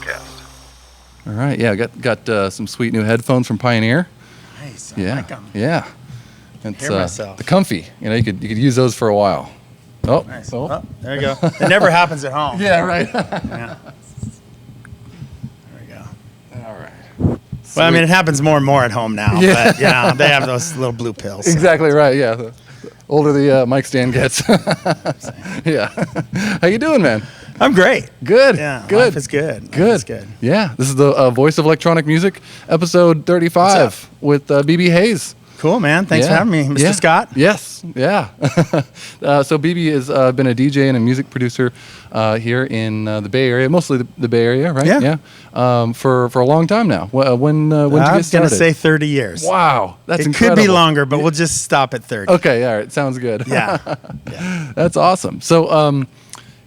broadcast. All right, yeah, got some sweet new headphones from Pioneer. Nice. Yeah, I like them. yeah. It's Hear myself. the comfy. You know, you could use those for a while. Oh, Nice. oh. Oh, there you go. It never happens at home. Yeah, right. Yeah. There we go. All right. Well, I mean, it happens more and more at home now. Yeah. But, you know, they have those little blue pills. So. Exactly right. Yeah. The older the mic stand gets. Yeah. How you doing, man? I'm great. Good. Yeah. Good. Life is good. Good. Life is good. Yeah. This is the Voice of Electronic Music, episode 35 with BB Hayes. Cool, man. Thanks for having me, Mr. Yeah. Scott. Yes, yeah. So BB has been a DJ and a music producer here in the Bay Area, mostly the Bay Area, right? Yeah. For a long time now. When did you get started? I was going to say 30 years. Wow, that's it incredible. could be longer, but we'll just stop at 30. Okay, all right, sounds good. Yeah. That's awesome. So,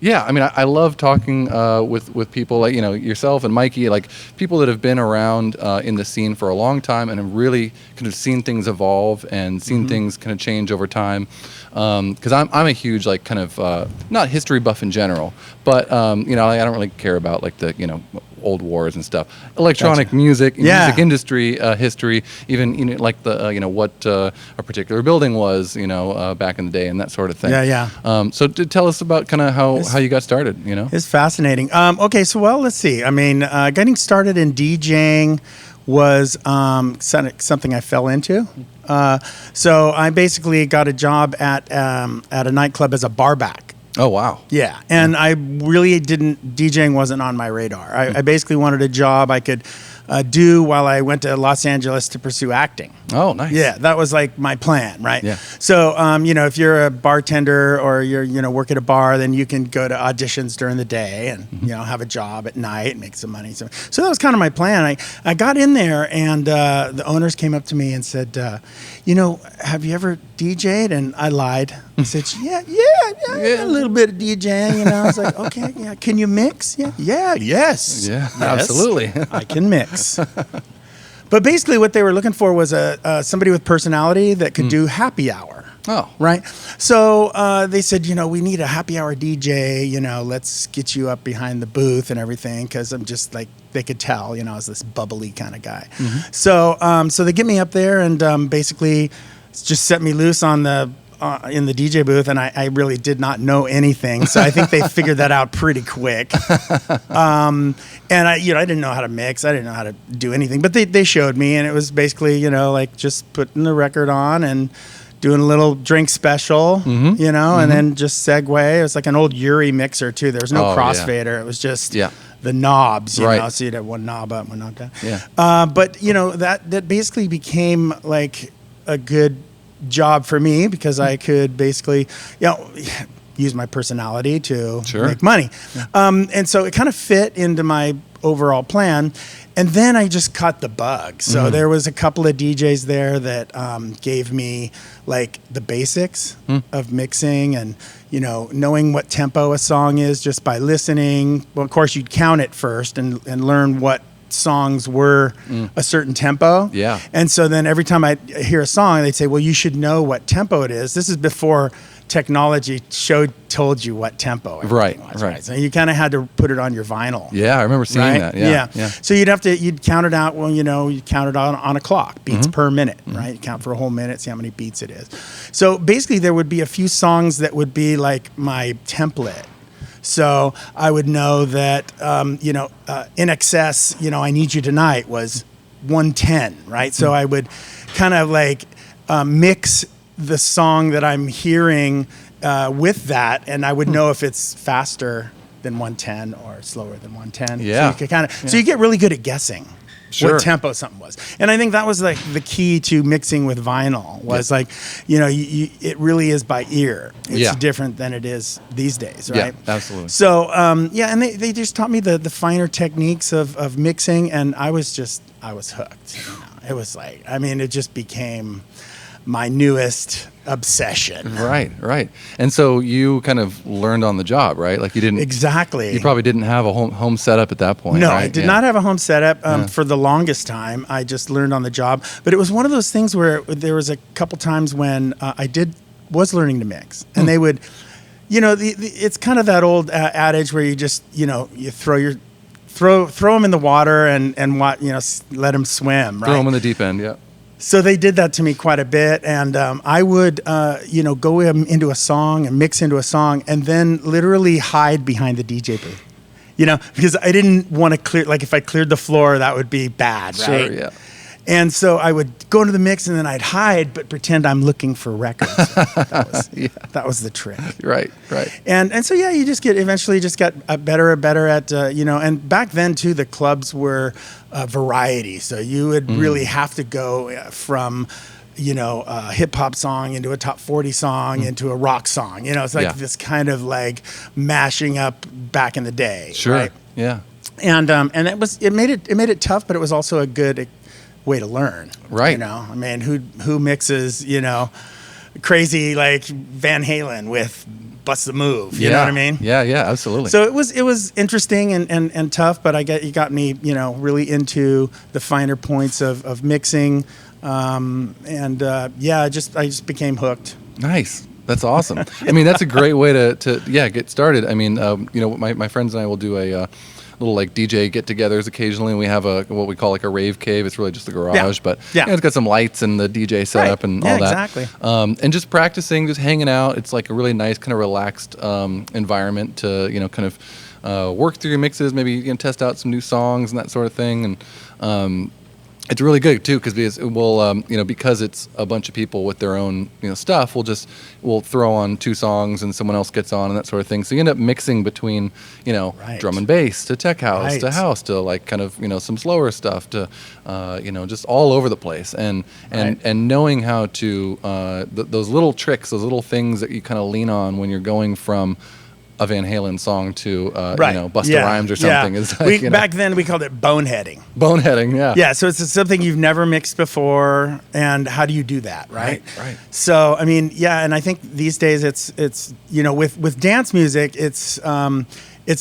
yeah, I mean, I love talking with people like, you know, yourself and Mikey, like people that have been around in the scene for a long time and have really kind of seen things evolve and seen things kind of change over time. Because I'm a huge, like, kind of, not history buff in general, but, you know, I don't really care about, like, the, you know, old wars and stuff. Electronic music, music industry history, even, you know, like the, you know, what a particular building was, you know, back in the day and that sort of thing. So tell us about kind of how you got started, you know? It's fascinating. Okay, so, well, let's see. I mean, getting started in DJing was something I fell into. So I basically got a job at a nightclub as a barback. Oh, wow. Yeah, and I really DJing wasn't on my radar. I basically wanted a job I could do while I went to Los Angeles to pursue acting. Oh, nice. Yeah, that was like my plan, right? Yeah. So, you know, if you're a bartender or you're, you know, work at a bar, then you can go to auditions during the day and, you know, have a job at night, make some money. So that was kind of my plan. I got in there and the owners came up to me and said, you know, have you ever DJ'd? And I lied. I said, yeah, a little bit of DJing, you know. I was like, okay, yeah. Can you mix? Yes. Absolutely. I can mix. But basically what they were looking for was somebody with personality that could do happy hour. Oh. Right? So they said, you know, we need a happy hour DJ, you know, let's get you up behind the booth and everything, because I'm just like, they could tell, you know, I was this bubbly kind of guy. So they get me up there and basically just set me loose on in the DJ booth, and I really did not know anything, so I think they figured that out pretty quick. And I didn't know how to mix, I didn't know how to do anything, but they showed me, and it was basically, you know, like just putting the record on and doing a little drink special, you know, and then just segue. It was like an old Uri mixer too. There was no crossfader. It was just the knobs, you know, so you'd have one knob up, one knob down. Yeah. But you know, that basically became like a good job for me, because I could basically, you know, use my personality to make money. Yeah. And so it kind of fit into my overall plan. And then I just caught the bug. So there was a couple of DJs there that gave me like the basics of mixing and, you know, knowing what tempo a song is just by listening. Well, of course, you'd count it first and learn what songs were a certain tempo. Yeah. And so then every time I hear a song, they'd say, well, you should know what tempo it is. This is before technology told you what tempo everything was, right? So you kind of had to put it on your vinyl. Yeah, I remember seeing that. Yeah. So you'd count it out. Well, you know, you count it on a clock, beats per minute, right? You count for a whole minute, see how many beats it is. So basically, there would be a few songs that would be like my template. So I would know that, you know, In Excess, you know, I Need You Tonight was 110, right? So I would kind of like mix the song that I'm hearing with that, and I would know if it's faster than 110 or slower than 110. Yeah. So you could kind of, so you get really good at guessing what tempo something was. And I think that was like the key to mixing with vinyl was like, you know, it really is by ear. It's different than it is these days, right? Yeah, absolutely. So, and they just taught me the finer techniques of mixing, and I was hooked. You know? It was like, I mean, it just became my newest obsession. Right. And so you kind of learned on the job, right? Like you didn't... Exactly. You probably didn't have a home setup at that point, No, right? I did not have a home setup for the longest time. I just learned on the job. But it was one of those things where there was a couple times when I was learning to mix. And they would... You know, it's kind of that old adage where you just, you know, you throw your throw them in the water and let them swim. Right? Throw them in the deep end. Yeah. So they did that to me quite a bit, and I would, go into a song and mix into a song, and then literally hide behind the DJ booth, because I didn't want to clear. Like if I cleared the floor, that would be bad, right? Sure, yeah. And so I would go into the mix, and then I'd hide, but pretend I'm looking for records. That was the trick. Right. And so you just eventually got better and better at And back then too, the clubs were variety, so you would really have to go from a hip hop song into a top 40 song into a rock song. It's like this kind of like mashing up back in the day. Sure. Right? Yeah. And it made it tough, but it was also a good way to learn. Right. I mean, who mixes, crazy like Van Halen with Bust the Move, you know what I mean? Yeah, absolutely. So it was interesting and tough, but it got me, really into the finer points of mixing. I just became hooked. Nice. That's awesome. I mean, that's a great way to get started. I mean, my friends and I will do a little like DJ get-togethers occasionally, and we have what we call like a rave cave. It's really just the garage, but it's got some lights and the DJ setup and all that. Exactly. And just practicing, just hanging out. It's like a really nice kind of relaxed environment to kind of work through your mixes, maybe test out some new songs and that sort of thing. And it's really good too because because it's a bunch of people with their own stuff. We'll throw on 2 songs and someone else gets on and that sort of thing. So you end up mixing between drum and bass to tech house to house to like kind of some slower stuff to just all over the place and knowing how to those little tricks, those little things that you kind of lean on when you're going from a Van Halen song to Busta Rhymes or something. Is back then we called it boneheading. Boneheading, yeah. Yeah, so it's something you've never mixed before, and how do you do that, right? Right. So I mean, and I think these days it's with dance music it's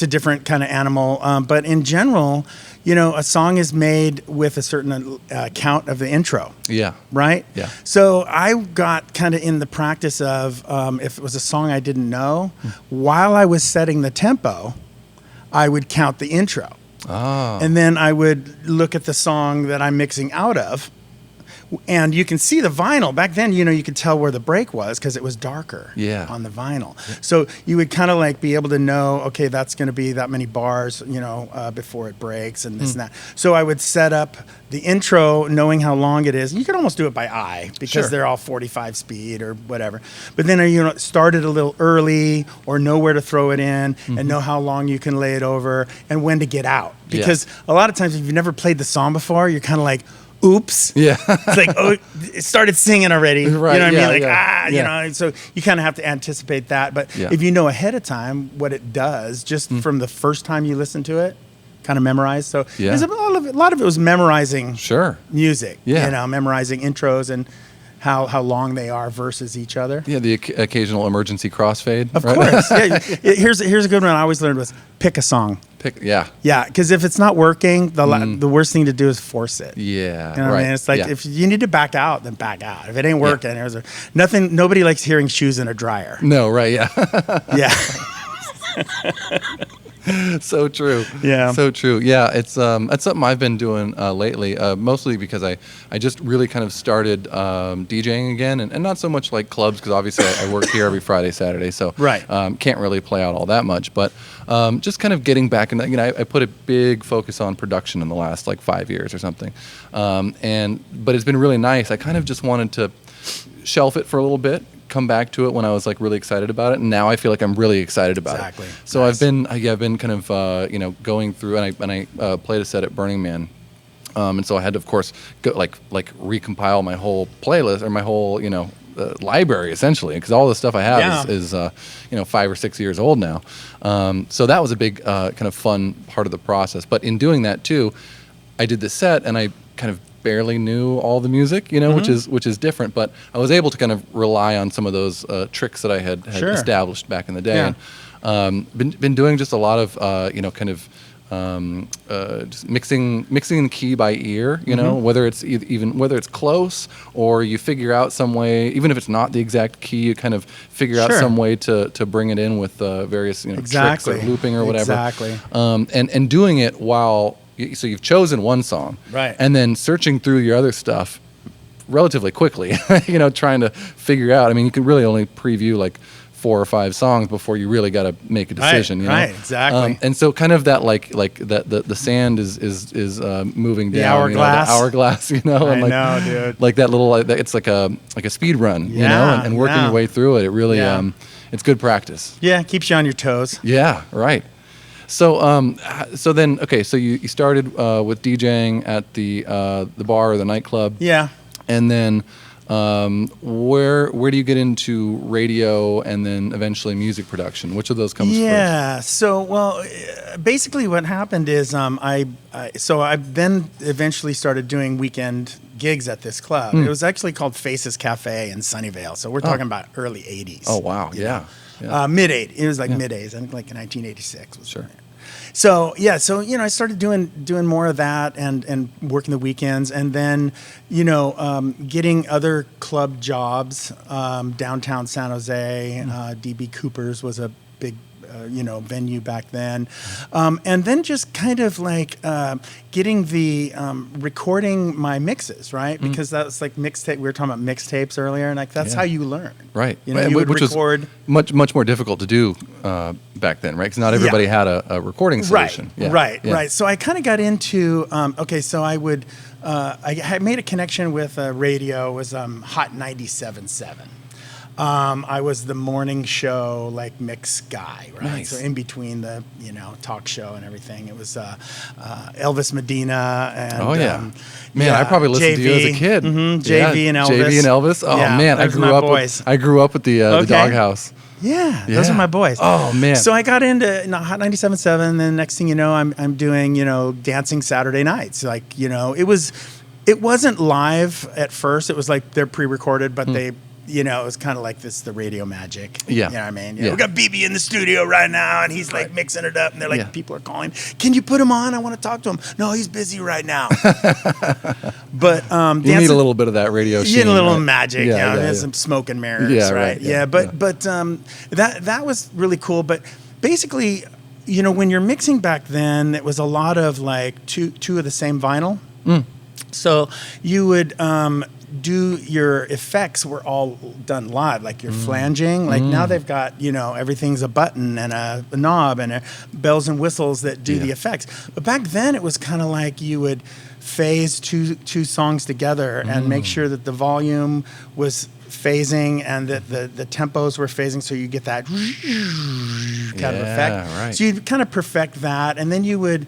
a different kind of animal, but in general, a song is made with a certain count of the intro. Yeah. Right? Yeah. So I got kind of in the practice of, if it was a song I didn't know, while I was setting the tempo, I would count the intro. Oh. And then I would look at the song that I'm mixing out of. And you can see the vinyl. Back then, you could tell where the break was because it was darker on the vinyl. So you would kind of like be able to know, okay, that's going to be that many bars, before it breaks and this and that. So I would set up the intro knowing how long it is. You could almost do it by eye because they're all 45 speed or whatever. But then, start it a little early or know where to throw it in and know how long you can lay it over and when to get out. Because a lot of times if you've never played the song before, you're kind of like, oops. Yeah. It's like, it started singing already. Right. You know what I mean? Like, so you kind of have to anticipate that. But if you know ahead of time what it does, just from the first time you listen to it, kind of memorize. So there's a lot of it was memorizing music. Yeah. Memorizing intros and how long they are versus each other. Yeah, the occasional emergency crossfade. Of course. Here's a good one I always learned was pick a song. Yeah, because if it's not working, the worst thing to do is force it. Yeah, you know what I mean? It's like if you need to back out, then back out. If it ain't working, nobody likes hearing shoes in a dryer. No, right? Yeah, yeah. So true. Yeah. So true. Yeah, it's that's something I've been doing lately, mostly because I just really kind of started DJing again, and not so much like clubs because obviously I work here every Friday, Saturday, so can't really play out all that much. But just kind of getting back, and I put a big focus on production in the last like 5 years or something, but it's been really nice. I kind of just wanted to shelf it for a little bit. Come back to it when I was like really excited about it, and now I feel like I'm really excited about it. So nice. I've been kind of going through, and I played a set at Burning Man, and so I had to of course go like recompile my whole playlist or my whole library essentially because all the stuff I have is 5 or 6 years old now. So that was a big kind of fun part of the process. But in doing that too, I did the set and I kind of barely knew all the music, which is different, but I was able to kind of rely on some of those tricks that I had established back in the day. And been doing just a lot of kind of just mixing the key by ear, you know, whether it's whether it's close or you figure out some way, even if it's not the exact key, you kind of figure out some way to bring it in with various tricks or looping or whatever. Exactly. And doing it while so you've chosen one song, right, and then searching through your other stuff relatively quickly, trying to figure out. I mean, you can really only preview like 4 or 5 songs before you really got to make a decision. Right, exactly. And so kind of that like the sand is moving the down. Hourglass. The hourglass. I know, dude. Like that little. It's like a speed run. And working your way through it. It really it's good practice. Yeah, keeps you on your toes. Yeah. Right. So then so you started with DJing at the bar or the nightclub. Yeah. And then where do you get into radio and then eventually music production? Which of those comes first? Yeah. So basically what happened is I then eventually started doing weekend gigs at this club. It was actually called Faces Cafe in Sunnyvale. So we're talking about early 80s. Oh wow. Yeah. Mid-80s. It was like mid-80s. I think like in 1986 was sure. So I started doing more of that and working the weekends, and then getting other club jobs downtown San Jose. DB Cooper's was a big venue back then, and then just kind of like getting the recording my mixes, right? Because that's like mixtape. We were talking about mixtapes earlier, and like that's how you learn, right? You would which record. Was much more difficult to do back then, right? Because not everybody had a recording solution. Right. So I kind of got into so I would I had made a connection with radio. It was Hot 97.7. I was the morning show like mix guy, right? Nice. So in between the talk show and everything, it was Elvis Medina and I probably listened to you as a kid. JV and Elvis. JV and Elvis. Oh man, I grew up with the Doghouse. Yeah, those are my boys. Oh man! So I got into Hot 97.7, and then next thing you know, I'm doing dancing Saturday nights. Like it wasn't live at first. It was like they're pre-recorded, but they. It was kind of like the radio magic. Yeah. You know what I mean? We got BB in the studio right now, and he's like mixing it up, and they're like, people are calling. Can you put him on? I want to talk to him. No, he's busy right now. But you need a little bit of that radio sheen. You need a little magic. There's some smoke and mirrors, right? But that was really cool. But basically, when you're mixing back then, it was a lot of like two of the same vinyl. So you would do your effects were all done live, like your flanging. Like now they've got everything's a button and a knob and bells and whistles that do the effects. But back then it was kind of like you would phase two songs together and make sure that the volume was phasing and that the tempos were phasing, so you get that kind of effect. Right. So you'd kind of perfect that, and then you would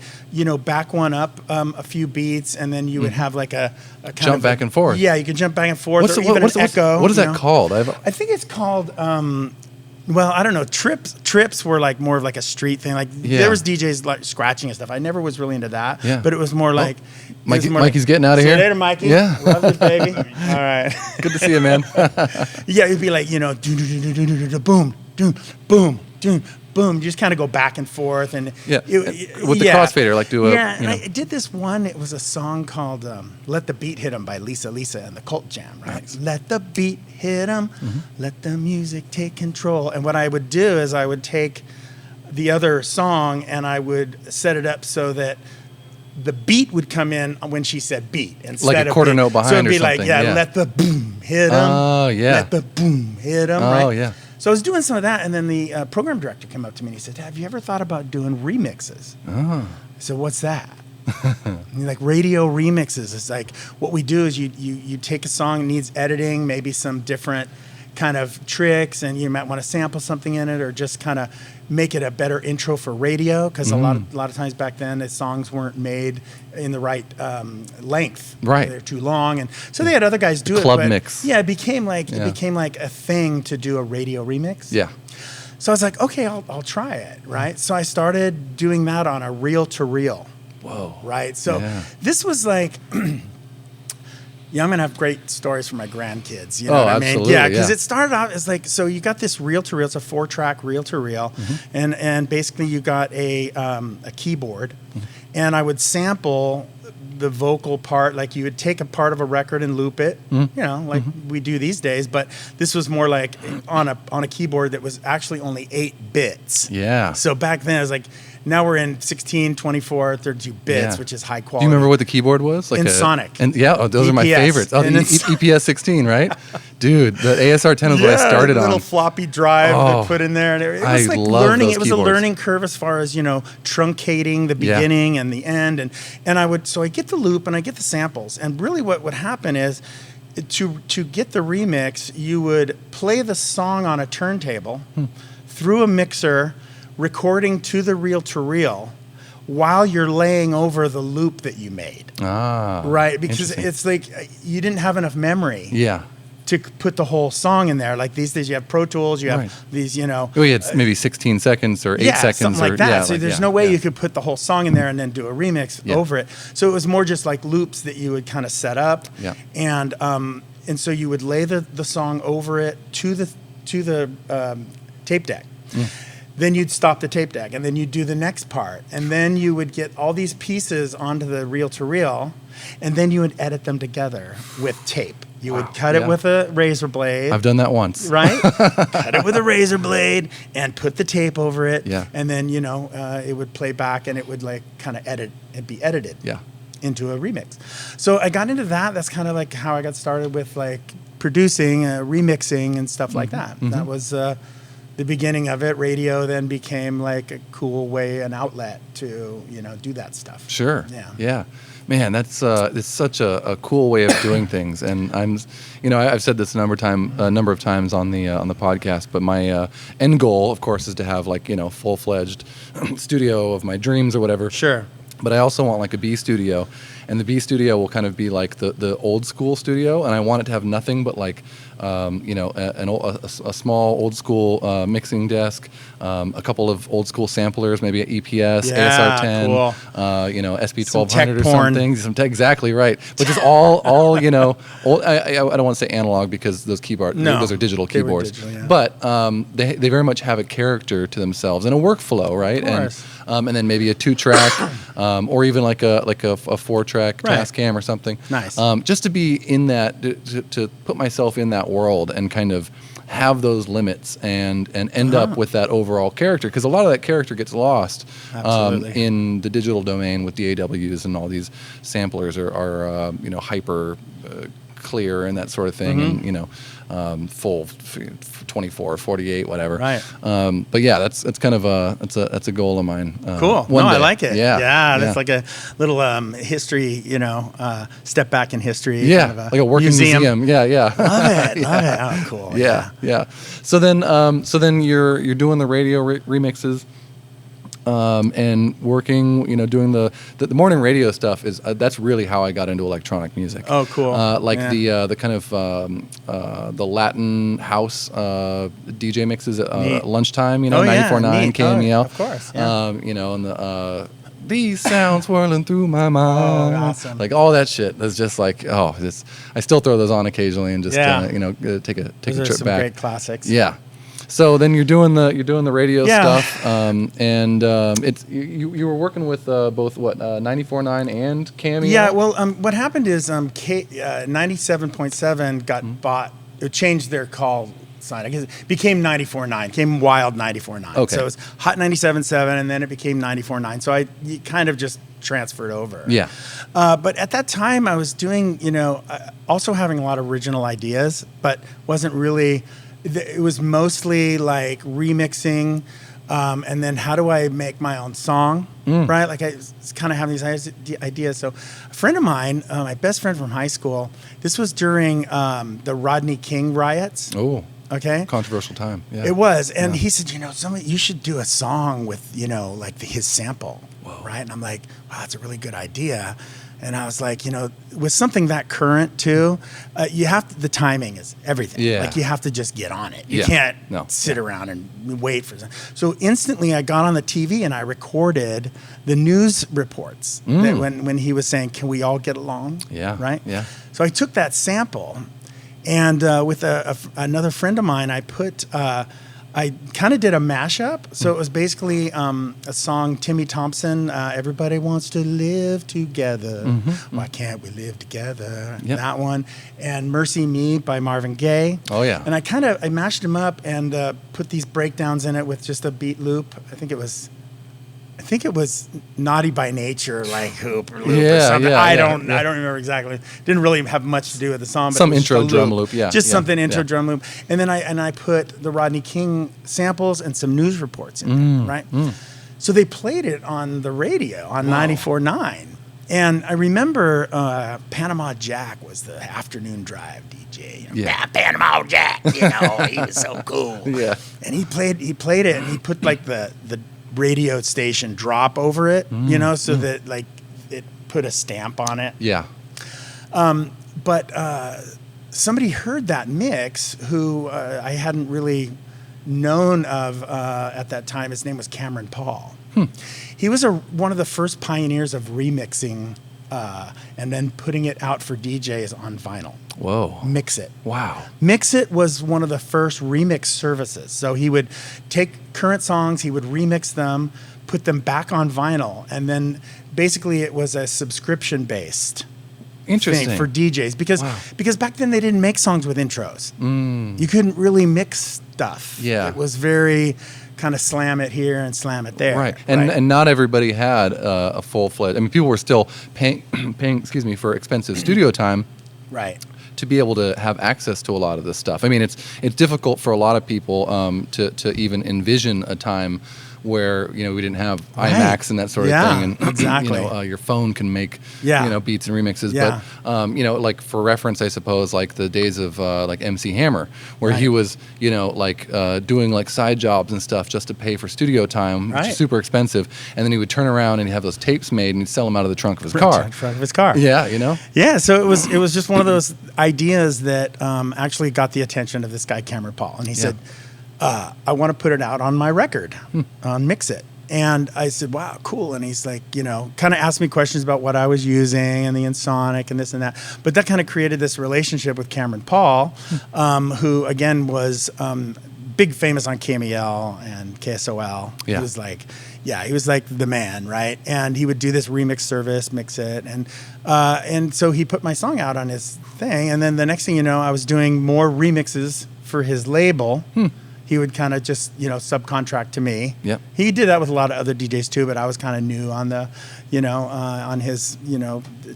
back one up a few beats, and then you would have like a kind jump of back and forth. Yeah, you can jump back and forth, or even an echo. What is that called? I think it's called. Well, I don't know. Trips were like more of like a street thing. Like there was DJs like scratching and stuff. I never was really into that. Yeah. But it was more like Mikey's getting out of here. See you later, Mikey. Yeah. Love you, baby. All right. Good to see you, man. Yeah, it'd be like boom, boom, boom. You just kind of go back and forth, and with the crossfader, like do a And I did this one. It was a song called "Let the Beat Hit 'Em" by Lisa and the Cult Jam. Right? Nice. Let the beat hit 'em, let the music take control. And what I would do is I would take the other song and I would set it up so that the beat would come in when she said beat instead like a quarter note behind so it'd be or something. like let the boom hit 'em. Oh yeah. Let the boom hit 'em. Oh right? yeah. So I was doing some of that, and then the program director came up to me and he said, "Have you ever thought about doing remixes?" I said, "What's that?" Like radio remixes. It's like what we do is you take a song that needs editing, maybe some different kind of tricks, and you might want to sample something in it, or just kind of make it a better intro for radio, because a lot of times back then the songs weren't made in the right length. Right. They're too long, and so they had other guys do it. Club but mix. Yeah, it became like a thing to do a radio remix. Yeah. So I was like, okay, I'll try it, right? So I started doing that on a reel-to-reel. Whoa. Right? So this was like, Yeah, I'm gonna have great stories for my grandkids. You know Oh, what I mean? absolutely, Yeah, because yeah. it started out as like, so you got this reel to reel. It's a 4-track reel to reel, and basically you got a keyboard, and I would sample the vocal part. Like you would take a part of a record and loop it, you know, like we do these days. But this was more like on a keyboard that was actually only 8 bits. Yeah. So back then it was like. Now we're in 16, 24, 32 bits, Yeah. which is high Do quality. you remember what the keyboard was? In Sonic. And yeah, those are my EPS. favorites. Oh, the And it's- EPS 16, right? Dude, the ASR 10 is what I started the little on. floppy drive Oh, they put in there, and it was I like love learning. those It was keyboards. a learning curve as far as truncating the Yeah. beginning and the end, and I get the loop and I get the samples, and really what would happen is to get the remix, you would play the song on a turntable through a mixer, recording to the reel to reel, while you're laying over the loop that you made. Ah, Right, because interesting. it's like you didn't have enough memory Yeah. to put the whole song in there. Like these days, you have Pro Tools, you have Right. these, Oh, yeah, it's maybe 16 seconds or 8 seconds. something like or, that. Yeah, So like, there's yeah, no way yeah. you could put the whole song in there and then do a remix Yeah. over it. So it was more just like loops that you would kind of set up, Yeah. and so you would lay the song over it to the tape deck. Then you'd stop the tape deck, and then you'd do the next part, and then you would get all these pieces onto the reel to reel, and then you would edit them together with tape. You would cut Yeah. it with a razor blade. I've done that once. Right? Cut it with a razor blade and put the tape over it. Yeah. And then, it would play back, and it would like kind of be edited Yeah. into a remix. So I got into that. That's kind of like how I got started with like producing, remixing and stuff like that. That was the beginning of it. Radio then became like a cool way, an outlet to, do that stuff. Sure. Yeah. Yeah. Man, that's it's such a cool way of doing things, and I've said this a number of times on the podcast. But my end goal, of course, is to have like full-fledged studio of my dreams or whatever. Sure. But I also want like a B studio, and the B studio will kind of be like the old school studio, and I want it to have nothing but like a small old school mixing desk, a couple of old school samplers, maybe an EPS, Yeah, ASR 10, cool. SP Some tech 1200 or porn. something. Exactly right. But just all old, I don't want to say analog because those those are digital they were keyboards. digital, yeah. But they very much have a character to themselves and a workflow, right? Of course. And then maybe a 2-track, or even like a 4-track Right. Tascam or something. Nice. Just to be in that, to put myself in that world and kind of have those limits and end up with that overall character, because a lot of that character gets lost Absolutely. in the digital domain with the AWs, and all these samplers are hyper clear and that sort of thing, and full 24, 48, whatever. Right. But yeah, that's kind of that's a goal of mine. Cool. One I day. like it. Yeah. That's like a little history, step back in history. Yeah, kind of like a working museum. Yeah. Love it. Love it. Oh, cool. Yeah. So then you're doing the radio remixes, and working, doing the morning radio stuff is that's really how I got into electronic music. Oh, cool. The kind of the Latin house DJ mixes at Neat. lunchtime. Oh, yeah, 94.9 neat. KMEL. Oh, of course, yeah. And the. These sounds swirling through my mind. awesome. Like all that shit. That's just like, I still throw those on occasionally and just take a Those are trip some back. great classics. Yeah. So then you're doing the radio Yeah. stuff, and it's you were working with both 94.9 and KMEL. Yeah, well, what happened is 97.7 got bought. It changed their call sign. I guess it became 94.9, became Wild 94.9. Okay. So it was Hot 97.7, and then it became 94.9. So I kind of just transferred over. Yeah. But at that time, I was doing, also having a lot of original ideas, but wasn't really. It was mostly like remixing. And then how do I make my own song, right? Like I was kind of having these ideas. So a friend of mine, my best friend from high school, this was during the Rodney King riots. Oh. Okay. Controversial time. Yeah. It was. And he said, you should do a song with, like his sample, right? And I'm like, wow, that's a really good idea. And I was like, with something that current too, you have to, the timing is everything. Yeah. Like you have to just get on it. You Yeah. can't sit around and wait for something. So instantly I got on the TV and I recorded the news reports that when he was saying, can we all get along? Yeah. Right? Yeah. So I took that sample and with another friend of mine, I kind of did a mashup. So it was basically a song, Timmy Thompson, Everybody Wants to Live Together. Why can't we live together? Yep. That one. And Mercy Me by Marvin Gaye. Oh, yeah. And I mashed them up and put these breakdowns in it with just a beat loop. I think it was Naughty by Nature, like hoop or loop or something. I don't remember exactly. Didn't really have much to do with the song. But Some intro drum loop, yeah. Just something intro yeah. drum loop. And then I put the Rodney King samples and some news reports in there, right? So they played it on the radio on 94.9. And I remember Panama Jack was the afternoon drive DJ. Panama Jack, he was so cool. Yeah. And he played it and he put like the radio station drop over it, so that like it put a stamp on it. Yeah. But somebody heard that mix who I hadn't really known of at that time. His name was Cameron Paul. He was one of the first pioneers of remixing and then putting it out for DJs on vinyl. Whoa. Mix It. Wow. Mix It was one of the first remix services. So he would take current songs, he would remix them, put them back on vinyl, and then basically it was a subscription-based Interesting. thing for DJs because back then they didn't make songs with intros. You couldn't really mix stuff. Yeah. It was very kind of slam it here and slam it there. Right. And not everybody had a full-fledged. I mean, people were still paying for expensive studio time. Right. To be able to have access to a lot of this stuff. I mean, it's difficult for a lot of people to even envision a time where we didn't have iMacs and that sort of thing, and exactly. Your phone can make beats and remixes. Yeah. But like for reference, I suppose like the days of like MC Hammer, where he was doing like side jobs and stuff just to pay for studio time, which is super expensive, and then he would turn around and he'd have those tapes made and he'd sell them out of the trunk of his car. Yeah, Yeah, so it was just one of those ideas that actually got the attention of this guy Cameron Paul, and he said, I want to put it out on my record, on Mix It. And I said, wow, cool. And he's like, kind of asked me questions about what I was using and the Ensoniq and this and that. But that kind of created this relationship with Cameron Paul, who, again, was big famous on KMEL and KSOL. Yeah. He was like the man, right? And he would do this remix service, Mix It. And so he put my song out on his thing. And then the next thing you know, I was doing more remixes for his label. He would kind of just, subcontract to me. Yep. He did that with a lot of other DJs too, but I was kind of new on the, on his,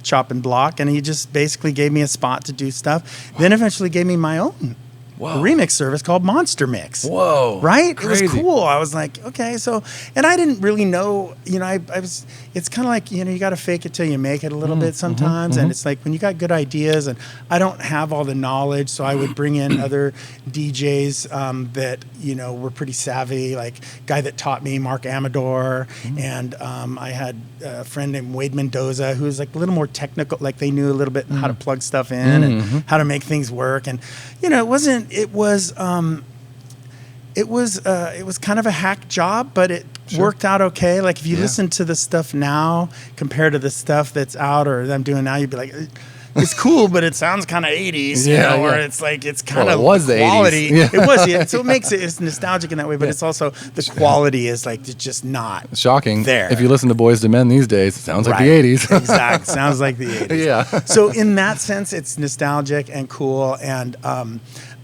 chop and block. And he just basically gave me a spot to do stuff. Then eventually gave me my own remix service called Monster Mix. Whoa. Right? Crazy. It was cool. I was like, okay, so, and I didn't really know, it's kind of like, you got to fake it till you make it a little bit sometimes. And it's like when you got good ideas, and I don't have all the knowledge, so I would bring in other DJs that, were pretty savvy, like guy that taught me, Mark Amador, and I had a friend named Wade Mendoza, who was like a little more technical, like they knew a little bit how to plug stuff in and how to make things work. And, it was kind of a hack job, but it worked out okay. Like if you listen to the stuff now compared to the stuff that's out or that I'm doing now, you'd be like, it's cool, but it sounds kind of 80s, or it's like, it's kind of it was the quality. 80s. It was, so it makes it's nostalgic in that way, but it's also, the quality is like, it's just not shocking. There. If you listen to Boyz II Men these days, it sounds like the 80s. Exactly. Sounds like the 80s. Yeah. So in that sense, it's nostalgic and cool. And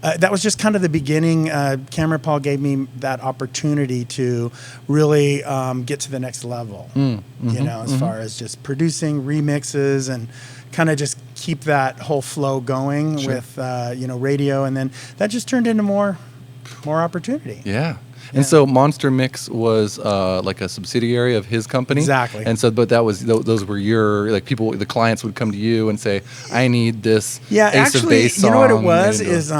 that was just kind of the beginning. Cameron Paul gave me that opportunity to really get to the next level, as far as just producing remixes and kind of just keep that whole flow going with, radio. And then that just turned into more opportunity. Yeah. And so Monster Mix was like a subsidiary of his company. Exactly. And so, but that was those were your people. The clients would come to you and say, "I need this Ace of Base song." You know what it was is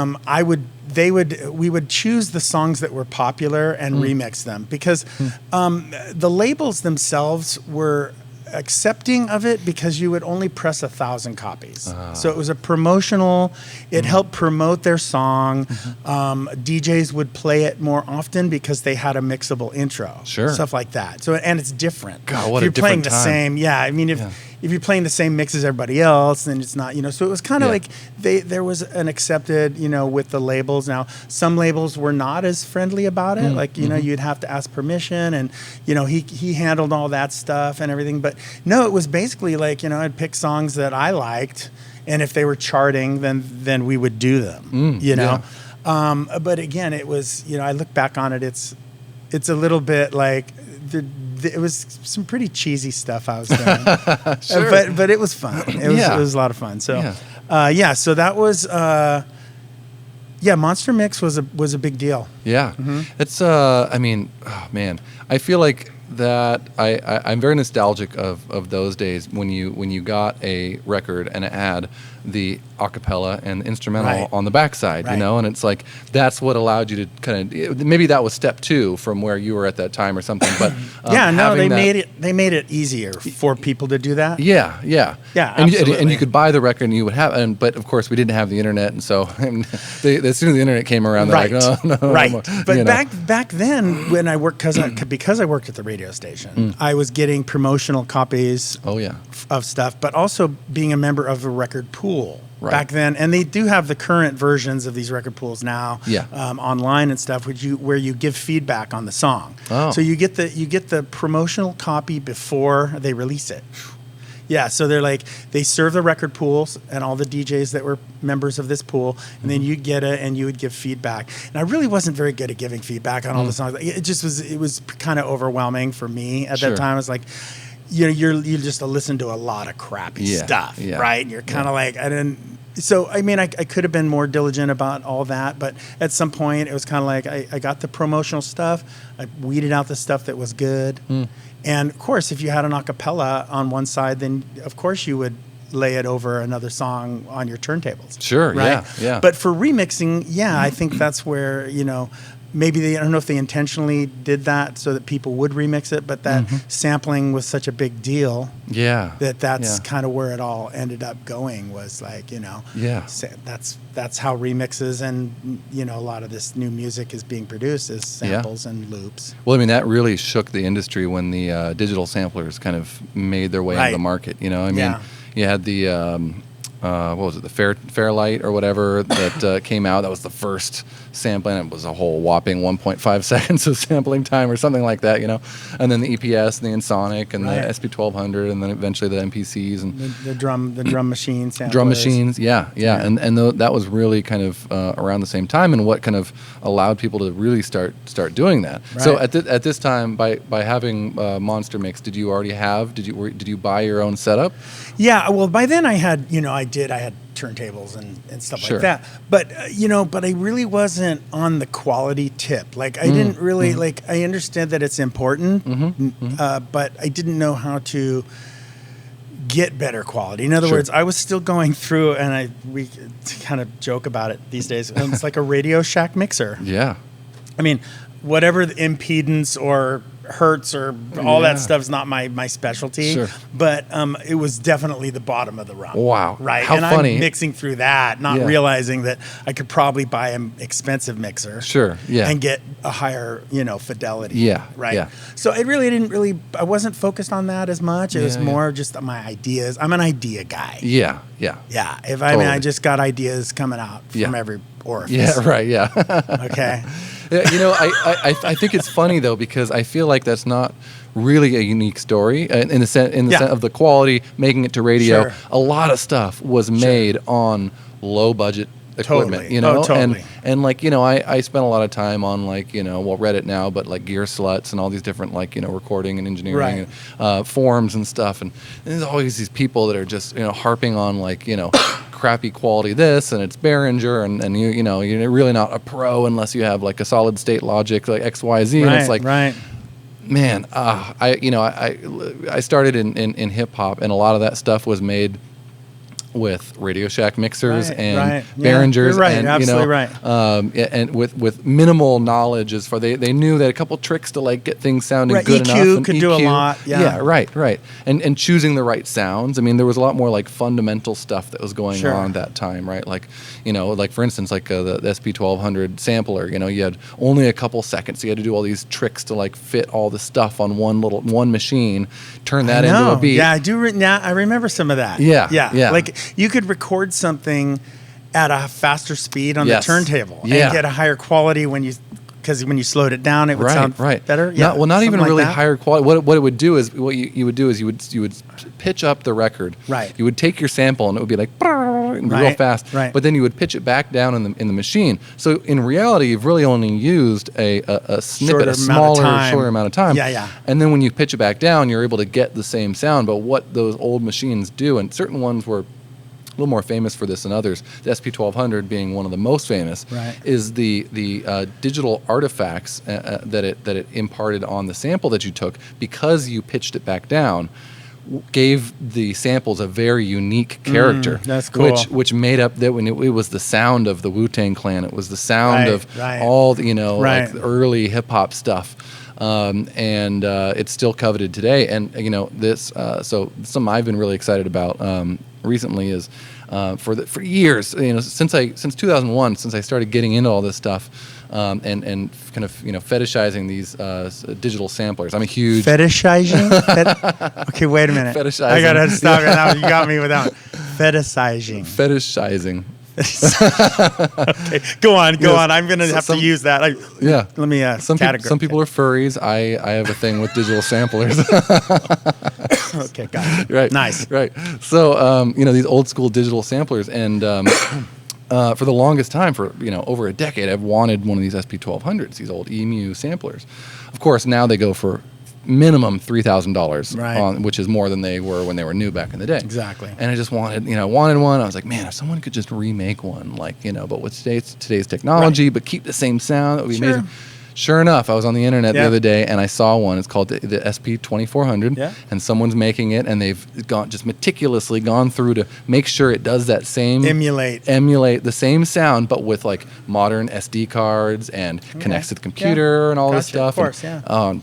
we would choose the songs that were popular and remix them because the labels themselves were accepting of it because you would only press 1,000 copies. So it was a promotional. It helped promote their song. DJs would play it more often because they had a mixable intro. Sure. Stuff like that. So and it's different. God, what if you're a playing different the time. same. Yeah, I mean if you're playing the same mix as everybody else, then it's not, so it was kind of like there was an accepted, with the labels. Now, some labels were not as friendly about it. Like, you'd have to ask permission, and, he handled all that stuff and everything. But no, it was basically like, I'd pick songs that I liked, and if they were charting, then we would do them, But again, it was, I look back on it, it's a little bit like, it was some pretty cheesy stuff I was doing, Sure. but it was fun. It was a lot of fun. So, so that was, Monster Mix was a big deal. Yeah, it's I mean, oh man, I feel like that I'm very nostalgic of those days when you got a record and it had the acapella and instrumental on the backside, and it's like that's what allowed you to kind of, maybe that was step 2 from where you were at that time or something, but they made it easier for people to do that. And you could buy the record and you would have, but of course we didn't have the internet, and so as soon as the internet came around, they're like, no, But back then when I worked, because I worked at the radio station, I was getting promotional copies of stuff, but also being a member of a record pool back then. And they do have the current versions of these record pools now online and stuff, where you give feedback on the song. So you get the promotional copy before they release it. Yeah, so they serve the record pools and all the DJs that were members of this pool, and then you'd get it and you would give feedback. And I really wasn't very good at giving feedback on all the songs. It was kind of overwhelming for me at that time. It was like, you just listen to a lot of crappy stuff, right? And you're kind of like, I didn't. So, I mean, I could have been more diligent about all that, but at some point it was kind of like I got the promotional stuff, I weeded out the stuff that was good. And of course, if you had an acapella on one side, then of course you would lay it over another song on your turntables. Sure, right? Yeah. But for remixing, I think that's where, maybe I don't know if they intentionally did that so that people would remix it, but that sampling was such a big deal. That's kind of where it all ended up going, was like, that's how remixes and, a lot of this new music is being produced, is samples and loops. Well, I mean, that really shook the industry when the digital samplers kind of made their way into the market. I mean, you had the, what was it, the Fairlight or whatever that came out. That was the first sampling. It was a whole whopping 1.5 seconds of sampling time or something like that, And then the EPS and the Ensoniq and the SP1200, and then eventually the MPCs and the drum machine samplers. Drum machines, and that was really kind of around the same time, and what kind of allowed people to really start doing that. Right. So at this time, by having Monster Mix, did you already have? Did you buy your own setup? Yeah, well, by then I had, I had turntables and stuff like that. But, but I really wasn't on the quality tip. Like, I didn't really, I understand that it's important, but I didn't know how to get better quality. In other words, I was still going through, and we kind of joke about it these days. It's like a Radio Shack mixer. Yeah. I mean, whatever the impedance or hertz or all that stuff is not my specialty, but it was definitely the bottom of the rung. Wow. Right. How and funny. I'm mixing through that, not realizing that I could probably buy an expensive mixer. And get a higher, fidelity. Right. Yeah. So I wasn't focused on that as much. It was more just my ideas. I'm an idea guy. Yeah. I just got ideas coming out from every orifice. Yeah, right, Okay. I think it's funny though, because I feel like that's not really a unique story in the sense of the quality making it to radio. A lot of stuff was made on low budget equipment, totally. and I spent a lot of time on Reddit now, but like Gear Sluts and all these different recording and engineering and forums and stuff, and there's always these people that are just harping on crappy quality this, and it's Behringer, and you're really not a pro unless you have like a solid state logic like XYZ, and it's like man, I started in hip hop, and a lot of that stuff was made with Radio Shack mixers Right, and right. Yeah, Behringers, you're right, and absolutely right. And with minimal knowledge as far they knew that a couple tricks to like get things sounding Right, good EQ enough. And could do a lot, yeah. right. And choosing the right sounds. I mean, there was a lot more like fundamental stuff that was going Sure. on at that time, right? Like, like for instance, like the SP1200 sampler. You had only a couple seconds. So you had to do all these tricks to like fit all the stuff on one machine, turn that into a beat. Yeah, I do. I remember some of that. Yeah. Like you could record something at a faster speed on Yes. the turntable Yeah. and get a higher quality because when you slowed it down, it would sound better. Yeah, not even something really like that. higher quality. What it would do is you would pitch up the record. Right. You would take your sample and it would be like and be real Right, fast. right. But then you would pitch it back down in the machine. So in reality, you've really only used a snippet, a shorter amount of time. Yeah. And then when you pitch it back down, you're able to get the same sound. But what those old machines do, and certain ones were a little more famous for this than others, the SP1200 being one of the most famous, Right. is the digital artifacts that it imparted on the sample that you took, because you pitched it back down, gave the samples a very unique character. That's cool. Which made up that when it was the sound of the Wu-Tang Clan, it was the sound of all the, like the early hip hop stuff. And it's still coveted today. And this so something I've been really excited about recently is for years, since 2001, since I started getting into all this stuff, and kind of fetishizing these digital samplers. I'm a huge Fetishizing? Okay, wait a minute. Fetishizing. I gotta stop it now. You got me with that one. Fetishizing. Fetishizing. Okay, go on. I'm gonna have to use that. Let me some people are furries. I have a thing with digital samplers. Okay, got it. Right. Nice. Right. So these old school digital samplers, and for the longest time, for over a decade, I've wanted one of these SP1200s, these old EMU samplers. Of course, now they go for minimum $3,000, Right. which is more than they were when they were new back in the day. Exactly. And I just wanted one. I was like, man, if someone could just remake one, but with today's technology, but keep the same sound, that would be amazing. Sure enough, I was on the internet the other day and I saw one. It's called the SP2400, and someone's making it, and they've just meticulously gone through to make sure it does that same emulate the same sound, but with like modern SD cards and connects to the computer and all this stuff. Of course,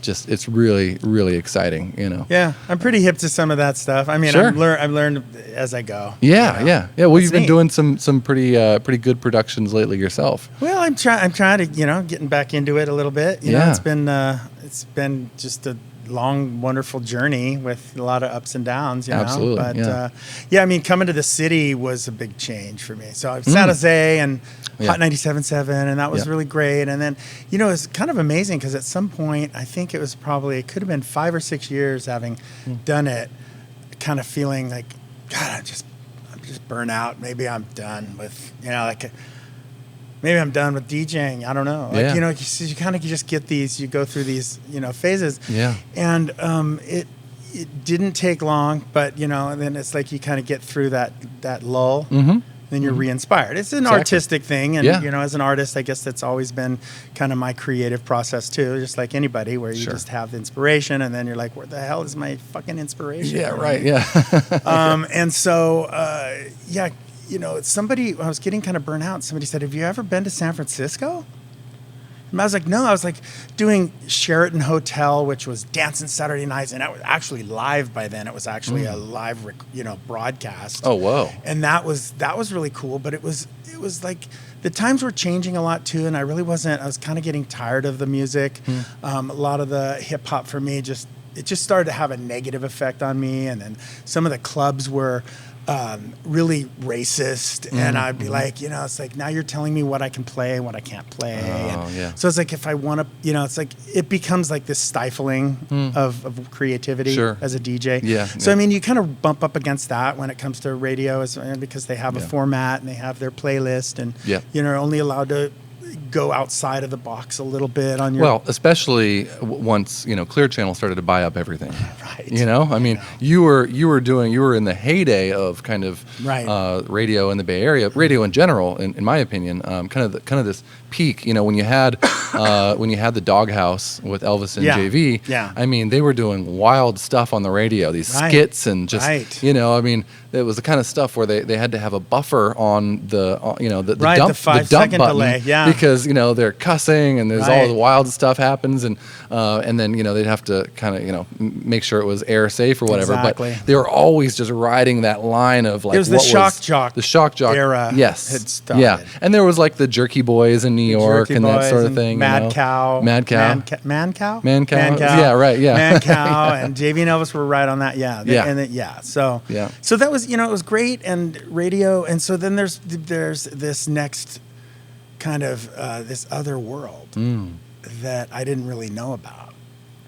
it's really, really exciting. Yeah, I'm pretty hip to some of that stuff. I mean, I've learned as I go. Yeah. Well, you've been doing some pretty good productions lately yourself. Well, I'm trying to getting back into it a little bit. It's been just a long, wonderful journey with a lot of ups and downs. Absolutely. But I mean, coming to the city was a big change for me. So I was San Jose and Hot 97.7, and that was really great. And then it's kind of amazing because at some point, I think it could have been 5 or 6 years having done it, kind of feeling like, God, I'm just burnt out. Maybe I'm done with maybe I'm done with DJing. I don't know. You kind of just get these. You go through these, phases. Yeah. And it didn't take long, but and then it's like you kind of get through that lull. Mm-hmm. Then you're re-inspired. It's an artistic thing, and as an artist, I guess that's always been kind of my creative process too. Just like anybody, where you just have the inspiration, and then you're like, "Where the hell is my fucking inspiration?" Yeah. Right. Yeah. And so somebody, I was getting kind of burnt out. Somebody said, "Have you ever been to San Francisco?" And I was like, "No." I was like doing Sheraton Hotel, which was dancing Saturday nights, and that was actually live by then. It was actually a live, broadcast. Oh, whoa! And that was really cool. But it was like the times were changing a lot too, and I really wasn't. I was kind of getting tired of the music. A lot of the hip hop for me just started to have a negative effect on me, and then some of the clubs were really racist, and I'd be like, it's like, now you're telling me what I can play and what I can't play. So it's like, if I want to, it's like, it becomes like this stifling of creativity as a DJ. Yeah. So, I mean, you kind of bump up against that when it comes to radio because they have a format and they have their playlist, and you're only allowed to go outside of the box a little bit on your. Well, especially once Clear Channel started to buy up everything. Right. I mean, you were in the heyday of kind of Right. radio in the Bay Area, radio in general, in my opinion, kind of this peak. When you had the Doghouse with Elvis and Yeah. JV. Yeah. I mean, they were doing wild stuff on the radio. These Right. skits and just Right. I mean, it was the kind of stuff where they had to have a buffer on the the Right, dump the 5 dump second button delay, yeah. because they're cussing and there's all Right. the wild stuff happens and then they'd have to kind of make sure it was air safe or whatever. Exactly. But they were always just riding that line of like It was the shock jock era Yes, had started. yeah, and there was like the Jerky Boys in New York Jerky and that Boys sort of and thing. Mad Cow. Man Cow. Man Cow? Man Cow. Yeah, right, yeah. Man Cow and JV and Elvis were right on that. Yeah. Yeah. And yeah. So Yeah. So that was, it was great, and radio, and so then there's this next kind of this other world that I didn't really know about.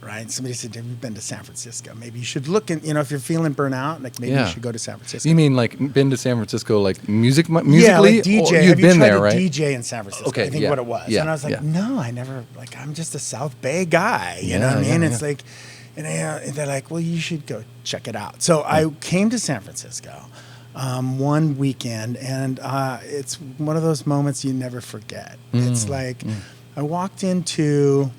Right? Somebody said, "Have you been to San Francisco? Maybe you should look. And if you're feeling burnout, like maybe you should go to San Francisco." You mean like been to San Francisco, like musically? Yeah, like DJ. Or Have you've you been tried there, to right? DJ in San Francisco? Okay, I think yeah, what it was. yeah, And I was like, yeah. no, I never. Like, I'm just a South Bay guy. You know what I Yeah, mean? yeah, It's yeah. like, and they're like, well, you should go check it out. So I came to San Francisco one weekend, and it's one of those moments you never forget. It's like I walked into.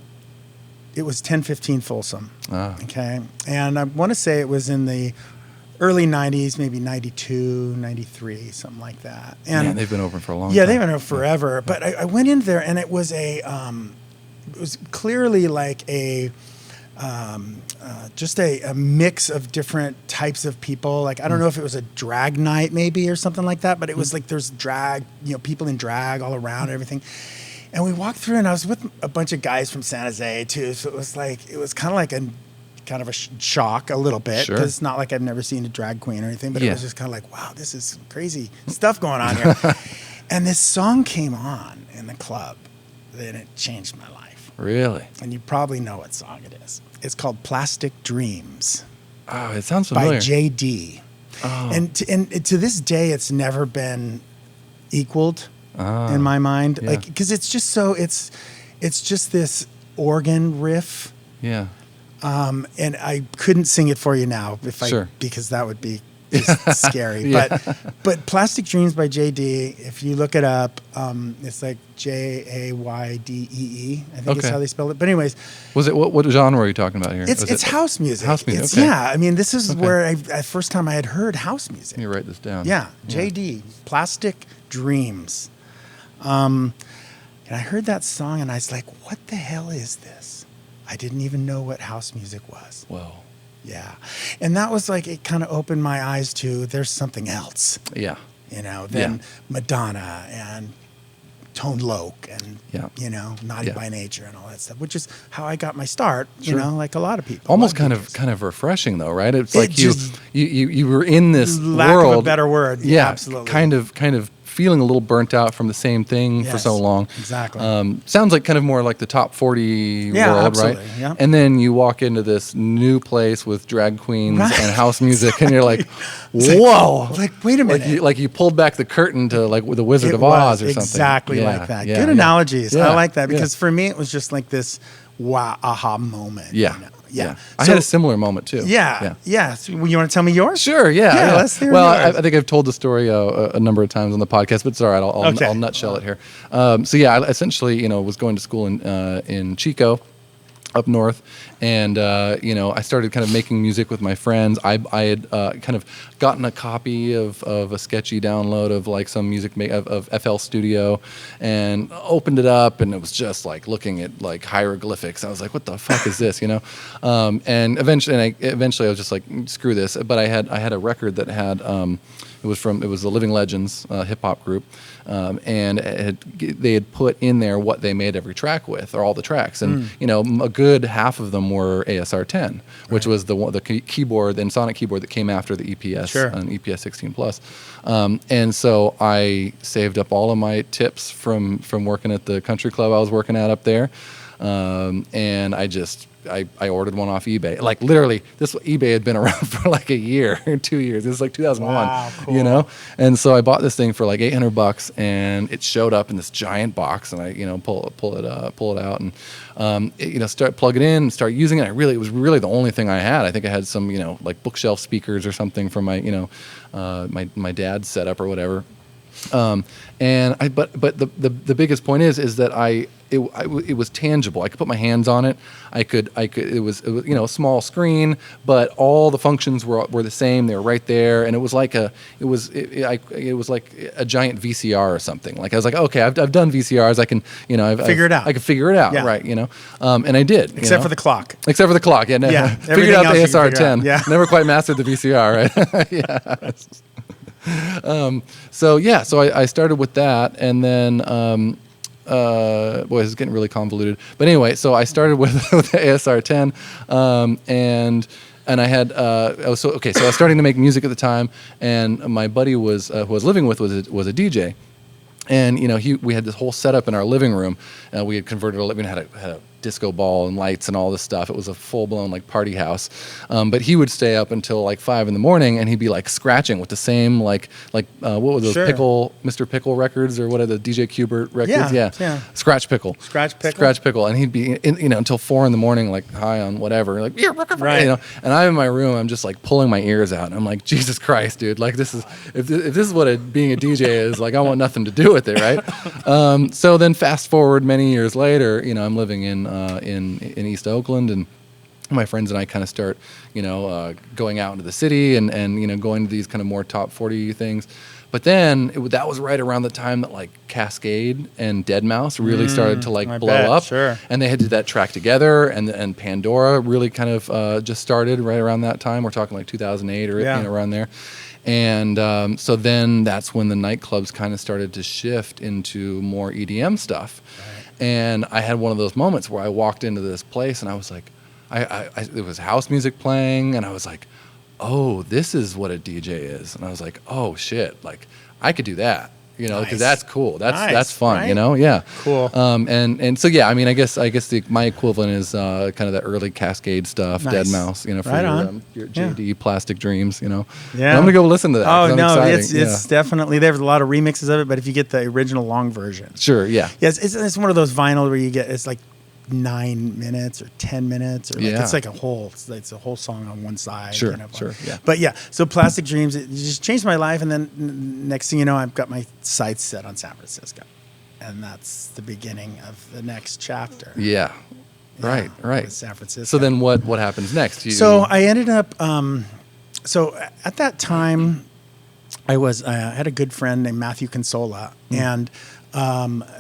It was 1015 Folsom. Ah. Okay. And I want to say it was in the early 90s, maybe 92, 93, something like that. And Man, they've been open for a long time. yeah, they've been open forever. But I went in there, and it was it was clearly like just a mix of different types of people. Like, I don't know if it was a drag night maybe or something like that, but it was like there's drag, people in drag all around and everything. And we walked through, and I was with a bunch of guys from San Jose too. So it was kind of a shock a little bit, Sure. because it's not like I've never seen a drag queen or anything, but it Yeah. was just kind of like, wow, this is crazy stuff going on here. And this song came on in the club, and it changed my life. Really? And you probably know what song it is. It's called "Plastic Dreams" Oh, it sounds familiar. by JD. Oh. And to this day, it's never been equaled in my mind, yeah. like, because it's just so it's just this organ riff, Yeah. and I couldn't sing it for you now Sure. because that would be just scary. Yeah. But "Plastic Dreams" by JD, if you look it up, it's like JAYDEE. I think is Okay. how they spell it. But anyways, Was it what genre are you talking about here? it's Was it's it house music. House music. It's, Okay. Yeah, I mean, this is Okay. where first time I had heard house music. Let me write this down. Yeah, JD, "Plastic Dreams." And I heard that song, and I was like, what the hell is this? I didn't even know what house music was. Whoa. Yeah. And that was like, it kind of opened my eyes to there's something else, Yeah. than Madonna and Tone Loc and, Yeah. Naughty Yeah. by Nature and all that stuff, which is how I got my start, Sure. like a lot of people. Almost A lot kind of refreshing though, right? It's It like just- you were in this lack world. of a better word. Yeah, absolutely. kind of feeling a little burnt out from the same thing for Yes, so long. exactly. Sounds like kind of more like the top 40 Yeah, world, absolutely, right? yeah. And then you walk into this new place with drag queens Right. and house music, and you're like, It's like, whoa! like, wait a minute. Like you pulded back the curtain to like the Wizard It of Oz was or something. exactly Yeah, like that. yeah, Good yeah. analogies. Yeah, I like that, yeah. because for me it was just like this wow aha moment. Yeah. Yeah. I So- had a similar moment too. Yeah. So, you want to tell me yours? Sure. Yeah. Yeah, let's hear Well, yours. I think I've told the story a number of times on the podcast, but it's all right. Okay. I'll nutshell it here. So yeah, I essentially, was going to school in Chico, up north, and I started kind of making music with my friends. I had kind of gotten a copy of a sketchy download of like some music of FL Studio, and opened it up, and it was just like looking at like hieroglyphics. I was like, what the fuck is this, And eventually I was just like, screw this. But I had a record that had it was the Living Legends hip hop group, and they had put in there what they made every track with, or all the tracks, and a good half of them were ASR10, which was the keyboard and sonic keyboard that came after the EPS Sure. and EPS 16 Plus, and so I saved up all of my tips from working at the country club I was working at up there, and I just I ordered one off eBay. Like literally, eBay had been around for like a year or 2 years. It was like 2001, Wow, cool. you know. And so I bought this thing for like $800, and it showed up in this giant box. And I, you know, pull it out, and you know, plug it in, and start using it. It was really the only thing I had. I think I had some, you know, like bookshelf speakers or something from my, you know, my dad's setup or whatever. But the biggest point is that it was tangible. I could put my hands on it. It was you know, a small screen, but all the functions were the same. They were right there, and it was like it was like a giant VCR or something. Like I was like, okay, I've done VCRs. I can, you know, Figure it out. I can figure it out, Yeah. right? You know, and I did. Except for the clock. Except for the clock, yeah. Yeah, Figured out the everything else you can figure out. ASR-10. Yeah. Never quite mastered the VCR, right? Yeah. So I started with that, and then boy, this is getting really convoluted. But anyway, so I started with the ASR-10, and I had so I was starting to make music at the time, and my buddy who I was living with was a DJ, and you know, we had this whole setup in our living room. We had converted had a disco ball and lights and all this stuff. It was a full-blown like party house. But he would stay up until like 5 a.m, and he'd be like scratching with the same what were those Sure. Mr. Pickle records, or what are the DJ Kubert records? Yeah. Scratch Pickle. Scratch Pickle. And he'd be you know, until 4 a.m, like high on whatever, like Right. you know. And I'm in my room, I'm just like pulling my ears out, and I'm like, Jesus Christ, dude! Like this is if this is what being a DJ is, like I want nothing to do with it, right? So then fast forward many years later, you know, I'm living in East Oakland, and my friends and I kind of start, you know, going out into the city and you know, going to these kind of more top 40 things. But then that was right around the time that like Cascade and Deadmau5 really started to like blow up. Sure. And they had did that track together, and Pandora really kind of just started right around that time. We're talking like 2008 or you know, around there. And so then that's when the nightclubs kind of started to shift into more EDM stuff. Right. And I had one of those moments where I walked into this place, and I was like, it was house music playing, and I was like, oh, this is what a DJ is. And I was like, oh shit, like I could do that, you know, because that's cool. That's fun, right? you know? Yeah. Cool. And so yeah, I mean, I guess my equivalent is kind of the early Cascade stuff, Nice. Deadmau5, you know, for Right your JD Plastic Dreams, you know. Yeah. And I'm gonna go listen to that. Oh 'cause no, I'm it's excited. definitely, there's a lot of remixes of it, but if you get the original long version, Sure. Yeah. yes, it's one of those vinyl where you get, it's like 9 minutes or 10 minutes, or like, Yeah. it's like it's a whole song on one side. Sure, you know, sure, yeah. But yeah, so Plastic Dreams, it just changed my life, and then next thing you know, I've got my sights set on San Francisco, and that's the beginning of the next chapter. Yeah. Right. Yeah, Right. with San Francisco. So then what happens next? So I ended up. So at that time, I had a good friend named Matthew Consola, and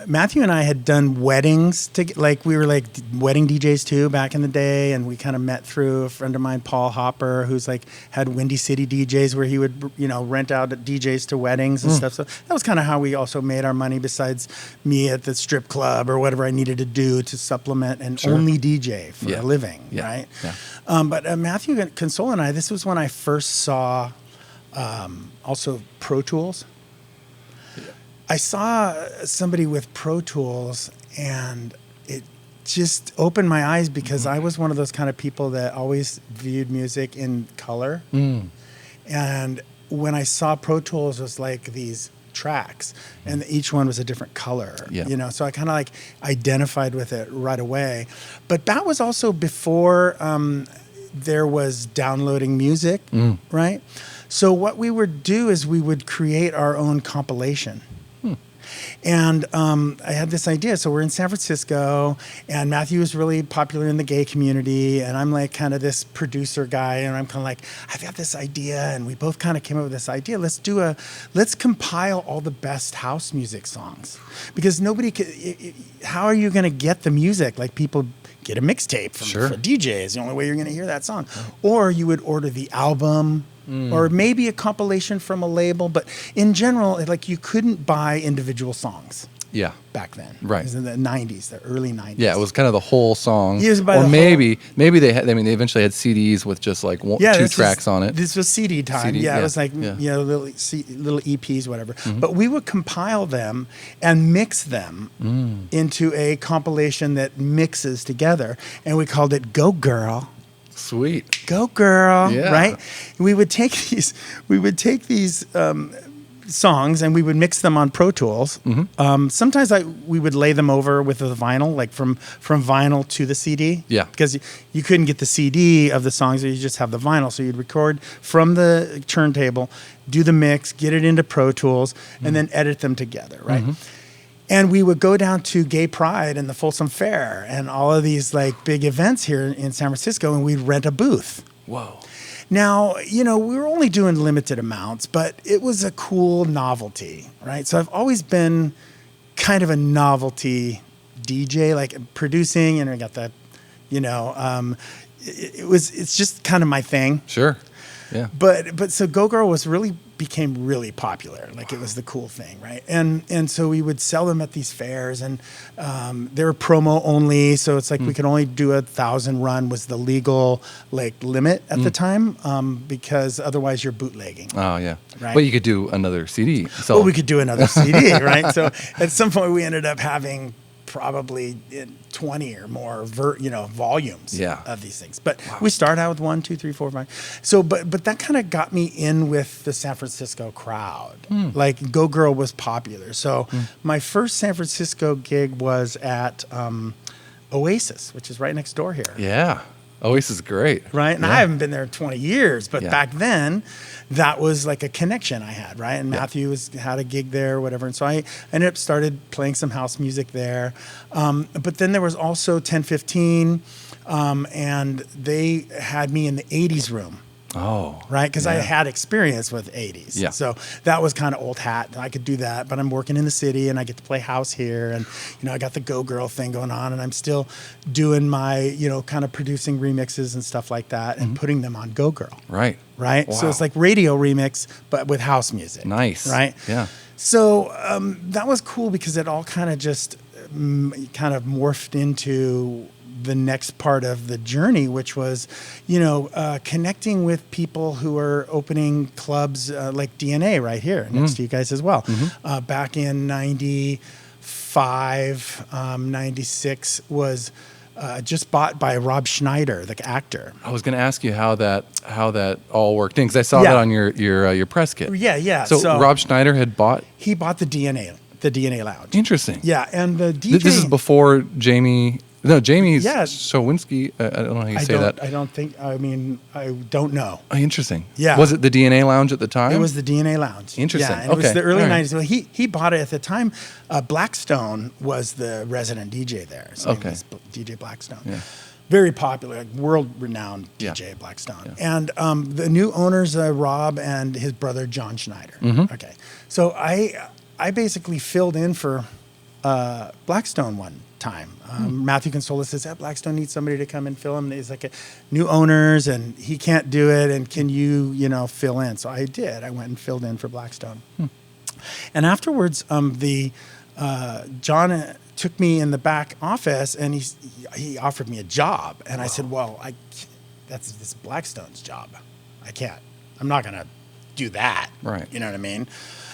Matthew and I had done weddings like we were like wedding DJs too back in the day, and we kind of met through a friend of mine, Paul Hopper, who's like had Windy City DJs where he would, you know, rent out DJs to weddings and stuff. So that was kind of how we also made our money, besides me at the strip club or whatever I needed to do to supplement and only DJ for a living, right? Yeah. But Matthew Consola and I, this was when I first saw also Pro Tools. I saw somebody with Pro Tools, and it just opened my eyes, because I was one of those kind of people that always viewed music in color. And when I saw Pro Tools, it was like these tracks, and each one was a different color, you know, so I kind of like identified with it right away. But that was also before there was downloading music, right? So what we would do is we would create our own compilation. And I had this idea. So we're in San Francisco, and Matthew is really popular in the gay community, and I'm like kind of this producer guy, and I'm kind of like, I've got this idea, and we both kind of came up with this idea. Let's compile all the best house music songs, because nobody could. How are you going to get the music? Like, people get a mixtape from a DJ is the only way you're going to hear that song, or you would order the album. Or maybe a compilation from a label, but in general, like, you couldn't buy individual songs. Yeah. back then. Right. It was in the 90s, the early 90s. Yeah, it was kind of the whole song. Yeah, it was by or the maybe they had. I mean, they eventually had CDs with just like two tracks on it. This was CD time. CD, yeah, yeah, it was like yeah. little EPs, whatever. But we would compile them and mix them into a compilation that mixes together, and we called it "Go Girl." Sweet. Go Girl, Yeah. right? We would take these songs and we would mix them on Pro Tools. Sometimes we would lay them over with the vinyl, like from vinyl to the CD. Yeah. Because you couldn't get the CD of the songs, so you just have the vinyl. So you'd record from the turntable, do the mix, get it into Pro Tools, and then edit them together, right? And we would go down to Gay Pride and the Folsom Fair and all of these like big events here in San Francisco, and we'd rent a booth. Whoa. Now, we were only doing limited amounts, but it was a cool novelty, right? So I've always been kind of a novelty DJ, like producing, and I got that, it's just kind of my thing. Sure. Yeah. But so Go Girl became really popular. Like it was the cool thing, right? And so we would sell them at these fairs, and they were promo only. So it's like we could only do 1,000 run was the legal like limit at the time, because otherwise you're bootlegging. Oh yeah. Right. But you could do another CD. So Well, we could do another CD, right? So at some point we ended up having probably 20 or more volumes of these things. But we started out with 1, 2, 3, 4, 5. So but that kind of got me in with the San Francisco crowd. Like Go Girl was popular. So my first San Francisco gig was at Oasis, which is right next door here. Yeah. Oasis is great. Right? And Yeah. I haven't been there in 20 years, but Yeah. back then that was like a connection I had, right? And Matthew had a gig there or whatever. And so I ended up started playing some house music there. But then there was also 1015, and they had me in the 80s room. Oh. Right, because I Yeah. had experience with 80s. Yeah. So that was kind of old hat. I could do that, but I'm working in the city and I get to play house here. And, I got the Go Girl thing going on, and I'm still doing my, kind of producing remixes and stuff like that and putting them on Go Girl. Right. Right. Wow. So it's like radio remix, but with house music. Nice. Right. Yeah. So that was cool because it all kind of just kind of morphed into the next part of the journey, which was, connecting with people who are opening clubs like DNA right here next to you guys as well. Back in 95, 96 was just bought by Rob Schneider, the actor. I was going to ask you how that all worked in, because I saw that on your press kit. Yeah. So Rob Schneider had bought. He bought the DNA Lounge. Interesting. Yeah, and the DJ. This is before Jamie. No, Jamie's Yeah. Shawinski. I don't know how you say that. I don't know. Oh, interesting. Yeah. Was it the DNA Lounge at the time? It was the DNA Lounge. Interesting. Yeah, and it was Okay. the early All right. 90s. Well, he bought it at the time. Blackstone was the resident DJ there. So Okay. it was DJ Blackstone. Yeah. Very popular, like world-renowned DJ Blackstone. Yeah. And the new owners, Rob and his brother, John Schneider. Okay. So I basically filled in for Blackstone one time. Matthew Consola says, Blackstone needs somebody to come and fill him. He's like new owners and he can't do it. And can you, fill in? So I did. I went and filled in for Blackstone. And afterwards, John took me in the back office and he offered me a job. And I said, well, that's this Blackstone's job. I'm not going to do that. Right. You know what I mean?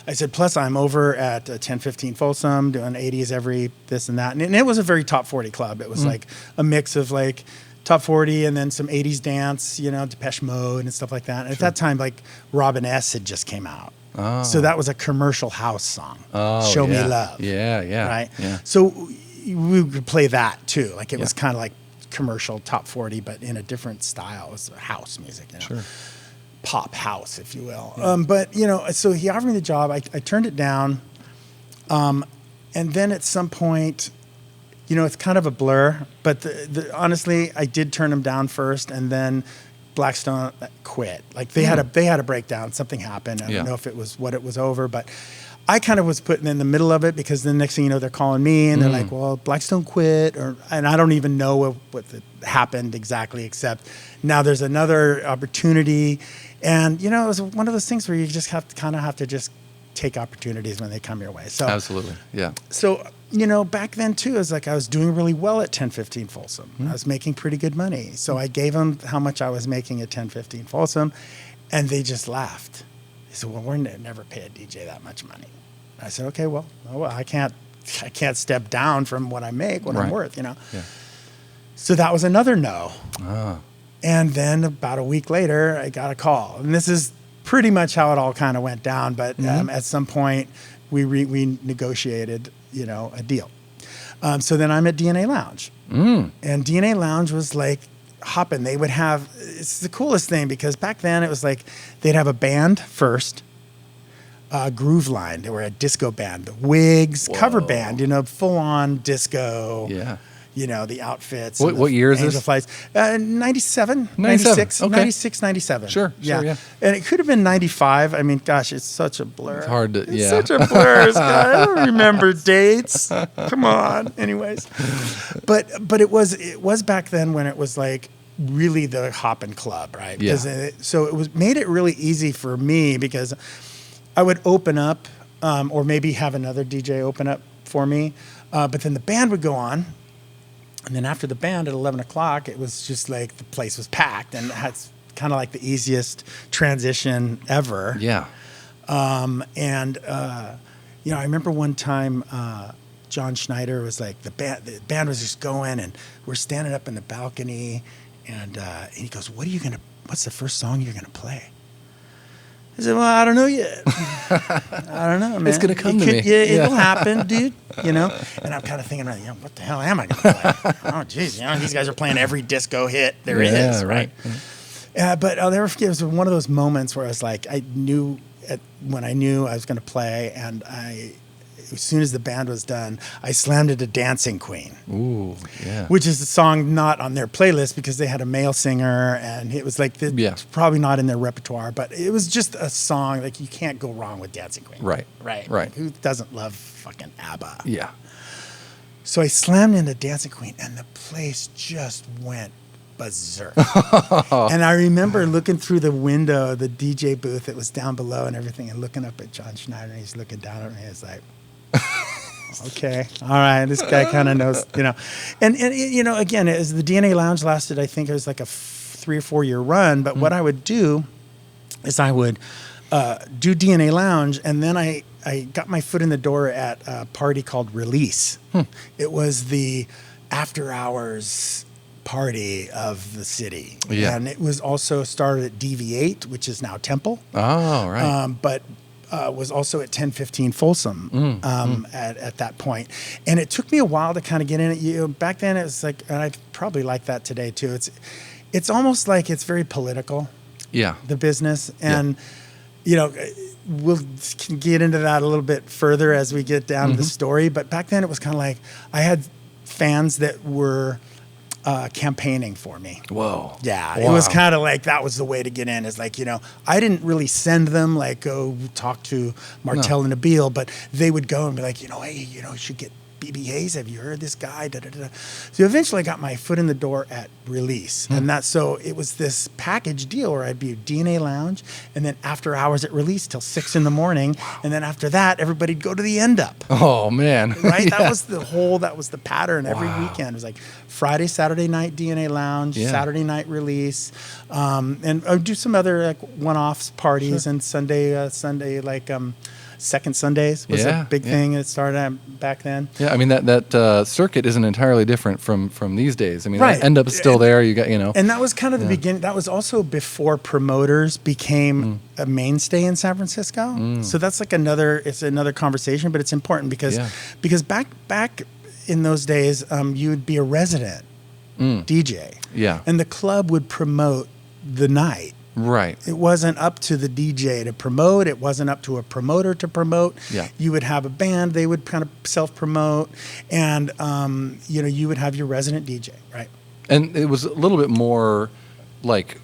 I said, plus I'm over at 1015 Folsom doing 80s every this and that. And it was a very top 40 club. It was like a mix of like top 40 and then some 80s dance, Depeche Mode and stuff like that. And at that time, like Robin S. had just came out. Oh. So that was a commercial house song. Show Me Love. Yeah. Right? Yeah. So we could play that too. Like it was kind of like commercial top 40, but in a different style. It was house music. Sure. Pop house, if you will. But, so he offered me the job. I turned it down. And then at some point, it's kind of a blur. But honestly, I did turn him down first. And then Blackstone quit. Like they had a breakdown. Something happened. I don't know if it was what it was over. But I kind of was put in the middle of it because the next thing you know, they're calling me. And they're like, well, Blackstone quit. And I don't even know what happened exactly, except now there's another opportunity. And, it was one of those things where you just have to just take opportunities when they come your way. So Absolutely. Yeah. So, back then too, it was like I was doing really well at 1015 Folsom. I was making pretty good money. So I gave them how much I was making at 1015 Folsom, and they just laughed. They said, well, we're never pay a DJ that much money. I said, okay, well, I can't step down from what I make, what I'm worth, Yeah. So that was another no. And then about a week later, I got a call. And this is pretty much how it all kind of went down. But at some point, we negotiated, a deal. So then I'm at DNA Lounge. And DNA Lounge was like hopping. They would have, it's the coolest thing because back then it was like they'd have a band first, Groove Line. They were a disco band, the Wigs, cover band, full on disco. Yeah. The outfits. What year is this? Flights. 97, 96, okay. 96, 97. Sure, yeah. And it could have been 95. I mean, gosh, it's such a blur. It's hard to, It's such a blur. I don't remember dates. Come on. Anyways. But it was back then when it was like really the hoppin' club, right? Yeah. So it made it really easy for me because I would open up or maybe have another DJ open up for me. But then the band would go on. And then after the band at 11 o'clock, it was just like the place was packed. And that's kind of like the easiest transition ever. Yeah. I remember one time John Schneider was like, the band was just going and we're standing up in the balcony. And he goes, what's the first song you're going to play? I said, well, I don't know yet. I don't know, man. It's going to come to me. Yeah, it'll happen, dude. And I'm kind of thinking, what the hell am I going to play? Oh, geez, these guys are playing every disco hit there is, right? But I'll never forget, it was one of those moments where I was like, when I knew I was going to play, and as soon as the band was done, I slammed into Dancing Queen. Ooh, yeah. Which is a song not on their playlist because they had a male singer, and it was like, it's probably not in their repertoire, but it was just a song, like you can't go wrong with Dancing Queen. Right. Like, who doesn't love fucking ABBA? Yeah. So I slammed into Dancing Queen, and the place just went berserk. And I remember looking through the window, the DJ booth that was down below and everything, and looking up at John Schneider, and he's looking down at me. It's like, okay, all right, this guy kind of knows, And again, as the DNA Lounge lasted, I think it was like a 3 or 4 year run. But what I would do is I would do DNA Lounge, and then I got my foot in the door at a party called Release. It was the after hours party of the city. Yeah. And it was also started at DV8, which is now Temple. Oh, right. But was also at 1015 Folsom at that point. And it took me a while to kind of get in it. Back then it was like, and I probably like that today too. It's almost like it's very political. Yeah. The business. And, we'll get into that a little bit further as we get down to the story. But back then it was kind of like I had fans that were campaigning for me. Whoa. Yeah. Wow. It was kind of like that was the way to get in. Is like, I didn't really send them like go talk to Martel and Nabil, but they would go and be like, hey, you should get BB Hayes. Have you heard this guy? Da, da, da. So eventually I got my foot in the door at Release. And so it was this package deal where I'd be at DNA Lounge and then after hours at Release till 6 a.m. And then after that, everybody'd go to the EndUp. Oh, man. Right? That was the pattern every weekend. It was like Friday, Saturday night DNA Lounge, Saturday night Release. And I'd do some other like one-offs parties and Sunday like Second Sundays was a big thing. It started back then. Yeah, I mean that circuit isn't entirely different from these days. I mean, EndUp is still there. You got and that was kind of the beginning. That was also before promoters became a mainstay in San Francisco. So that's like another conversation, but it's important because back in those days, you would be a resident DJ, and the club would promote the night. Right. It wasn't up to the DJ to promote. It wasn't up to a promoter to promote. Yeah. You would have a band. They would kind of self-promote. And, you would have your resident DJ, right? And it was a little bit more like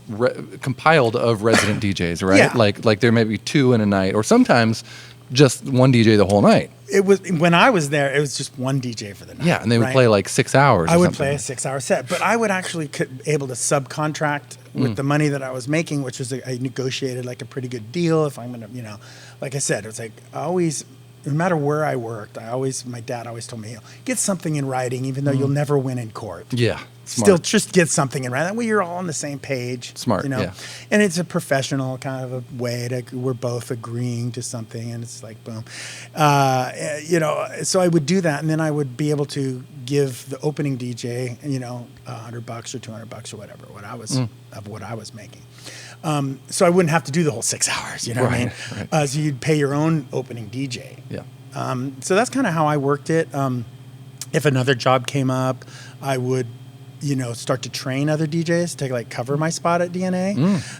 compiled of resident DJs, right? Yeah. Like there may be 2 in a night or sometimes just one DJ the whole night. It was when I was there. It was just one DJ for the night. Yeah, and they would play like 6 hours. I would play a 6-hour set, but I would actually able to subcontract with the money that I was making, which was I negotiated like a pretty good deal. If I'm gonna, like I said, it was like I always. No matter where I worked, my dad always told me, get something in writing, even though you'll never win in court. Yeah. Still, Smart. just get something in writing. That way you're all on the same page. Smart, yeah. And it's a professional kind of a way we're both agreeing to something, and it's like, boom. So I would do that, and then I would be able to give the opening DJ, $100 or $200 or whatever, what I was making. So I wouldn't have to do the whole 6 hours, what I mean? Right. So you'd pay your own opening DJ. Yeah. So that's kind of how I worked it. If another job came up, I would, start to train other DJs to like cover my spot at DNA.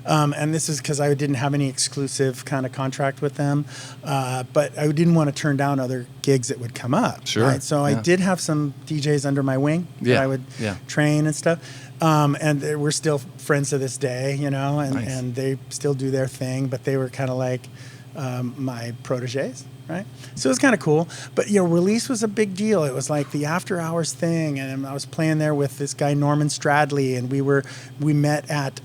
And this is because I didn't have any exclusive kind of contract with them. But I didn't want to turn down other gigs that would come up. Sure. Right? So I did have some DJs under my wing that I would train and stuff. And we're still friends to this day, Nice. and they still do their thing, but they were kind of like my proteges, right? So it was kind of cool. But, release was a big deal. It was like the after hours thing, and I was playing there with this guy, Norman Stradley, and we met at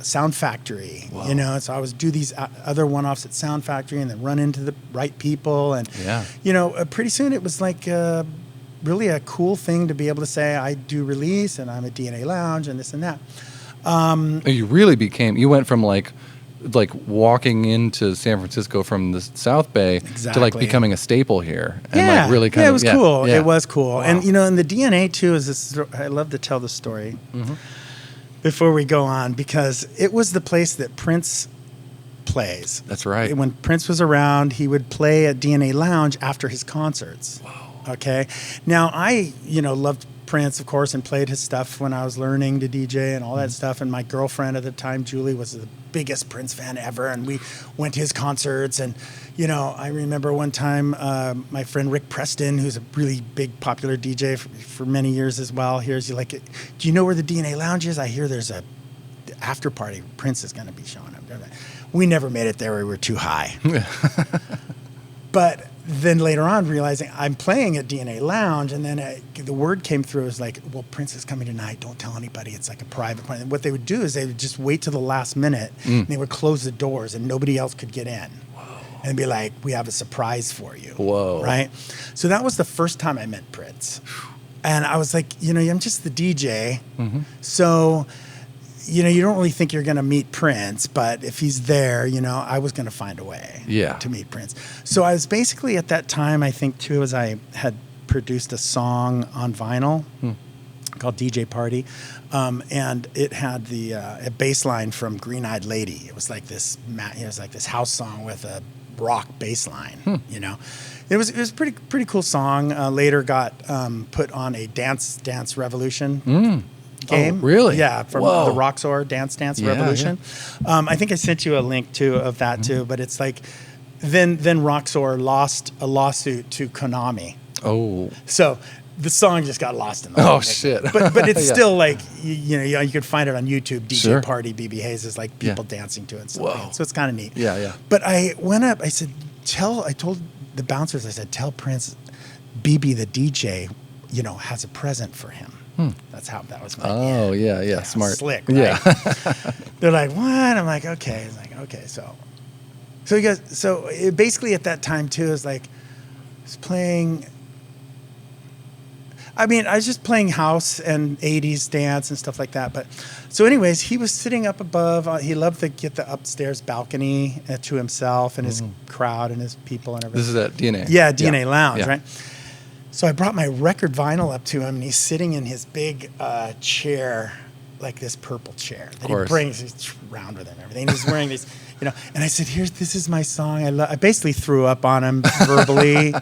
Sound Factory, so I was do these other one-offs at Sound Factory and then run into the right people. And, pretty soon it was like... really a cool thing to be able to say I do release and I'm a DNA Lounge and this and that. You really you went from like walking into San Francisco from the South Bay to like becoming a staple here. And like really kind of, it was cool. Yeah. It was cool. Wow. And, and the DNA too is this, I love to tell the story before we go on, because it was the place that Prince plays. That's right. When Prince was around, he would play at DNA Lounge after his concerts. Wow. Okay. Now I, loved Prince, of course, and played his stuff when I was learning to DJ and all that stuff. And my girlfriend at the time, Julie, was the biggest Prince fan ever. And we went to his concerts. And, I remember one time my friend Rick Preston, who's a really big popular DJ for many years as well, here's like, do you know where the DNA Lounge is? I hear there's a after party. Prince is going to be showing up. We never made it there. We were too high. But then later on, realizing I'm playing at DNA Lounge, and then the word came through, it was like, well, Prince is coming tonight. Don't tell anybody. It's like a private party. And what they would do is they would just wait till the last minute, and they would close the doors, and nobody else could get in. Whoa. And be like, we have a surprise for you. Whoa. Right? So that was the first time I met Prince. And I was like, I'm just the DJ. So... you don't really think you're going to meet Prince, but if he's there, I was going to find a way to meet Prince. So I was basically at that time, I think too, as I had produced a song on vinyl called DJ Party, and it had a bass line from Green Eyed Lady. It was like this house song with a rock bass line, It was a pretty cool song. Later got put on a Dance Revolution game. Oh, really? Yeah, from the Roxor Dance Revolution. Yeah. I think I sent you a link too of that too, but it's like then Roxor lost a lawsuit to Konami. Oh. So the song just got lost in the Oh shit. But it's still like you could find it on YouTube. DJ Party BB Hayes is like people dancing to it and stuff. So it's kind of neat. Yeah. But I went up, I said, I told the bouncers, I said, tell Prince BB the DJ, has a present for him. That was my yeah, smart. Slick, right? Yeah. They're like, what? I'm like, okay. It's like, okay, so he goes, it basically at that time too is like, I was playing, I was just playing house and 80s dance and stuff like that. But so anyways, he was sitting up above, he loved to get the upstairs balcony to himself and his crowd and his people and everything. This is at DNA. Yeah, DNA Lounge, right? So I brought my record vinyl up to him, and he's sitting in his big chair, like this purple chair that he brings. He's round with him and everything. He's wearing these, And I said, this is my song. I basically threw up on him verbally.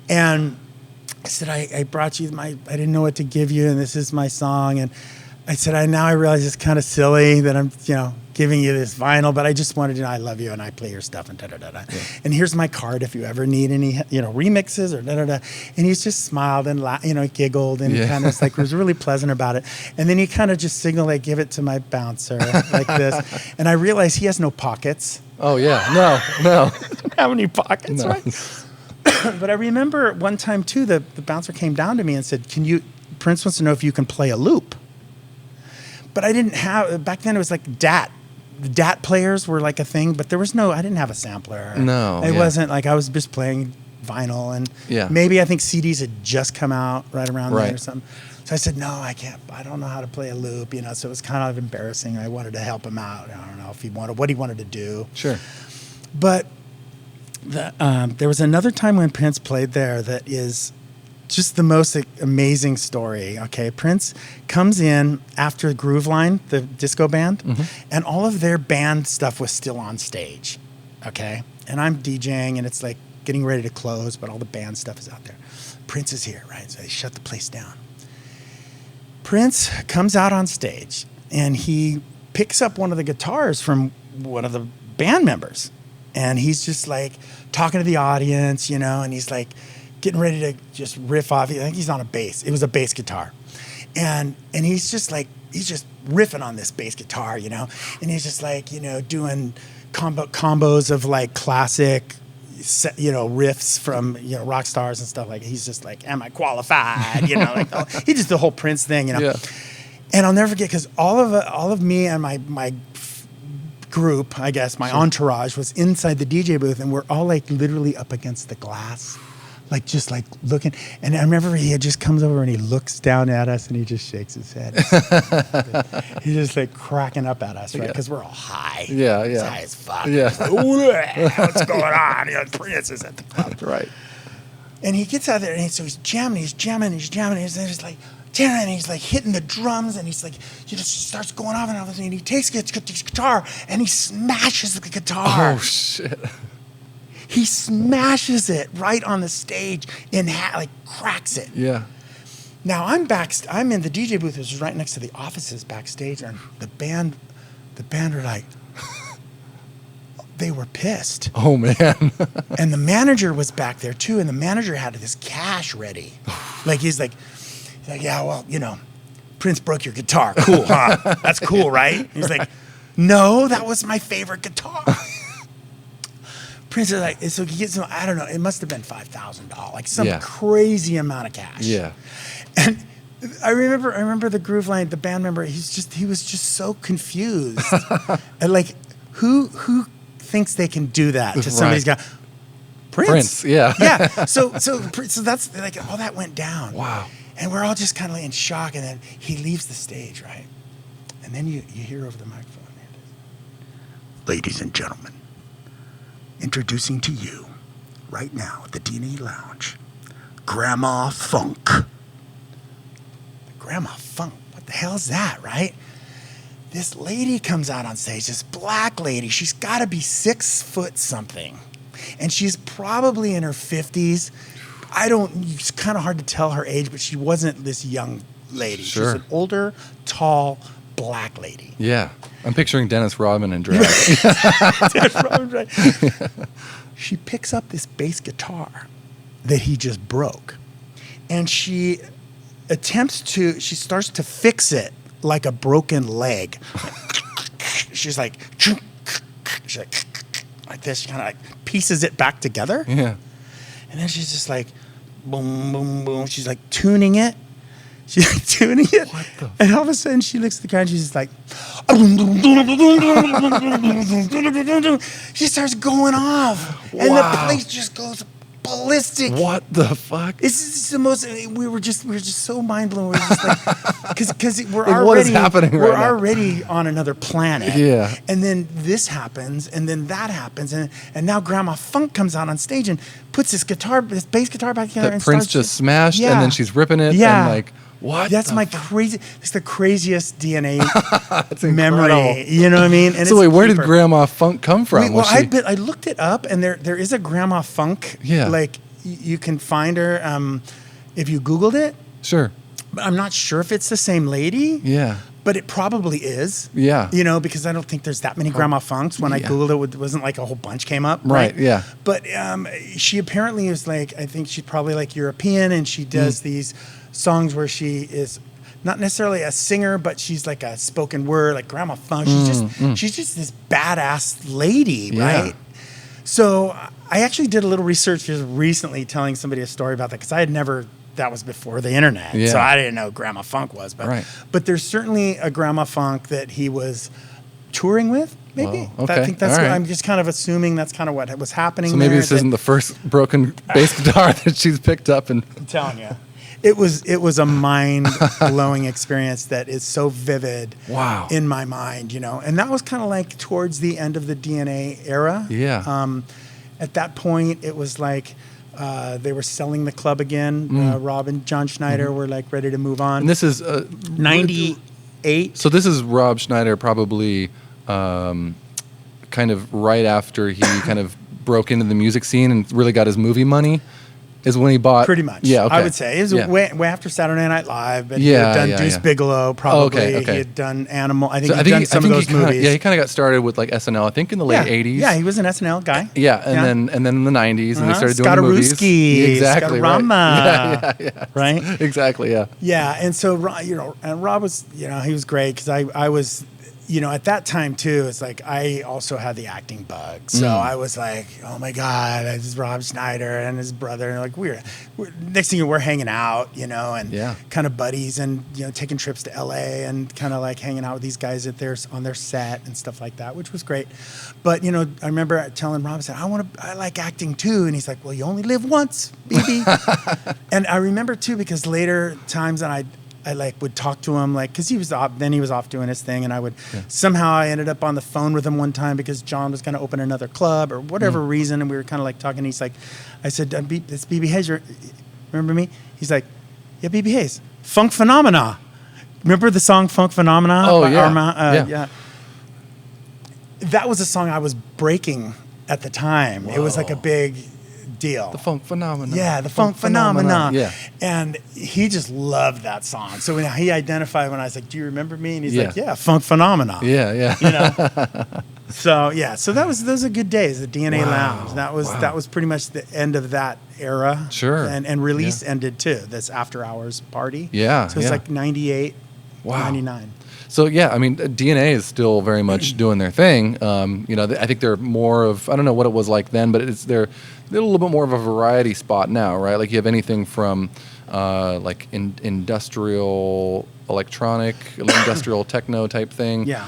And I said, I brought you I didn't know what to give you, and this is my song. And I said, now I realize it's kind of silly that I'm, giving you this vinyl, but I just wanted to know I love you and I play your stuff and da-da-da-da. Yeah. And here's my card if you ever need any, remixes or da-da-da. And he just smiled and, giggled and he kind of was really pleasant about it. And then he kind of just signaled, give it to my bouncer like this. And I realized he has no pockets. Oh, yeah. No. Doesn't have any pockets, right? But I remember one time, too, the bouncer came down to me and said, Prince wants to know if you can play a loop. but I didn't have, back then it was like DAT. The DAT players were like a thing, but there was I didn't have a sampler. No. It wasn't like, I was just playing vinyl, and maybe I think CDs had just come out right around then or something. So I said, no, I can't, I don't know how to play a loop, you know, so it was kind of embarrassing. I wanted to help him out. I don't know if what he wanted to do. Sure. But there was another time when Prince played there that is just the most amazing story. Okay, Prince comes in after Groove Line, the disco band, and all of their band stuff was still on stage. Okay, and I'm DJing, and it's like getting ready to close, but all the band stuff is out there. Prince is here, right? So they shut the place down. Prince comes out on stage, and he picks up one of the guitars from one of the band members, and he's just like talking to the audience, you know, and he's like getting ready to just riff off. I think he's on a bass. It was a bass guitar. And he's just like, he's just riffing on this bass guitar, you know, and he's just like, you know, doing combos of like classic, you know, riffs from, you know, rock stars and stuff. Like, he's just like, am I qualified? You know, like he just the whole Prince thing, you know. Yeah. And I'll never forget, because all of me and my group, I guess, my entourage was inside the DJ booth, and we're all like literally up against the glass, like just like looking. And I remember he just comes over and he looks down at us and he just shakes his head. He's just like cracking up at us, right? Because we're all high. Yeah, He's high as fuck. Yeah. Like, what's going on? You know, Prince is at the club. Right. And he gets out there, and so he's jamming. He's just like, and he's like hitting the drums, and he's like, he just starts going off and off, and he takes his guitar and he smashes the guitar. Oh shit! He smashes it right on the stage like cracks it. Yeah. Now I'm in the DJ booth, which is right next to the offices backstage, and the band are like, they were pissed. Oh man! And the manager was back there too, and the manager had this cash ready, like he's like, yeah, well, you know, Prince broke your guitar. Cool, huh? That's cool, right? He's like, no, that was my favorite guitar. Prince is like, so he gets, I don't know, it must have been $5,000, like some crazy amount of cash. Yeah. And I remember the Groove Line, the band member, he was just so confused. And like, who thinks they can do that to somebody's guy? Prince, yeah. Yeah. So that's like, all that went down. Wow. And we're all just kind of in shock, and then he leaves the stage, right? And then you hear over the microphone, ladies and gentlemen, introducing to you right now at the D&E Lounge, Grandma Funk. Grandma Funk, what the hell is that, right? This lady comes out on stage, this black lady. She's got to be 6 foot something, and she's probably in her 50s. It's kind of hard to tell her age, but she wasn't this young lady. Sure. She's an older, tall, black lady. Yeah. I'm picturing Dennis Rodman in drag. Dennis Rodman, right? She picks up this bass guitar that he just broke, and she starts to fix it like a broken leg. She's like this. She kind of like pieces it back together. Yeah. And then she's just like, boom, boom, boom. She's like tuning it. She's like tuning it. What the? And all of a sudden she looks at the guy and she's just like, she starts going off. Wow. And the place just goes ballistic. What the fuck? This is the most. We were just so mind blown. We're just like, because we're like, already what is happening right we're now? already on another planet. Yeah. And then this happens, and then that happens, and now Grandma Funk comes out on stage and puts this bass guitar back together. That Prince just smashed, and then she's ripping it. Yeah. And like, what? That's my crazy. It's the craziest DNA That's memory. incredible. You know what I mean? And So wait, where did Grandma Funk come from? I looked it up, and there is a Grandma Funk. Yeah. Like you can find her if you Googled it. Sure. But I'm not sure if it's the same lady. Yeah. But it probably is. Yeah. You know, because I don't think there's that many Grandma Funks. When I Googled it wasn't like a whole bunch came up. Right, yeah. But she apparently is like, I think she's probably like European, and she does these songs where she is not necessarily a singer, but she's like a spoken word, like Grandma Funk. She's just this badass lady, right? So I actually did a little research just recently telling somebody a story about that, because I had never that was before the internet. Yeah. So I didn't know Grandma Funk was. But, Right. but there's certainly a Grandma Funk that he was touring with, maybe. Whoa, okay. I think that's All what right. I'm just kind of assuming that's kind of what was happening So maybe there, this isn't the first broken bass guitar that she's picked up. And I'm telling you. It was a mind-blowing experience that is so vivid Wow. in my mind, And that was kind of like towards the end of the DNA era. Yeah. At that point, it was like they were selling the club again. Rob and John Schneider were like ready to move on. And this is 98. So this is Rob Schneider probably kind of right after he kind of broke into the music scene and really got his movie money. Is when he bought... Pretty much. Yeah, okay. I would say. It was Yeah. way after Saturday Night Live, but he Yeah, had done yeah, Deuce yeah. Bigelow, probably. Oh, okay. He had done Animal. I think So he'd done some of those he kinda, movies. Yeah, he kind of got started with like SNL, I think in the late 80s. Yeah, he was an SNL guy. Yeah, and then in the 90s, and they started doing the movies. Scottarooski, Exactly, right. Scottarama. Yeah. Right? Exactly, yeah. Yeah, and so, and Rob was, he was great because I was... at that time too, it's like I also had the acting bug. So I was like, oh my God, this is Rob Schneider and his brother. And like we're next thing we're hanging out, and kind of buddies and, taking trips to LA and kind of like hanging out with these guys on their set and stuff like that, which was great. But, I remember telling Rob, I said, I like acting too. And he's like, well, you only live once, baby. And I remember too, because later times and I like would talk to him because he was off doing his thing, and I would somehow I ended up on the phone with him one time because John was going to open another club or whatever reason, and we were kind of like talking. And he's like, I said, it's BB Hayes. Remember me? He's like, yeah, BB Hayes, Funk Phenomena. Remember the song Funk Phenomena? Oh, by yeah. yeah. That was a song I was breaking at the time. Whoa. It was like a big deal. The Funk Phenomenon. Yeah, the Funk Phenomenon. Yeah. And he just loved that song. So when he identified when I was like, do you remember me? And he's like, yeah, Funk Phenomenon. Yeah, yeah. So those are good days, the DNA Lounge. That was pretty much the end of that era. Sure. And release ended too, this after hours party. Yeah. So it's like 98, Wow. 99. So yeah, I mean, DNA is still very much doing their thing. I think they're more of, I don't know what it was like then, but they're a little bit more of a variety spot now, right? Like you have anything from industrial electronic, industrial techno type thing. Yeah.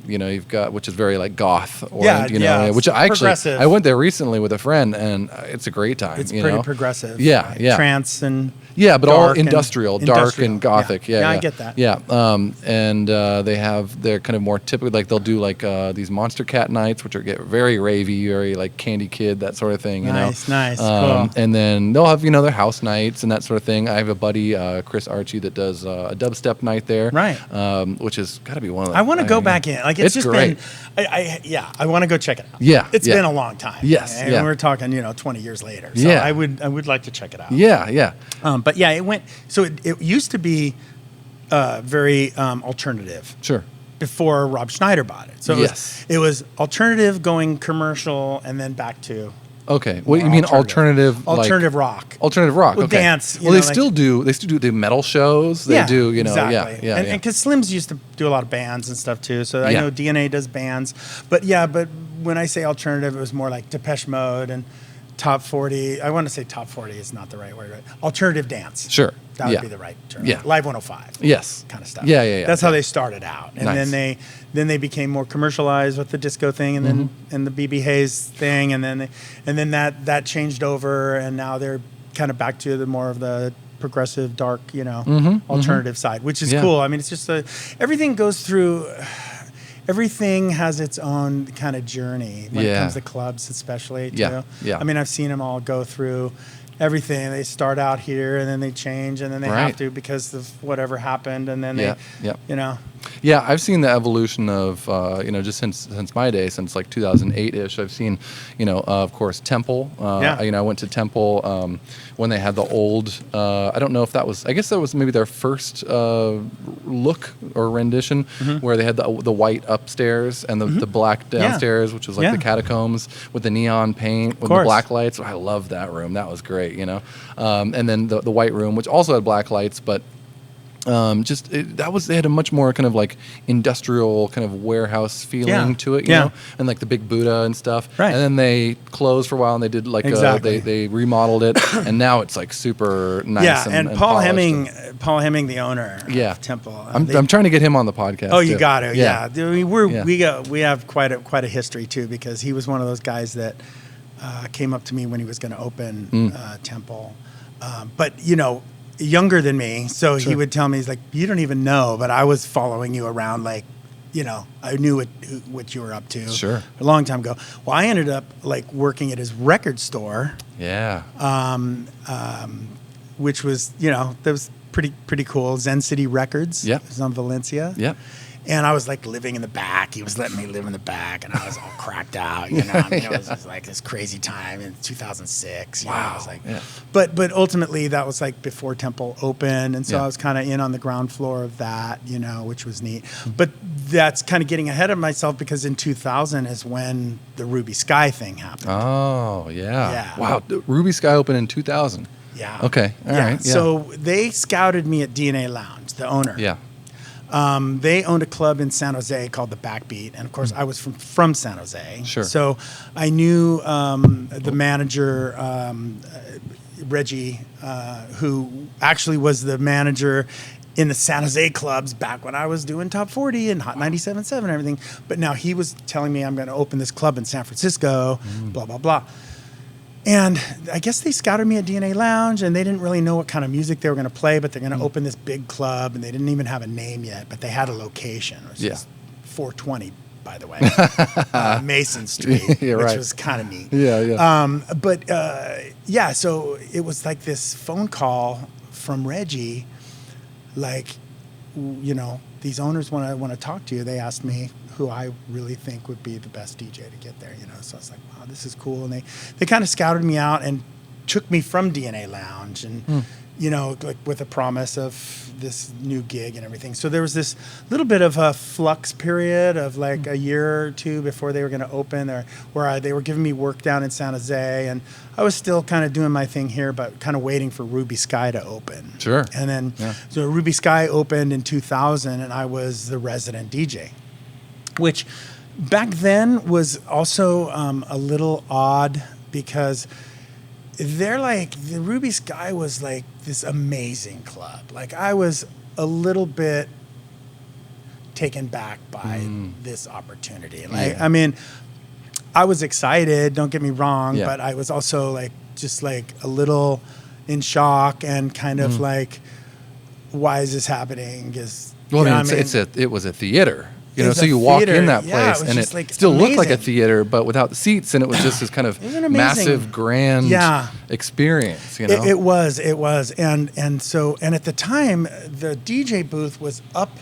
You've got, which is very like goth, which progressive. I went there recently with a friend, and it's a great time. It's pretty progressive. Yeah, right? yeah. Trance and but all dark industrial, dark and gothic. Yeah, I get that. Yeah, they're kind of more typically like they'll do like these Monster Cat nights, which get very ravey, very like Candy Kid, that sort of thing. Nice. Cool. And then they'll have their house nights and that sort of thing. I have a buddy, Chris Archie, that does a dubstep night there, right? Which has got to be one of the. I want to go back in. Like it's just great. been. I want to go check it out. Yeah, it's been a long time. Yes, and we're talking 20 years later. So yeah, I would like to check it out. Yeah. But yeah, it went. So it used to be very alternative. Sure. Before Rob Schneider bought it. So it was alternative going commercial and then back to. Okay. What you mean alternative rock. Alternative rock. Well, okay. dance. Well, they still do the metal shows. They do, exactly. Yeah. And because Slim's used to do a lot of bands and stuff too. So I know DNA does bands. But when I say alternative, it was more like Depeche Mode and Top 40. I want to say Top 40 is not the right word. Right? Alternative dance. Sure. That would be the right term. Yeah. Live 105. Yes. Kind of stuff. Yeah. That's how they started out. And nice. then they became more commercialized with the disco thing and then and the BB Hayes thing and then that changed over and now they're kind of back to the more of the progressive dark, alternative side, which is cool. I mean, it's just everything goes through everything has its own kind of journey when it comes to clubs, especially too. Yeah. I mean, I've seen them all go through everything. They start out here and then they change and then they have to because of whatever happened and then they Yeah, I've seen the evolution of just since my day, since like 2008-ish. I've seen, of course, Temple. I went to Temple when they had the old. I don't know if that was. I guess that was maybe their first look or rendition, where they had the white upstairs and the black downstairs, which was like the catacombs with the neon paint with the black lights. I loved that room. That was great. And then the white room, which also had black lights, but They had a much more kind of like industrial kind of warehouse feeling to it, you know, and like the big Buddha and stuff. Right. And then they closed for a while and they did like they remodeled it, and now it's like super nice. Yeah, and Paul polished Hemming, the owner of Temple. I'm trying to get him on the podcast. Oh, you too. got to. Yeah. I mean, we have quite a history too, because he was one of those guys that came up to me when he was going to open Temple, but you know, younger than me, so he would tell me, he's like, you don't even know, but I was following you around, like, you know, I knew what you were up to a long time ago. Well, I ended up like working at his record store, which was, you know, that was pretty cool. Zen City Records. It was on Valencia. And I was like living in the back. He was letting me live in the back, and I was all cracked out. You know, I mean, it was just like this crazy time in 2006. You know, I was like, but ultimately that was like before Temple opened, and so I was kind of in on the ground floor of that, you know, which was neat. But that's kind of getting ahead of myself, because in 2000 is when the Ruby Skye thing happened. Oh yeah. Wow, Ruby Skye opened in 2000. Yeah. Okay. All right. Yeah. So they scouted me at DNA Lounge, the owner. Yeah. They owned a club in San Jose called the Backbeat, and of course I was from San Jose. Sure. So I knew the manager, Reggie, who actually was the manager in the San Jose clubs back when I was doing Top 40 and Hot 97.7 and everything. But now he was telling me, I'm going to open this club in San Francisco, blah, blah, blah. And I guess they scouted me at DNA Lounge, and they didn't really know what kind of music they were going to play, but they're going to open this big club, and they didn't even have a name yet, but they had a location. It was 420, by the way, Mason Street, which was kind of neat. So it was like this phone call from Reggie, like, you know, these owners want to talk to you. They asked me who I really think would be the best DJ to get there, you know. So I was like, wow, this is cool. And they kind of scouted me out and took me from DNA Lounge, and you know, like with a promise of this new gig and everything. So there was this little bit of a flux period of like a year or two before they were going to open, where they were giving me work down in San Jose, and I was still kind of doing my thing here, but kind of waiting for Ruby Skye to open. Sure. And then so Ruby Skye opened in 2000, and I was the resident DJ, which back then was also a little odd, because they're like, the Ruby Skye was like this amazing club. Like, I was a little bit taken back by this opportunity. Like, I mean, I was excited, don't get me wrong, but I was also like, just like a little in shock and kind of like, why is this happening? Because it was a theater. You know, so you walk in that place, and it like still looked like a theater, but without the seats, and it was just this kind of massive, grand experience. You know, it was, and at the time, the DJ booth was up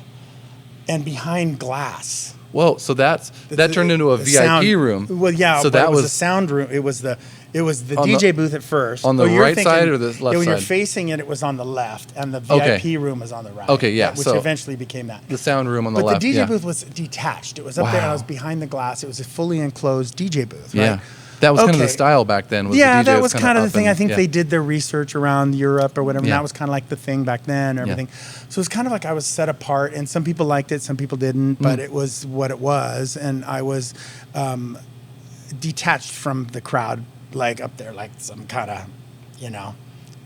and behind glass. Whoa! So that turned into a VIP room. Well, yeah. So that was a sound room. It was the DJ booth at first. On the right side or the left side? When you're facing it, it was on the left, and the VIP room was on the right. Okay, yeah. Which eventually became that. The sound room on the left. But the DJ booth was detached. It was up there, and I was behind the glass. It was a fully enclosed DJ booth, right? Yeah. That was kind of the style back then. That was kind of the thing. I think they did their research around Europe or whatever, and that was kind of like the thing back then and everything. So it was kind of like I was set apart, and some people liked it, some people didn't, but it was what it was, and I was detached from the crowd, like up there, like some kind of, you know,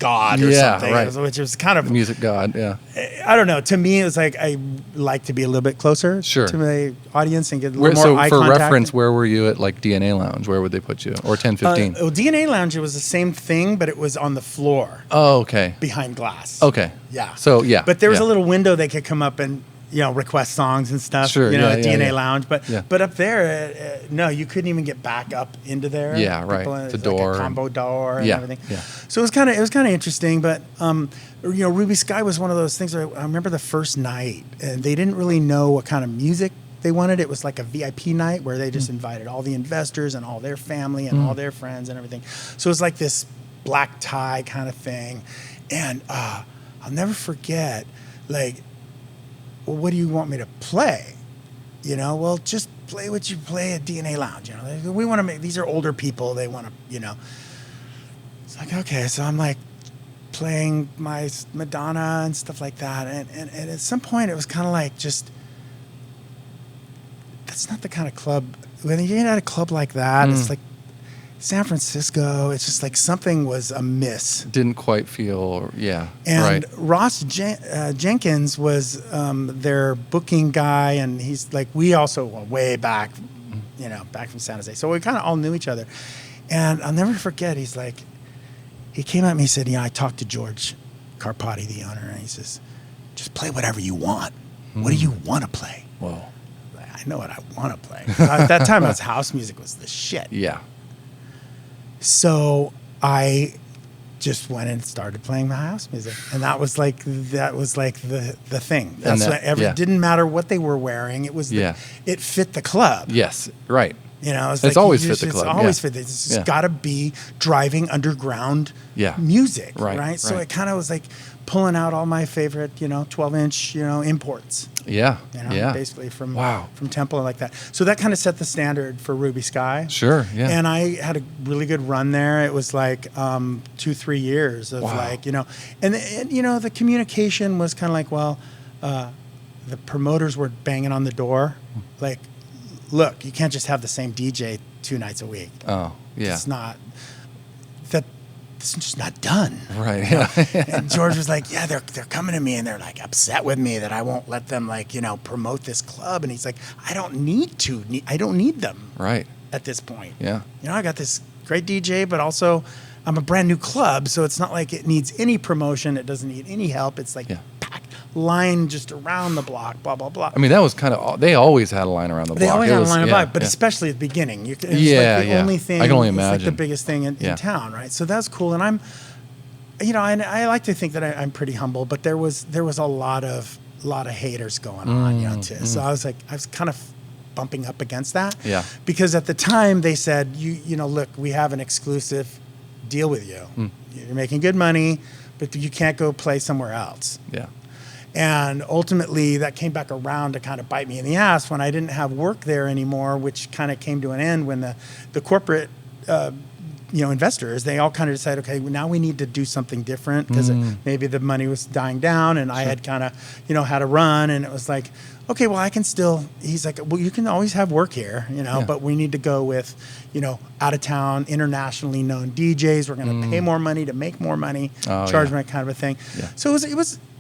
god or something, right. Which was kind of music god. I don't know. To me, it was like I like to be a little bit closer to my audience and get a little more eye contact. For reference, where were you at like DNA Lounge? Where would they put you? Or 1015? DNA Lounge, it was the same thing, but it was on the floor. Oh, okay. Behind glass. Okay. Yeah. So yeah. But there was a little window they could come up and, you know, request songs and stuff. Sure. You know, at DNA Lounge. But up there, no, you couldn't even get back up into there. Yeah, right. The door, like a combo door and everything. Yeah. So it was kind of interesting. But you know, Ruby Skye was one of those things. Where I remember the first night, and they didn't really know what kind of music they wanted. It was like a VIP night where they just invited all the investors and all their family and all their friends and everything. So it was like this black tie kind of thing, and I'll never forget, like, well, what do you want me to play? You know, well, just play what you play at DNA Lounge. You know, we want to make, these are older people. They want to, you know. It's like, okay. So I'm like playing my Madonna and stuff like that. And at some point, it was kind of like just, that's not the kind of club. When you get at a club like that, it's like San Francisco. It's just like something was amiss. Didn't quite feel, yeah. And right. Ross Jenkins was their booking guy, and he's like, we also went way back, back from San Jose. So we kind of all knew each other. And I'll never forget, he's like, he came at me and said, I talked to George Carpati, the owner, and he says, just play whatever you want. What do you want to play? Whoa. I know what I want to play. At that time, house music was the shit. Yeah. So I just went and started playing my house music, and that was like the thing. That's what didn't matter what they were wearing. It was it fit the club. Yes, right. It's like always fit the club. It's always fit. It's just got to be driving underground music, right? So it kind of was like pulling out all my favorite, 12-inch, imports. Yeah, basically from Temple and like that. So that kind of set the standard for Ruby Skye. Sure, yeah. And I had a really good run there. It was like 2-3 years of and the communication was kind of like, well, the promoters were banging on the door, like, look, you can't just have the same DJ 2 nights a week. Oh, yeah. It's not that. It's just not done. Right. Yeah. And George was like, yeah, they're coming to me and they're like upset with me that I won't let them promote this club. And he's like, I don't need them. Right. At this point. Yeah. I got this great DJ, but also I'm a brand new club. So it's not like it needs any promotion. It doesn't need any help. It's like packed line just around the block, blah, blah, blah. I mean, that was kind of, they always had a line around the block. They always had a line of block, but especially at the beginning. It was like the only thing. I can only imagine. It's like the biggest thing in town, right? So that's cool. And I'm, I like to think that I'm pretty humble, but there was a lot of haters going on, too. So I was kind of bumping up against that. Yeah. Because at the time they said, look, we have an exclusive deal with you. You're making good money, but you can't go play somewhere else. Yeah. And ultimately, that came back around to kind of bite me in the ass when I didn't have work there anymore, which kind of came to an end when the corporate, investors, they all kind of decided, okay, now we need to do something different because maybe the money was dying down, and I had kind of, had a run, and it was like, okay, well, I can still. He's like, well, you can always have work here, but we need to go with, out of town, internationally known DJs. We're going to pay more money to make more money, charge me kind of a thing. Yeah. So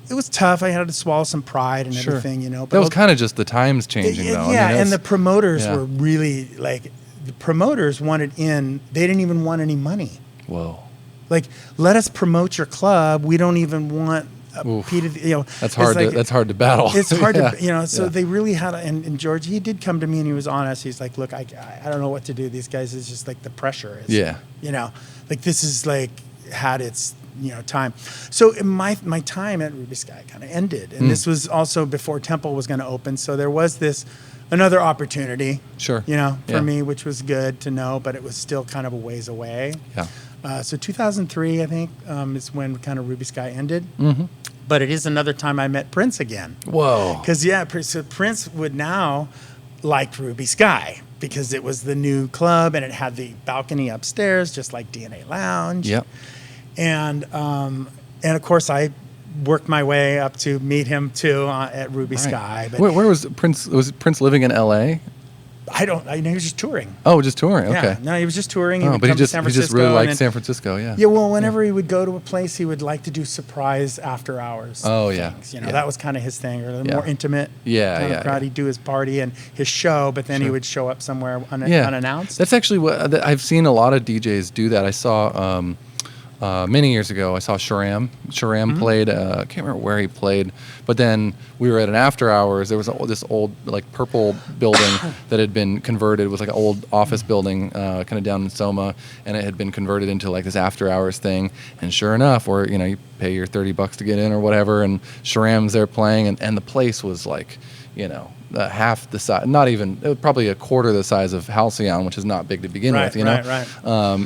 it was tough. I had to swallow some pride and everything, But that was kind of just the times changing, though. Yeah, and the promoters were really like, the promoters wanted in. They didn't even want any money. Whoa. Like, let us promote your club. We don't even want That's hard. That's hard to battle. It's hard to, So they really had. And George, he did come to me and he was honest. He's like, look, I don't know what to do. These guys is just like the pressure. Like this is like had its time. So my time at Ruby Skye kind of ended, and this was also before Temple was going to open. So there was another opportunity. Sure. For me, which was good to know, but it was still kind of a ways away. Yeah. So 2003, I think, is when kind of Ruby Skye ended. Mm-hmm. But it is another time I met Prince again. Whoa. Because, so Prince would now like Ruby Skye because it was the new club and it had the balcony upstairs, just like DNA Lounge. Yep. And of course, I worked my way up to meet him, too, at Ruby Skye. But where was Prince? Was Prince living in L.A.? I know he was just touring. Oh, just touring. Okay. Yeah, no, he was just touring. But he just really liked San Francisco. Yeah. Yeah. Well, whenever he would go to a place, he would like to do surprise after hours. Oh things. That was kind of his thing, or the more intimate. Crowd. He'd do his party and his show, but then he would show up somewhere unannounced. That's actually what I've seen a lot of DJs do. That I saw. Many years ago, I saw Sharam. Sharam played. I can't remember where he played, but then we were at an after hours. There was this old like purple building that had been converted. It was like an old office building, kind of down in Soma, and it had been converted into like this after hours thing. And sure enough, or you pay your $30 to get in or whatever, and Sharam's there playing, and the place was like, half the size, not even, probably a quarter the size of Halcyon, which is not big to begin with, you know? Right.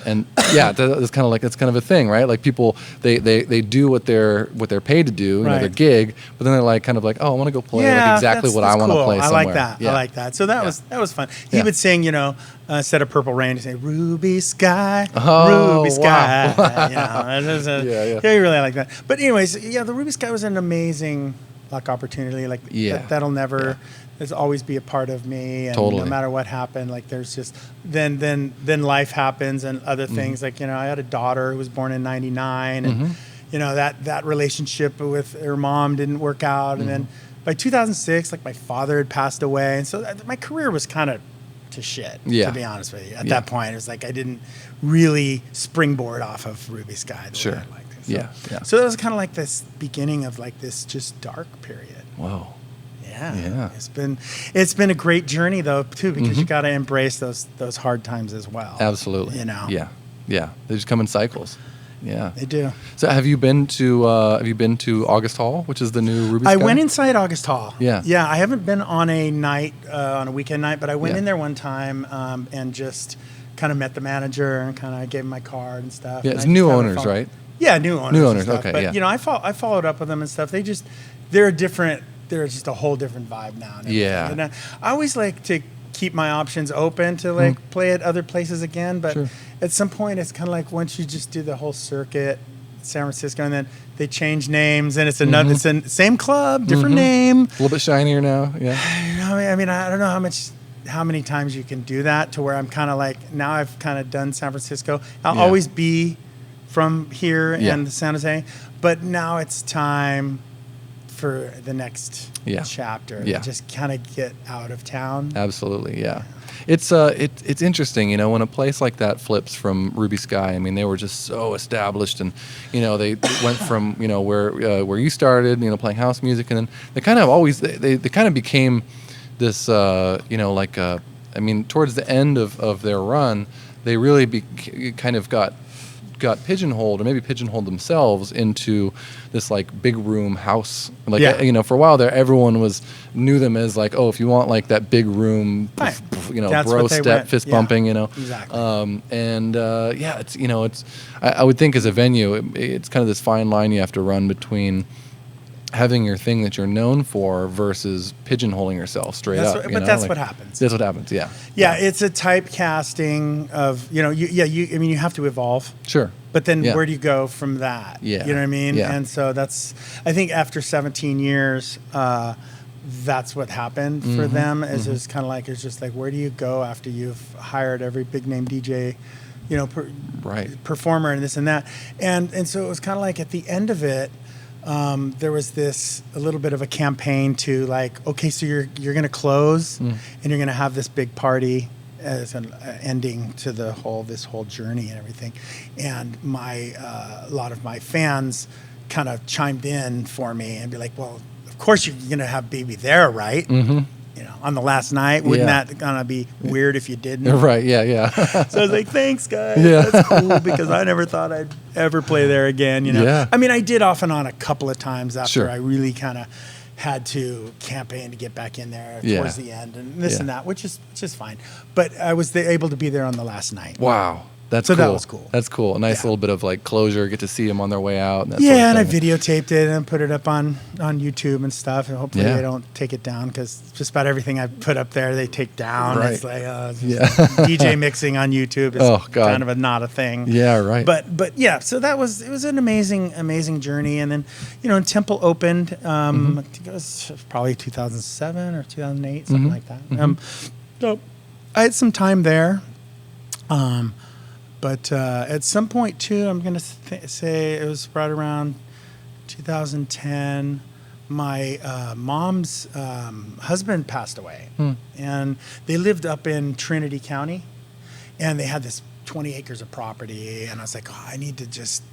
And yeah, that's kind of like, it's kind of a thing, right? Like people, they do what they're paid to do, you know, their gig, but then they're like, kind of like, oh, I want to go play like exactly what I want to play somewhere. I like that. I like that. So that was fun. He would sing, you know, instead of Purple Rain, he'd say Ruby Skye, Ruby Skye. Wow. You know, he really like that. But anyways, the Ruby Skye was an amazing opportunity. Like that'll never. There's always be a part of me, and no matter what happened, like there's just then life happens and other things. Like, you know, I had a daughter who was born in '99, and you know that relationship with her mom didn't work out, and then by 2006, like my father had passed away, and so my career was kind of to shit. To be honest with you, at that point, it was like I didn't really springboard off of Ruby Skye. The way I liked it. So, so that was kind of like this beginning of like this just dark period. Whoa. Yeah. It's been a great journey though too, because you got to embrace those hard times as well. Absolutely. You know. Yeah. They just come in cycles. Yeah. They do. So have you been to August Hall, which is the new Ruby Skye? I went inside August Hall. Yeah. Yeah. I haven't been on a night on a weekend night, but I went in there one time and just kind of met the manager and kind of gave him my card and stuff. Yeah. It's new owners, right? Yeah, new owners. New owners. Okay. But you know, I followed up with them and stuff. They're just a whole different vibe now. Yeah. And I always like to keep my options open to like play at other places again. But at some point, it's kind of like once you just do the whole circuit, San Francisco, and then they change names, and it's another, it's the same club, different name. A little bit shinier now. Yeah. I mean, I don't know how many times you can do that to where I'm kind of like, now I've kind of done San Francisco. I'll always be from here and San Jose, but now it's time for the next chapter. Just kind of get out of town. Absolutely, yeah. It's interesting, you know, when a place like that flips from Ruby Skye. I mean, they were just so established, and you know, they went from, you know, where you started, you know, playing house music, and then they kind of always they kind of became this, you know, like I mean, towards the end of their run, they really kind of got pigeonholed, or maybe pigeonholed themselves into this like big room house. Like, you know, for a while there, everyone knew them as like, oh, if you want like that big room, you know, that's bro step, fist bumping, you know. Exactly. It's, you know, I would think as a venue, it's kind of this fine line you have to run between having your thing that you're known for versus pigeonholing yourself straight up. But that's what happens. That's what happens. Yeah. Yeah, it's a typecasting of, you know, I mean, you have to evolve. Sure. But then where do you go from that? Yeah. You know what I mean? Yeah. And so I think after 17 years, that's what happened for them. It's kind of like, it's just like, where do you go after you've hired every big name DJ, you know, performer and this and that. And so it was kind of like at the end of it, there was a little bit of a campaign to like, okay, so you're going to close and you're going to have this big party as an ending to this whole journey and everything. And a lot of my fans kind of chimed in for me and be like, well, of course you're going to have Baby there, right? You know, on the last night, wouldn't that gonna be weird if you didn't? Right, yeah. So I was like, thanks, guys. Yeah. That's cool, because I never thought I'd ever play there again, you know? Yeah. I mean, I did off and on a couple of times after I really kind of had to campaign to get back in there towards the end and this and that, which is fine. But I was able to be there on the last night. Wow. That's so cool. That was cool. That's cool. A nice little bit of like closure. Get to see them on their way out. And that sort of and I videotaped it and put it up on YouTube and stuff. And hopefully they don't take it down, because just about everything I put up there they take down. Right. It's like DJ mixing on YouTube is kind of not a thing. Yeah, right. But yeah, so it was an amazing journey. And then, you know, Temple opened. I think it was probably 2007 or 2008, something like that. So I had some time there. But at some point, too, I'm going to say it was right around 2010, my mom's husband passed away. And they lived up in Trinity County, and they had this 20 acres of property. And I was like, I need to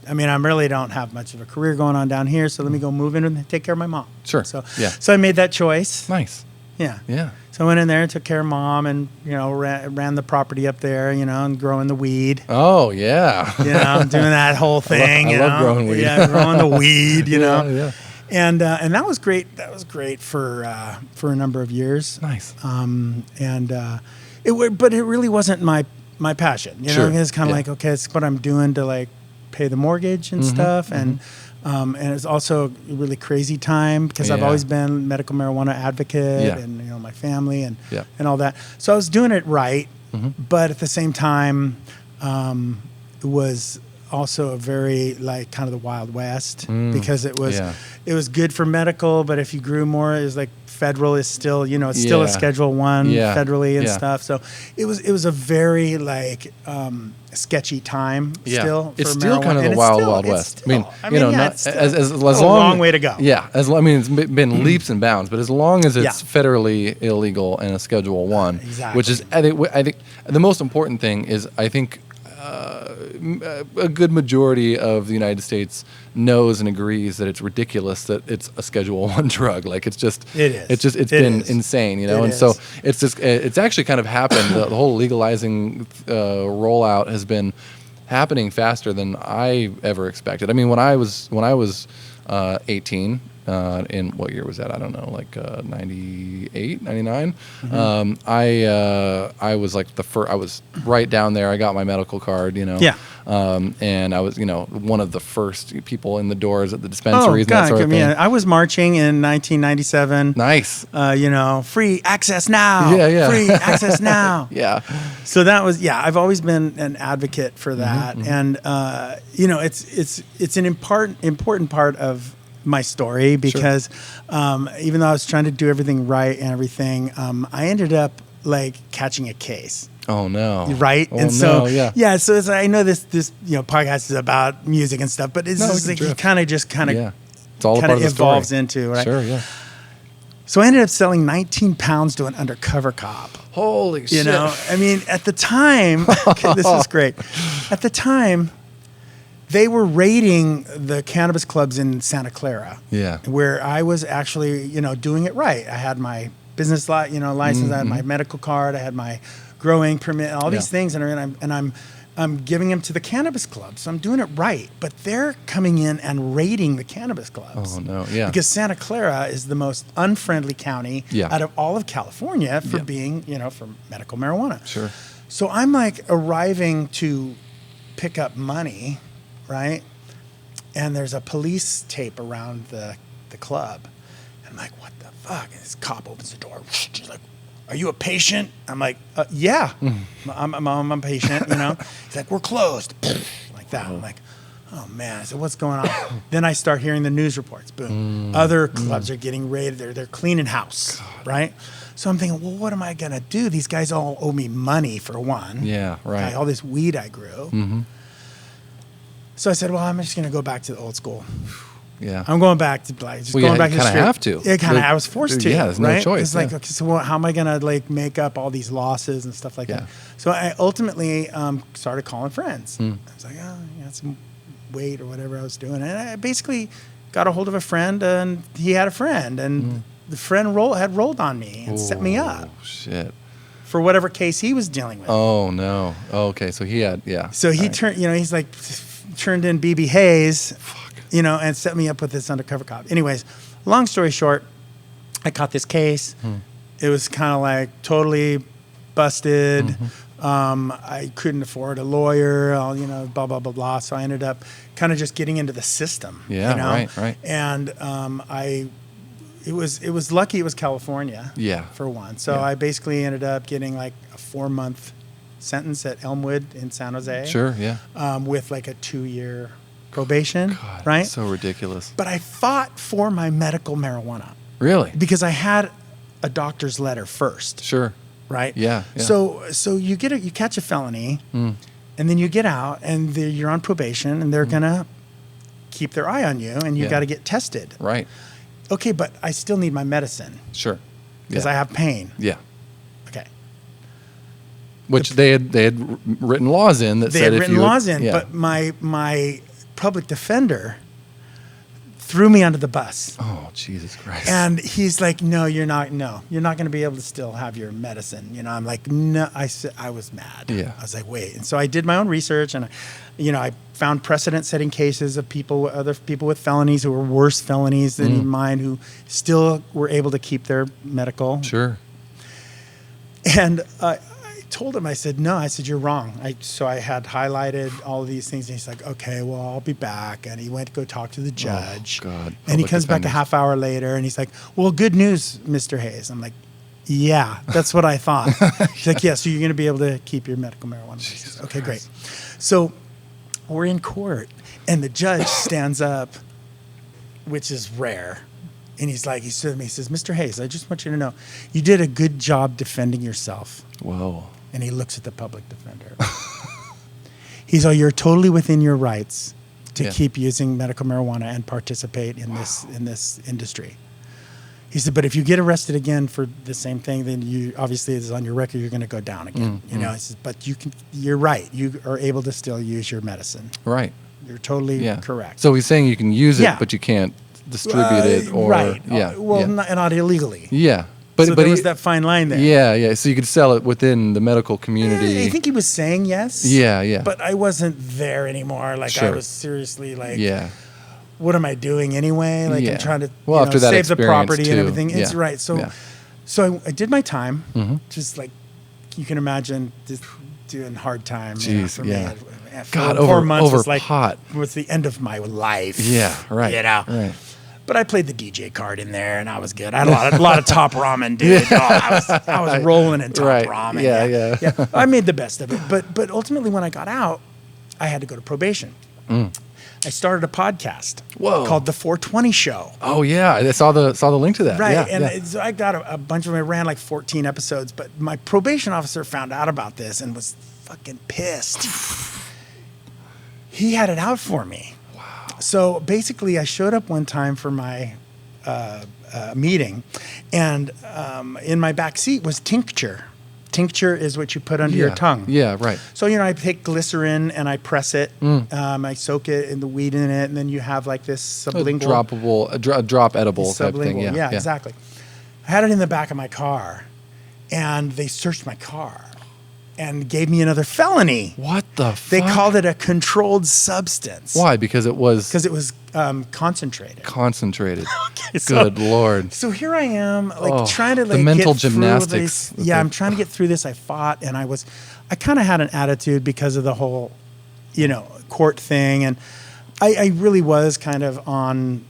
I really don't have much of a career going on down here, so let me go move in and take care of my mom. Sure. So I made that choice. Nice. Yeah. So I went in there and took care of Mom, and, you know, ran the property up there, you know, and growing the weed. Oh, yeah. You know, doing that whole thing. I love growing weed. Yeah, growing the weed, you know. Yeah. And that was great. That was great for a number of years. Nice. But it really wasn't my passion. You Sure. know, it's kind of Yeah. like, okay, it's what I'm doing to like pay the mortgage and stuff, and it's also a really crazy time because I've Yeah. always been medical marijuana advocate, Yeah. and you know my family and Yeah. and all that. So I was doing it right, but at the same time, it was also a very like kind of the Wild West because it was Yeah. it was good for medical, but if you grew more, it was like federal is still, you know, it's still a Yeah. Schedule I Yeah. federally and Yeah. stuff. So it was a very like sketchy time still. It's for still marijuana. kind of And the it's Wild still- Wild it's West. still- Not it's still as a long long way to go. Yeah, I mean it's been leaps and bounds, but as long as it's Yeah. federally illegal and a Schedule I, Exactly. which is I think the most important thing is I think a good majority of the United States knows and agrees that it's ridiculous that it's a Schedule I drug. Like it's just It is. it's It been is. insane, you know. It And so is. it's actually kind of happened. The whole legalizing rollout has been happening faster than I ever expected. I mean, when I was 18. In what year was that? I don't know, like 98, 99. I was like I was right down there. I got my medical card, you know. Yeah. And I was, you know, one of the first people in the doors at the dispensaries and that sort of thing. I was marching in 1997. Nice. You know, free access now. Yeah, yeah. Free access now. Yeah. So that was I've always been an advocate for that, and you know, it's an important part of my story because even though I was trying to do everything right and everything, I ended up like catching a case. Oh no! Right, Oh, and so no, yeah. So it's, I know this you know podcast is about music and stuff, but it's No, just we like can you drift. kind of Yeah. It's all a kind part of of the story. evolves into right. Sure. Yeah. So I ended up selling 19 pounds to an undercover cop. Holy shit! You know, I mean, at the time, okay, this is great. At the time, they were raiding the cannabis clubs in Santa Clara. Yeah. Where I was actually, you know, doing it right. I had my business license, I had my medical card, I had my growing permit, all these things, and I'm giving them to the cannabis clubs. So I'm doing it right, but they're coming in and raiding the cannabis clubs. Oh no! Yeah. Because Santa Clara is the most unfriendly county out of all of California for being, you know, for medical marijuana. Sure. So I'm like arriving to pick up money, right? And there's a police tape around the club. And I'm like, what the fuck? And this cop opens the door. She's like, are you a patient? I'm like, yeah, I'm a patient, you know? He's like, we're closed. Like that. I'm like, oh man. I said, what's going on? Then I start hearing the news reports. Boom. Other clubs are getting raided. They're cleaning house, right? So I'm thinking, well, what am I going to do? These guys all owe me money for one. Yeah. Right. All this weed I grew. So I said, well, I'm just going to go back to the old school. Yeah. I'm going back to like just going back to the kinda street. have to. Yeah, kind of. I was forced to. Yeah, there's no right? choice, It's like, yeah. okay, so how am I gonna like make up all these losses and stuff like that? So I ultimately started calling friends. I was like, oh, you got some weight or whatever I was doing, and I basically got a hold of a friend, and he had a friend, and the friend had rolled on me and set me up Oh shit! for whatever case he was dealing with. Oh no! Oh, okay, so he had So he turned, you know, he's like turned in BB Hayes, you know, and set me up with this undercover cop. Anyways, long story short, I caught this case. It was kind of like totally busted. I couldn't afford a lawyer, you know, blah, blah, blah, blah. So I ended up kind of just getting into the system. Yeah, you know? right. And it was lucky it was California. Yeah. For one. So Yeah. I basically ended up getting like a 4-month sentence at Elmwood in San Jose. Sure. Yeah. With like a 2-year probation, God, right? So ridiculous. But I fought for my medical marijuana Really? because I had a doctor's letter first, Sure. right? Yeah. So you catch a felony, and then you get out, and you're on probation, and they're gonna keep their eye on you, and you got to get tested. Right. Okay, but I still need my medicine Sure. because Yeah. I have pain. Yeah. Okay. Which they had written laws in that They said had if written you laws in, yeah. but my public defender threw me under the bus. Oh, Jesus Christ. And he's like, no, you're not going to be able to still have your medicine. You know, I'm like, no, I was mad. Yeah. I was like, wait. And so I did my own research, and I found precedent-setting cases of other people with felonies who were worse felonies than mine, who still were able to keep their medical. Sure. And I told him, I said, you're wrong. So I had highlighted all of these things, and he's like, okay, well, I'll be back. And he went to go talk to the judge. Oh, God. And he comes back a half hour later, and he's like, well, good news, Mr. Hayes. I'm like, yeah, that's what I thought. He's like, yeah, so you're going to be able to keep your medical marijuana license. Okay, great. So we're in court, and the judge stands up, which is rare. And he said to me, he says, Mr. Hayes, I just want you to know, you did a good job defending yourself. Whoa. And he looks at the public defender. He's like, you're totally within your rights to keep using medical marijuana and participate in this industry. He said, but if you get arrested again for the same thing, then you obviously it's on your record, you're going to go down again. You know, he says, but you're right. You are able to still use your medicine. Right. You're totally correct. So he's saying you can use it, but you can't distribute it, or right. Not illegally. Yeah. But there was that fine line there. Yeah. So you could sell it within the medical community. I think he was saying yes. Yeah. But I wasn't there anymore. Like I was seriously like, what am I doing anyway? Like I'm trying to after that save the property too. and everything. It's right. So I did my time. Just like you can imagine, just doing hard time. Jeez, for me. God, 4 months over was like pot. was the end of my life. Yeah, right. You know. Right. But I played the DJ card in there, and I was good. I had a lot of top ramen, dude. I was rolling in top ramen. Yeah. I made the best of it. But ultimately, when I got out, I had to go to probation. I started a podcast called The 420 Show. Oh yeah, I saw the link to that. Right, so I got a bunch of them. I ran like 14 episodes, but my probation officer found out about this and was fucking pissed. He had it out for me. So basically, I showed up one time for my meeting, and in my back seat was tincture. Tincture is what you put under your tongue. Yeah, right. So, I take glycerin and I press it. I soak it in the weed in it, and then you have like this sublingual. A drop edible type thing. Yeah, exactly. I had it in the back of my car, and they searched my car and gave me another felony. What the fuck? They called it a controlled substance. Why? Because it was concentrated. Concentrated. Okay, Good Lord. So here I am, trying to the mental gymnastics. I'm trying to get through this. I fought, and I kind of had an attitude because of the whole, court thing, and I really was kind of on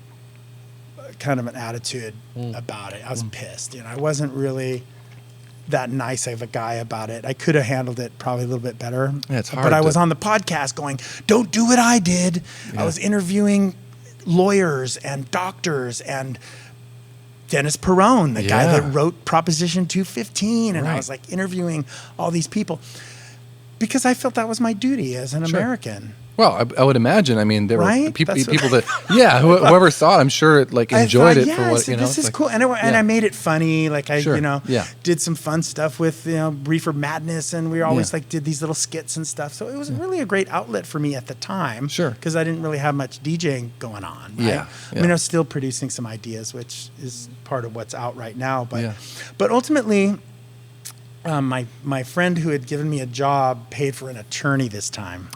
kind of an attitude about it. I was pissed. I wasn't really that nice of a guy about it. I could have handled it probably a little bit better. Yeah, it's hard. But I was on the podcast going, don't do what I did. Yeah. I was interviewing lawyers and doctors and Dennis Perrone, the guy that wrote Proposition 215. And I was like interviewing all these people because I felt that was my duty as an American. Well, I would imagine. I mean, there were people that, whoever saw it, I'm sure enjoyed it for what, this is cool. And I made it funny. Like did some fun stuff with, Reefer Madness, and we always did these little skits and stuff. So it was really a great outlet for me at the time. Sure. Because I didn't really have much DJing going on. Right? Yeah. I mean, I was still producing some ideas, which is part of what's out right now. But ultimately, my friend who had given me a job paid for an attorney this time.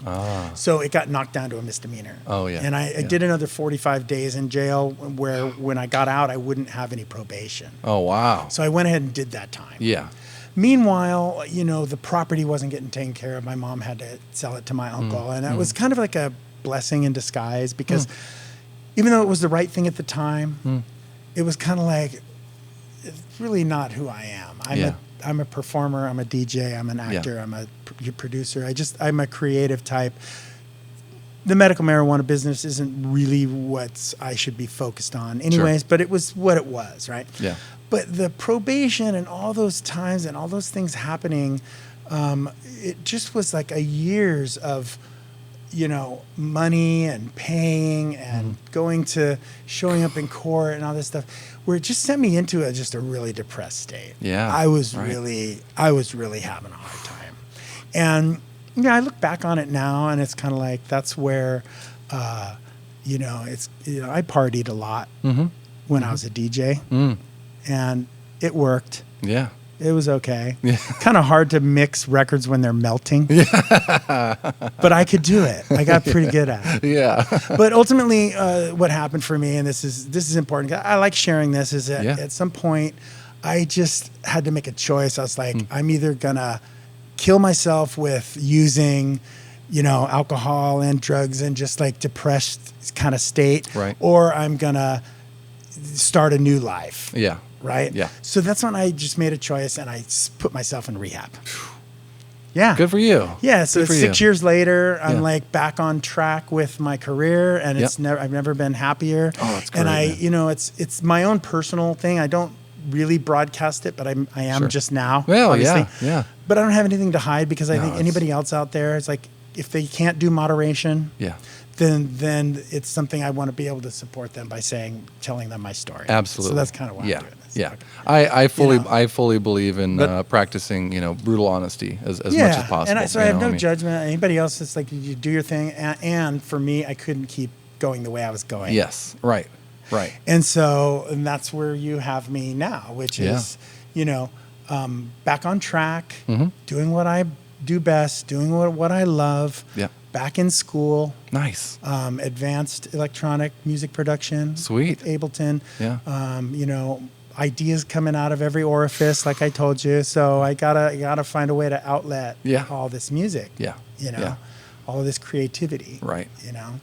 So it got knocked down to a misdemeanor. Oh, yeah. And I did another 45 days in jail where when I got out, I wouldn't have any probation. Oh, wow. So I went ahead and did that time. Yeah. Meanwhile, the property wasn't getting taken care of. My mom had to sell it to my uncle. And it was kind of like a blessing in disguise because even though it was the right thing at the time, it was kind of like, it's really not who I am. I'm a performer, I'm a DJ, I'm an actor, I'm a producer. I'm a creative type. The medical marijuana business isn't really what I should be focused on anyways, but it was what it was, right? Yeah. But the probation and all those times and all those things happening, it just was like a years of, money and paying and showing up in court and all this stuff, where it just sent me into just a really depressed state. Yeah. I was really having a hard time. And, I look back on it now and it's kind of like, that's where, I partied a lot when I was a DJ, and it worked. Yeah. It was okay. Yeah. Kind of hard to mix records when they're melting. Yeah. But I could do it. I got pretty good at it. Yeah. But ultimately, what happened for me, and this is important, I like sharing this, is that at some point, I just had to make a choice. I was like, I'm either going to kill myself with using, alcohol and drugs and just like depressed kind of state, right, or I'm going to start a new life. Yeah. Right? Yeah. So that's when I just made a choice and I put myself in rehab. Yeah. Good for you. Yeah. So 6 years later, I'm like back on track with my career, and I've never been happier. Oh, that's great. And it's my own personal thing. I don't really broadcast it, but I am just now. Well, obviously. yeah. But I don't have anything to hide, because I think anybody else out there is like, if they can't do moderation, then it's something I want to be able to support them by telling them my story. Absolutely. So that's kind of why I'm doing this. Yeah. I fully believe in practicing, brutal honesty as much as possible. And so I have no judgment. Anybody else, it's like, you do your thing. And for me, I couldn't keep going the way I was going. Yes. Right. And that's where you have me now, which is, back on track, doing what I do best, doing what I love. Yeah. Back in school. Nice. Advanced electronic music production. Sweet. With Ableton. Yeah. Ideas coming out of every orifice, like I told you. So I gotta find a way to outlet all this music. Yeah. All of this creativity. Right.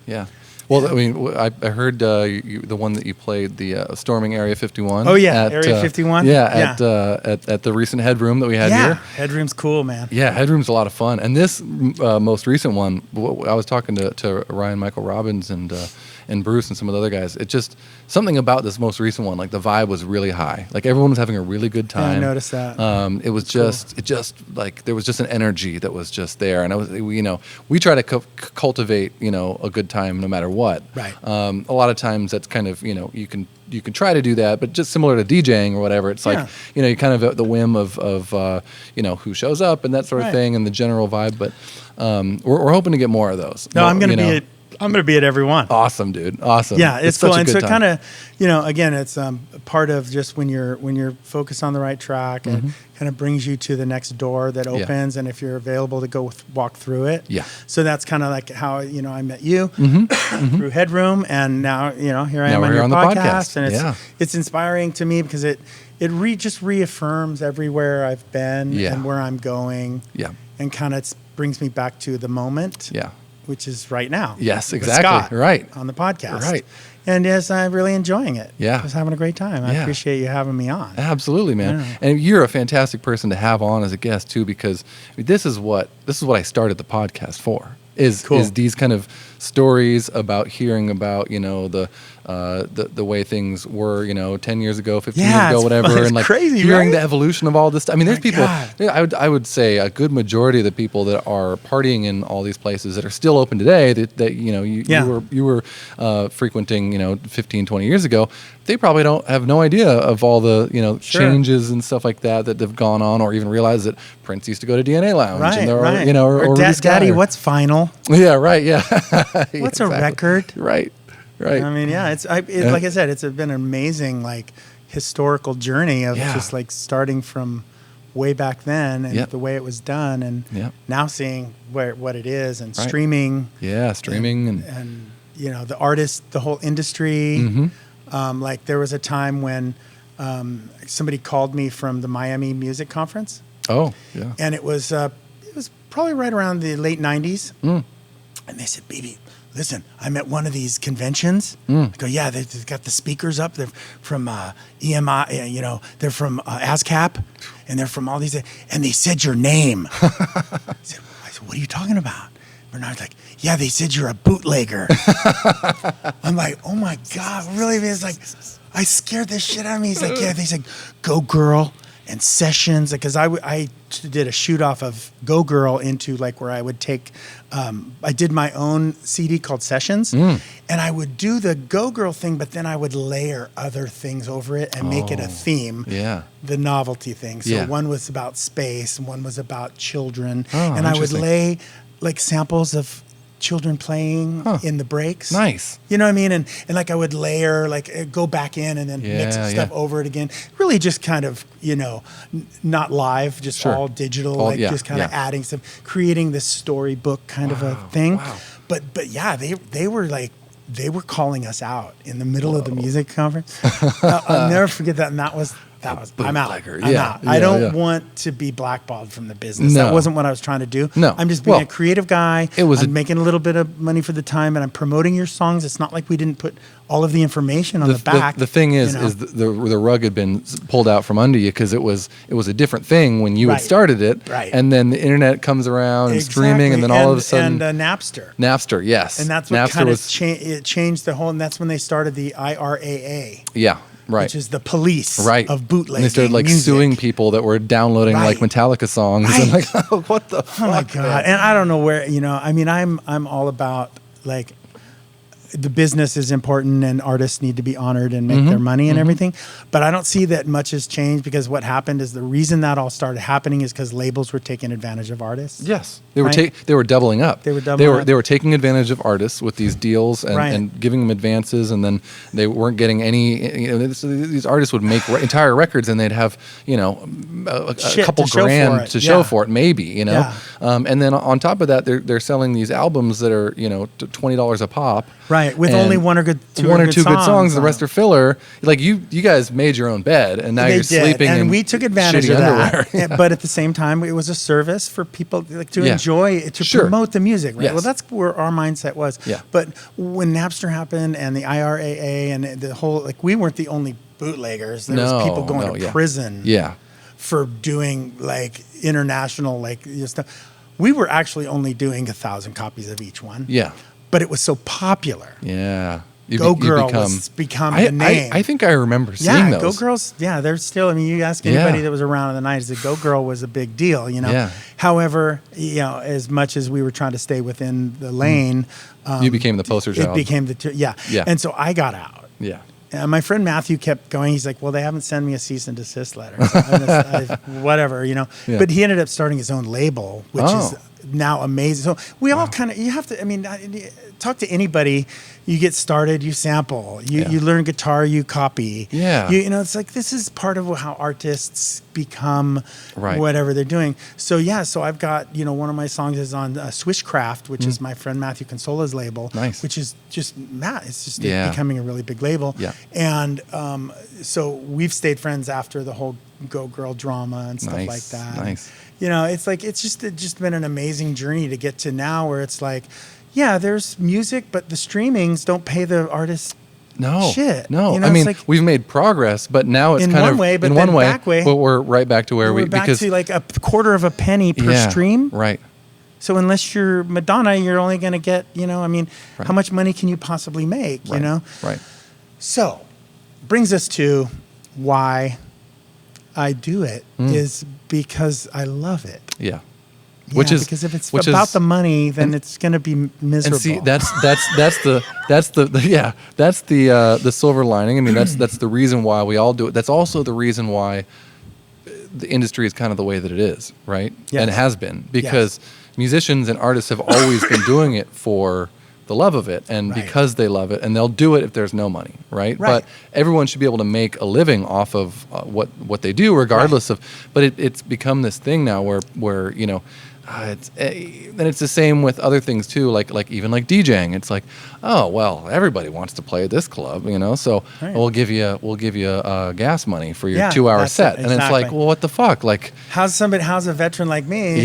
Yeah. Well, I mean, I heard the one that you played, the Storming Area 51. Oh yeah, Area 51. Yeah, at the recent Headroom that we had here. Headroom's cool, man. Yeah, Headroom's a lot of fun. And this most recent one, I was talking to Ryan Michael Robbins and Bruce and some of the other guys. It just, something about this most recent one, like the vibe was really high. Like everyone was having a really good time. Yeah, I noticed that. It was like there was just an energy that was just there. And we try to cultivate, a good time no matter what. Right. A lot of times that's kind of, you can try to do that, but just similar to DJing or whatever, it's like, you kind of at the whim of who shows up and that sort of thing and the general vibe. But we're hoping to get more of those. No, I'm going to be at every one. Awesome, dude. Awesome. Yeah, it's cool. And so it time. kind of, again, it's part of just when you're focused on the right track, and kind of brings you to the next door that opens, and if you're available to go walk through it. Yeah. So that's kind of like how, I met you through Headroom, and now, here I am on your podcast. And it's inspiring to me because it just reaffirms everywhere I've been and where I'm going. Yeah. And kind of brings me back to the moment. Yeah. Which is right now. Yes, with exactly. Scott right. on the podcast. Right. And yes, I'm really enjoying it. Yeah. I was having a great time. I appreciate you having me on. Absolutely, man. Yeah. And you're a fantastic person to have on as a guest too, because this is what I started the podcast for. Is these kind of stories about hearing about, the way things were, 10 years ago, 15 years ago, whatever, and like crazy, hearing right? the evolution of all this stuff. I mean, there's people. God. I would say a good majority of the people that are partying in all these places that are still open today, that you were frequenting, 15, 20 years ago. They probably don't have no idea of all the changes and stuff like that have gone on, or even realize that Prince used to go to DNA Lounge, right? Or Ruby Skye, Daddy, what's vinyl? Yeah, right. Yeah. What's a record? Right. I mean, like I said, it's been an amazing historical journey of just like starting from way back then and the way it was done, and now seeing what it is, and streaming. Yeah, streaming and the artist, the whole industry. Like there was a time when somebody called me from the Miami Music Conference. Oh, yeah. And it was probably right around the late 90s. And they said, "Baby, listen, I'm at one of these conventions." I go, "Yeah, they've got the speakers up. They're from EMI, they're from ASCAP, and they're from all these, and they said your name." I said, "What are you talking about?" Bernard's like, "Yeah, they said you're a bootlegger." I'm like, "Oh my God, really?" It's like, I scared the shit out of me. He's like, "Yeah," they said, "Go Girl and Sessions," because I did a shoot off of Go Girl into like where I would take, I did my own CD called Sessions, and I would do the Go Girl thing, but then I would layer other things over it and make it a theme. Yeah. The novelty thing. So one was about space and one was about children. And I would lay like samples of children playing in the breaks. Nice. You know what I mean? And like I would layer, like go back in and then mix stuff over it again. Really just kind of, not live, just all digital, just kind of adding some, creating this storybook kind of a thing. Wow. But yeah, they were calling us out in the middle of the music conference. I'll never forget that. And that was I'm out. I don't want to be blackballed from the business. No. That wasn't what I was trying to do. No. I'm just being a creative guy. I'm making a little bit of money for the time, and I'm promoting your songs. It's not like we didn't put all of the information on the back. The thing is the rug had been pulled out from under you because it was a different thing when you had started it. Right. And then the internet comes around and streaming, and then all of a sudden. And Napster. Napster, yes. And that's what kind of changed the whole, and that's when they started the IRAA. Yeah. Right. Which is the police of bootlegging. And they started music. suing people that were downloading like Metallica songs and what the fuck? Oh my God. Man? And I don't know where, I'm all about like the business is important and artists need to be honored and make their money and everything. But I don't see that much has changed because what happened is the reason that all started happening is because labels were taking advantage of artists. Yes. They were doubling up. They were taking advantage of artists with these deals and giving them advances, and then they weren't getting any. These artists would make entire records, and they'd have a couple grand to show for it, maybe and then on top of that, they're selling these albums that are $20 a pop, right, with only one or two good songs. The rest are filler. Like you guys made your own bed, and now you're sleeping. And in we took advantage of underwear. that. But at the same time, it was a service for people to enjoy it, to promote the music. Right. Yes. Well, that's where our mindset was. Yeah. But when Napster happened and the IRAA and the whole, we weren't the only bootleggers. There was people going to prison. Yeah. For doing international stuff. We were actually only doing 1,000 copies of each one. Yeah. But it was so popular. Yeah. Go Girl was become the name. I think I remember seeing those. Go Girls. Yeah, they're still. You ask anybody that was around in the 90s, the Go Girl was a big deal. Yeah. However, as much as we were trying to stay within the lane, you became the poster child. It became yeah. And so I got out. Yeah. And my friend Matthew kept going. He's like, well, they haven't sent me a cease and desist letter. So whatever, Yeah. But he ended up starting his own label, which is now amazing. So we all kind of, you have to, talk to anybody. You get started, you sample, you learn guitar, you copy. Yeah. It's like, this is part of how artists become whatever they're doing. So so I've got, one of my songs is on Swishcraft, which is my friend Matthew Consola's label. Nice. Which is just it's just becoming a really big label. Yeah. And so we've stayed friends after the whole Go Girl drama and stuff like that. Nice. It's like, it's just been an amazing journey to get to now where it's like, yeah, there's music, but the streamings don't pay the artists shit. No. I mean, we've made progress, but now it's in one way, but we're right back to where we're back to like a quarter of a penny per stream. Right. So unless you're Madonna, you're only going to get, how much money can you possibly make, Right. So brings us to why I do it is because I love it. Yeah. Yeah, because if it's about the money, then it's going to be miserable. And see, that's the silver lining. I mean, that's the reason why we all do it. That's also the reason why the industry is kind of the way that it is, right? Yes. And it has been because musicians and artists have always been doing it for the love of it and because they love it, and they'll do it if there's no money, right? But everyone should be able to make a living off of what they do, regardless of. But it's become this thing now where it's the same with other things too, like even like DJing. It's like, oh well, everybody wants to play at this club, so we'll give you gas money for your 2-hour set, and it's like, well, what the fuck? Like, how's a veteran like me?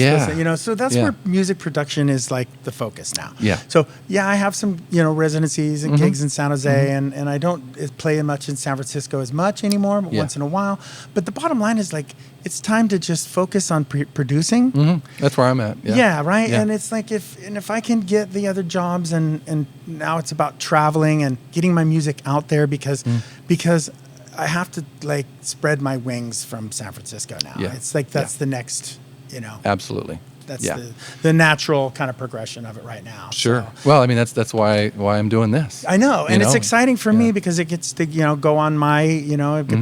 So that's where music production is like the focus now. Yeah. So I have some residencies and gigs in San Jose, and I don't play much in San Francisco as much anymore, but once in a while. But the bottom line is like, it's time to just focus on producing. That's where I'm at. Yeah, right. Yeah. And it's like if I can get the other jobs, and now it's about traveling and getting my music out there because I have to spread my wings from San Francisco now. Yeah. It's like that's the next, Absolutely. That's the natural kind of progression of it right now. Sure. So. Well, I mean, that's why I'm doing this. I know, and it's exciting for me Yeah. because it gets to go on my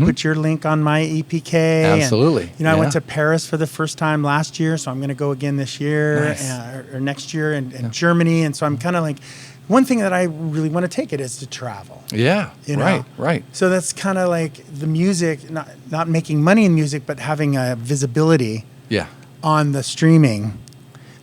put your link on my EPK. Absolutely. And, I went to Paris for the first time last year, so I'm going to go again this year Nice. or next year, and Germany. And so I'm kind of like, one thing that I really want to take it is to travel. Yeah. You know? Right. So that's kind of like the music, not making money in music, but having a visibility Yeah. on the streaming.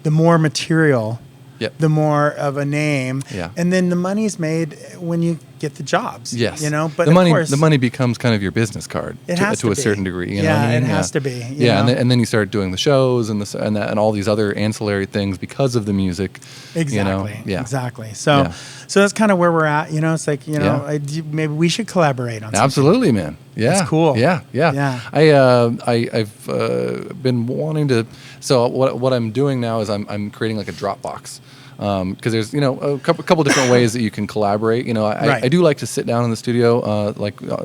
The more material, Yep. the more of a name. Yeah. And then the money's made when you get the jobs. Yes. But the of money course, the money becomes kind of your business card It has to to a be. certain degree. You know Yeah, what I mean? it has to be, you Yeah, know? and then you start doing the shows and all these other ancillary things because of the music. Exactly. You know? Yeah. Exactly. So Yeah. so that's kind of where we're at. It's like, Yeah. maybe we should collaborate on something. Absolutely, man. Yeah, That's cool. Yeah. Yeah. I've been wanting to. So what I'm doing now is I'm creating like a Dropbox. Because there's a couple different ways that you can collaborate. Right. I do like to sit down in the studio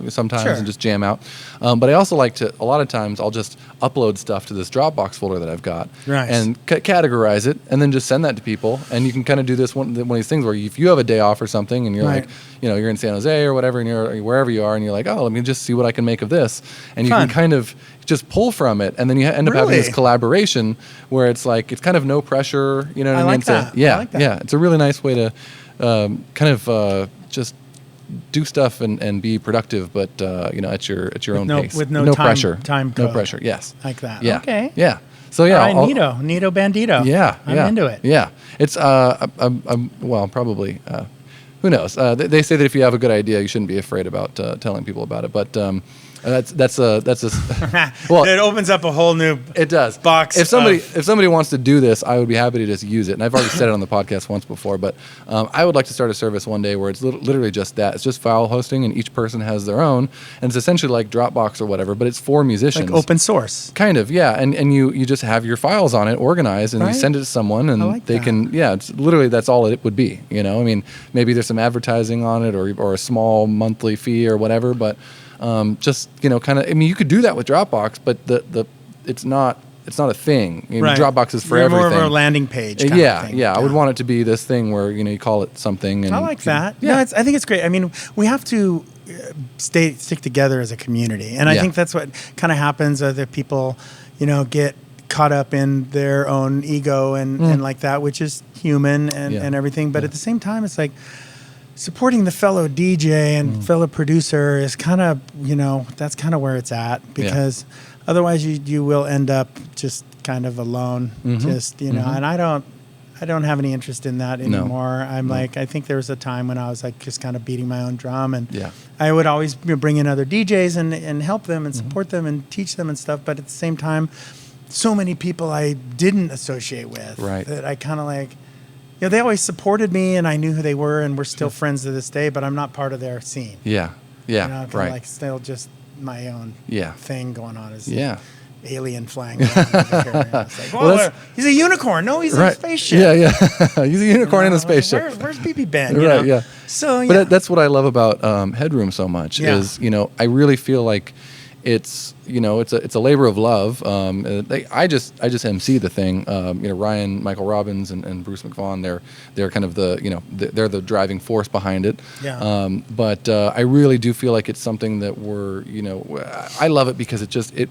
sometimes Sure. and just jam out. But I also like to, a lot of times I'll just upload stuff to this Dropbox folder that I've got Nice. and categorize it and then just send that to people. And you can kind of do this one of these things where if you have a day off or something and you're Right. like, you're in San Jose or whatever and you're wherever you are and you're like, oh, let me just see what I can make of this. And you Fun. can kind of just pull from it, and then you end up having this Really? collaboration where it's like it's kind of no pressure. You know what I mean? like that. Yeah, I like that. yeah. It's a really nice way to just do stuff and be productive, but at your own pace, with no time- pressure, time no code. pressure. Yes, Like that. Yeah, Okay. yeah. So yeah, All right, Nito Bandito. Yeah, I'm yeah. into it. Yeah, it's probably. Who knows? They say that if you have a good idea, you shouldn't be afraid about telling people about it. But that's a well. It opens up a whole new It does. box. If somebody wants to do this, I would be happy to just use it. And I've already said it on the podcast once before, but I would like to start a service one day where it's literally just that. It's just file hosting, and each person has their own, and it's essentially like Dropbox or whatever, but it's for musicians. like open source. Kind of, yeah. And you just have your files on it organized, and Right. you send it to someone, and like they that. can. Yeah, it's literally that's all it would be. I mean, maybe there's some advertising on it, or a small monthly fee or whatever, but. Just kind of. I mean, you could do that with Dropbox, but it's not a thing. Right. Dropbox is for You're everything. more of a landing page. Kind Yeah, of thing. yeah. I would want it to be this thing where you call it something. And I like that. Yeah, No, I think it's great. I mean, we have to stick together as a community, and I Yeah. think that's what kind of happens. That people, get caught up in their own ego and like that, which is human and everything. But at the same time, it's like. Supporting the fellow DJ and fellow producer is kind of, that's kind of where it's at, because otherwise you will end up just kind of alone, and I don't have any interest in that anymore. I'm like, I think there was a time when I was like just kind of beating my own drum, and I would always bring in other DJs and help them and support them and teach them and stuff. But at the same time, so many people I didn't associate with that I kind of like, they always supported me, and I knew who they were, and we're still friends to this day. But I'm not part of their scene. Yeah, Kind of like still just my own thing going on. As alien flying around over here. It's like, he's a unicorn. No, he's a spaceship. Yeah. He's a unicorn in a spaceship. Where's BB Ben? Right. Yeah. So, but that's what I love about Headroom so much. Is I really feel like it's it's a labor of love. I just MC the thing. Ryan, Michael Robbins, and Bruce McVaughn. They're kind of they're the driving force behind it. Yeah. But I really do feel like it's something that we're I love it because it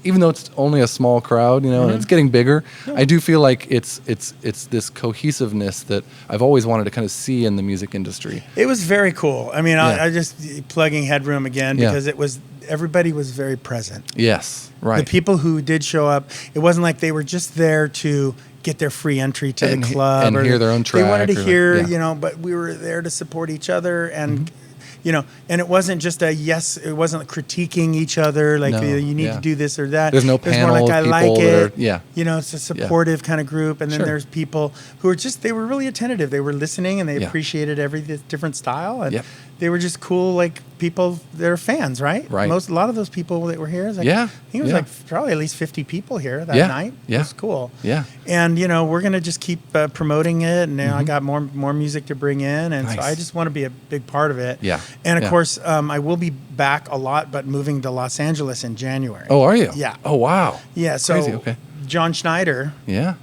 even though it's only a small crowd, and it's getting bigger. I do feel like it's this cohesiveness that I've always wanted to kind of see in the music industry. It was very cool. I mean, I just plugging Headroom again because everybody was very present. Yes, right. The people who did show up, it wasn't like they were just there to get their free entry to the club and hear their own track. They wanted to hear, but we were there to support each other and. And it wasn't just it wasn't critiquing each other, like you need to do this or that. There's no panel more like, of I people like it. It's a supportive kind of group. And then there's people who are they were really attentive. They were listening and they appreciated every different style. And they were just cool, like people, they're fans, right? Right. A lot of those people that were here, I think it was like probably at least 50 people here that night. Yeah. It was cool. Yeah. And, we're going to just keep promoting it. And I got more music to bring in. And so I just want to be a big part of it. Yeah. And of course, I will be back a lot, but moving to Los Angeles in January. Oh, are you? Yeah. Oh, wow. Yeah. So Crazy. Okay. John Schneider. Yeah.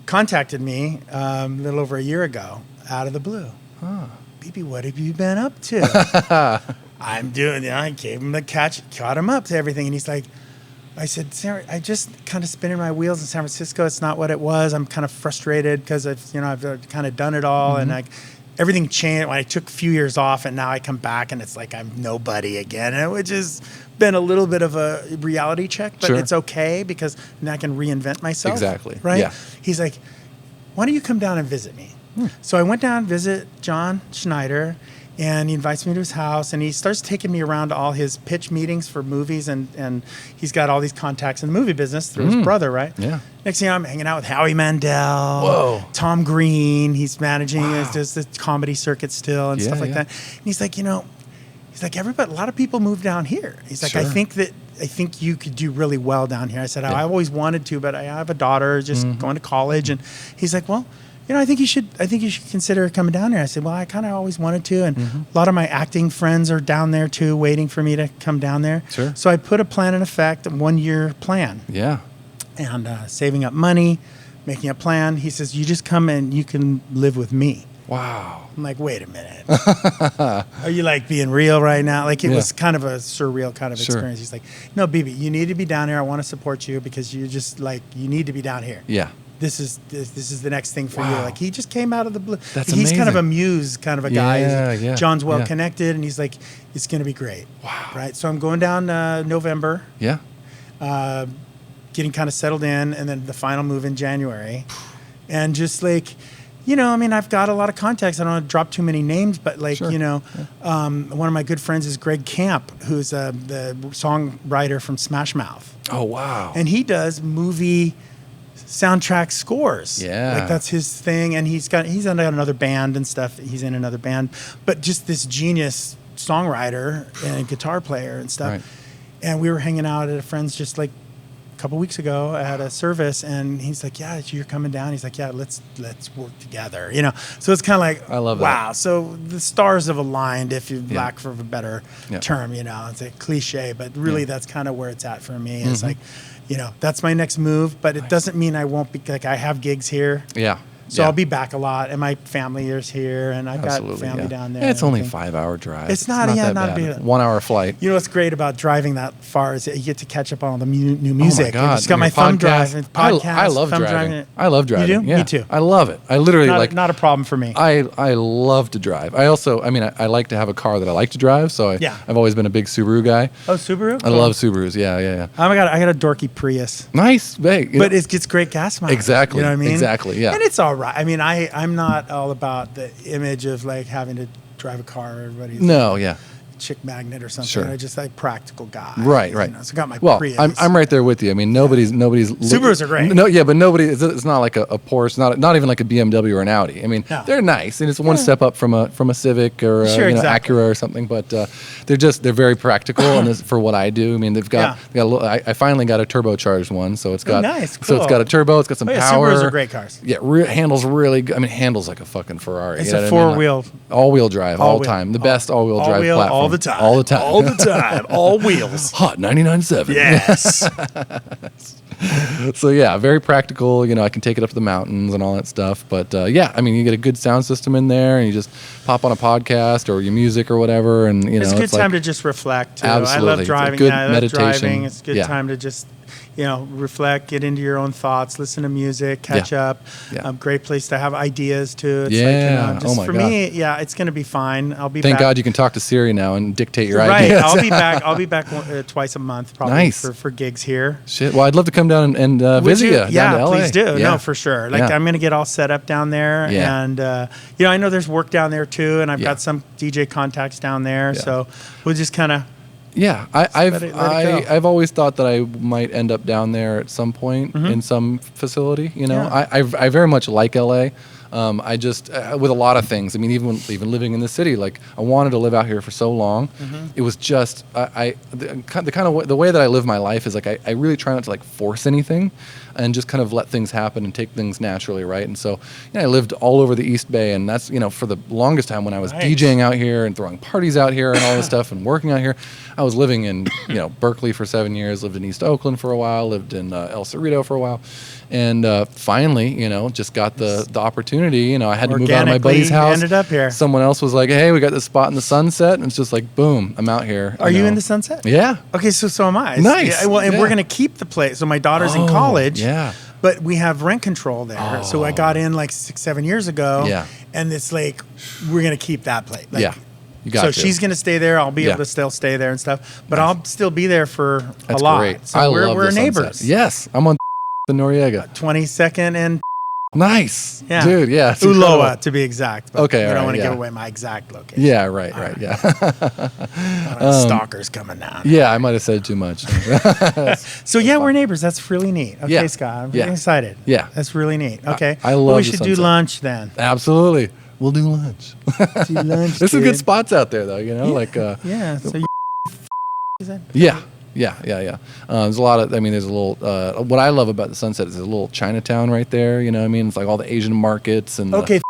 contacted me a little over a year ago out of the blue. Huh. BB, what have you been up to? I'm doing, I gave him the caught him up to everything. And he's like, I said, Sarah, I just kind of spinning my wheels in San Francisco. It's not what it was. I'm kind of frustrated because I've kind of done it all. Mm-hmm. And everything changed. I took a few years off and now I come back and it's like I'm nobody again, which has been a little bit of a reality check, but it's okay because now I can reinvent myself. Exactly. Right? Yeah. He's like, why don't you come down and visit me? So I went down and visit John Schneider, and he invites me to his house, and he starts taking me around to all his pitch meetings for movies, and he's got all these contacts in the movie business through his brother, right? Yeah. Next thing I'm hanging out with Howie Mandel, Tom Green. He's managing does the comedy circuit still and stuff like that. And he's like, he's like, a lot of people move down here. He's like, I think you could do really well down here. I said, I always wanted to, but I have a daughter just going to college, and he's like, well, I think you should consider coming down here. I said, well, I kind of always wanted to. And a lot of my acting friends are down there too, waiting for me to come down there. Sure. So I put a plan in effect, a 1-year plan. Yeah. And saving up money, making a plan. He says, you just come and you can live with me. Wow. I'm like, wait a minute. Are you like being real right now? Like it was kind of a surreal kind of experience. He's like, no, BB, you need to be down here. I want to support you because you just like, you need to be down here. Yeah. This is the next thing for you. Like he just came out of the blue. He's amazing. Kind of a muse kind of a guy. Yeah. John's well connected, and he's like, it's going to be great. Wow. Right. So I'm going down November. Yeah. Getting kind of settled in, and then the final move in January, and just like, I've got a lot of contacts. I don't want to drop too many names, but like, one of my good friends is Greg Camp, who's the songwriter from Smash Mouth. Oh wow. And he does movie soundtrack scores. Yeah. Like that's his thing. And he's in another band and stuff. He's in another band, but just this genius songwriter and guitar player and stuff. Right. And we were hanging out at a friend's just like a couple weeks ago at a service, and he's like, yeah, you're coming down. He's like, yeah, let's work together. So it's kind of like, I love that. Wow. So the stars have aligned, if you lack for a better term, it's a cliche, but really that's kind of where it's at for me. It's like, that's my next move, but it doesn't mean I won't be, like I have gigs here. Yeah. So I'll be back a lot, and my family is here, and I've got family down there. It's only a 5-hour drive. It's not that bad. 1 hour flight. You know what's great about driving that far is that you get to catch up on all the new music. Oh my God. I just got my thumb drive and podcast. I love driving. I love driving. You do? Yeah. Me too. I love it. I literally not a problem for me. I love to drive. I also, I like to have a car that I like to drive, so I've always been a big Subaru guy. Oh, Subaru? I love Subarus. Yeah. Oh my God, I got a dorky Prius. Nice. Big. But it gets great gas mileage. Exactly. You know what I mean? Exactly, yeah. And it's all right. I'm not all about the image of like having to drive a car. Everybody's chick magnet or something. Sure. I'm just like practical guy. Right. So I got my Prius. I'm right there with you. Nobody's Subarus are great. No, yeah, but nobody. It's not like a Porsche. Not even like a BMW or an Audi. They're nice, and it's one step up from a Civic or a Acura or something. But they're very practical, and for what I do. They've got I finally got a turbocharged one, so it's got nice. Cool. So it's got a turbo. It's got some power. Subarus are great cars. Yeah, handles really good. Handles like a fucking Ferrari. It's a 4-wheel, all-wheel drive, all time. The best all-wheel drive platform. All the time. All wheels. Hot 99.7. Yes. So very practical. I can take it up to the mountains and all that stuff. But you get a good sound system in there, and you just pop on a podcast or your music or whatever, and it's a good time to just reflect. Too. Absolutely. I love driving. It's a good meditation. It's a good time to just reflect, get into your own thoughts, listen to music, catch up. Yeah. Great place to have ideas too. It's oh my for God. me, it's going to be fine. I'll be Thank back. God you can talk to Siri now and dictate your ideas. Right. I'll be back twice a month probably for gigs here. Shit. Well, I'd love to come down and visit you. Yeah, down to LA. Please do. Yeah. No, for sure. I'm going to get all set up down there, and I know there's work down there too, and I've got some DJ contacts down there, so we'll just kind of. Yeah, I've always thought that I might end up down there at some point in some facility. I very much like LA. I just with a lot of things. Even living in the city, like I wanted to live out here for so long. It was just the way that I live my life is like I really try not to like force anything, and just kind of let things happen and take things naturally, right? And so I lived all over the East Bay, and that's for the longest time when I was DJing out here and throwing parties out here and all this stuff and working out here. I was living in Berkeley for 7 years, lived in East Oakland for a while, lived in El Cerrito for a while, And finally, just got the opportunity. I had to move out of my buddy's Organically, house. ended up here. Someone else was like, "Hey, we got this spot in the Sunset," and it's just like, boom, I'm out here. Are you in the Sunset? Yeah. Okay, so am I. Nice. Yeah, well, and Yeah. we're gonna keep the place. So my daughter's in college. Yeah. But we have rent control there. So I got in like 6-7 years ago. Yeah. And it's like we're gonna keep that place. Like, Yeah. You got so to. she's gonna stay there. I'll be Yeah. able to still stay there and stuff. But I'll still be there for That's a lot. great. So I we're love the neighbors. Sunset. Yes, I'm on the Noriega. 22nd and Nice, yeah. dude. Yeah, it's Uloa incredible. to be exact. But Okay, we all don't right, want to yeah. give away my exact location. Yeah, right. Yeah. Stalkers coming down. Yeah, I might have said too much. So yeah, we're neighbors. That's really neat. Okay, Yeah. Scott, I'm Yeah. really excited. Yeah. That's really neat. Okay, I love Well, we the should do Sunset. lunch then. Absolutely. We'll do lunch. Do lunch. There's some good kid. spots out there, though. Like Yeah. So you is that? yeah. There's a lot of. There's a little. What I love about the Sunset is there's a little Chinatown right there. You know what I mean? It's like all the Asian markets and Okay.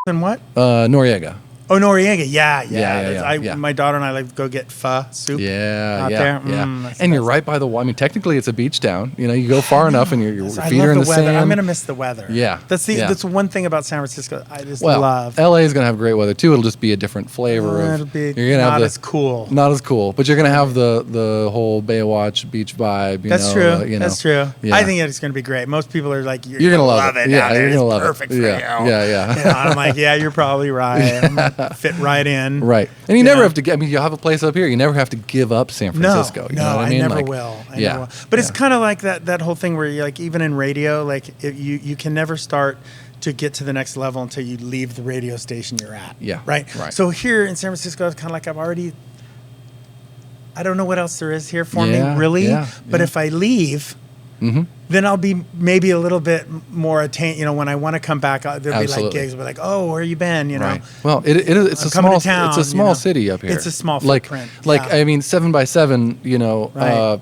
And what? Noriega. Oh, Noriega. Yeah. Yeah. My daughter and I like to go get pho soup. Yeah, out yeah, there. yeah. That's And the you're best. right by the water. Technically, it's a beach town. You go far enough, and your I feet love are in the the weather. sand. I'm gonna miss the weather. Yeah, That's yeah. that's one thing about San Francisco. I just Well, love. LA is gonna have great weather too. It'll just be a different flavor. It'll be you're gonna not have as cool. Not as cool, but you're gonna have the whole Baywatch beach vibe. That's true. That's true. Yeah. I think it's going to be great. Most people are like, You're gonna love it. Yeah, down there. you're gonna It's love perfect it. for Yeah, you. yeah. And I'm like, yeah, you're probably right. I'm gonna fit right in. Right, and you never Yeah. have to. You'll have a place up here. You never have to give up San Francisco. You know what I mean? never Like, will. I yeah, never will. But it's yeah. kind of like that whole thing where you like even in radio, like you can never start to get to the next level until you leave the radio station you're at. Yeah, Right. right. So here in San Francisco, it's kind of like I don't know what else there is here for me really. Yeah, but yeah. if I leave, Mm-hmm. then I'll be maybe a little bit more attained. When I want to come back, there'll be like Absolutely. gigs. We're like, oh, where you been? Right. Well, it's I'm a coming small to town, it's a small you know. city up here. It's a small like footprint, like yeah. 7x7. Right.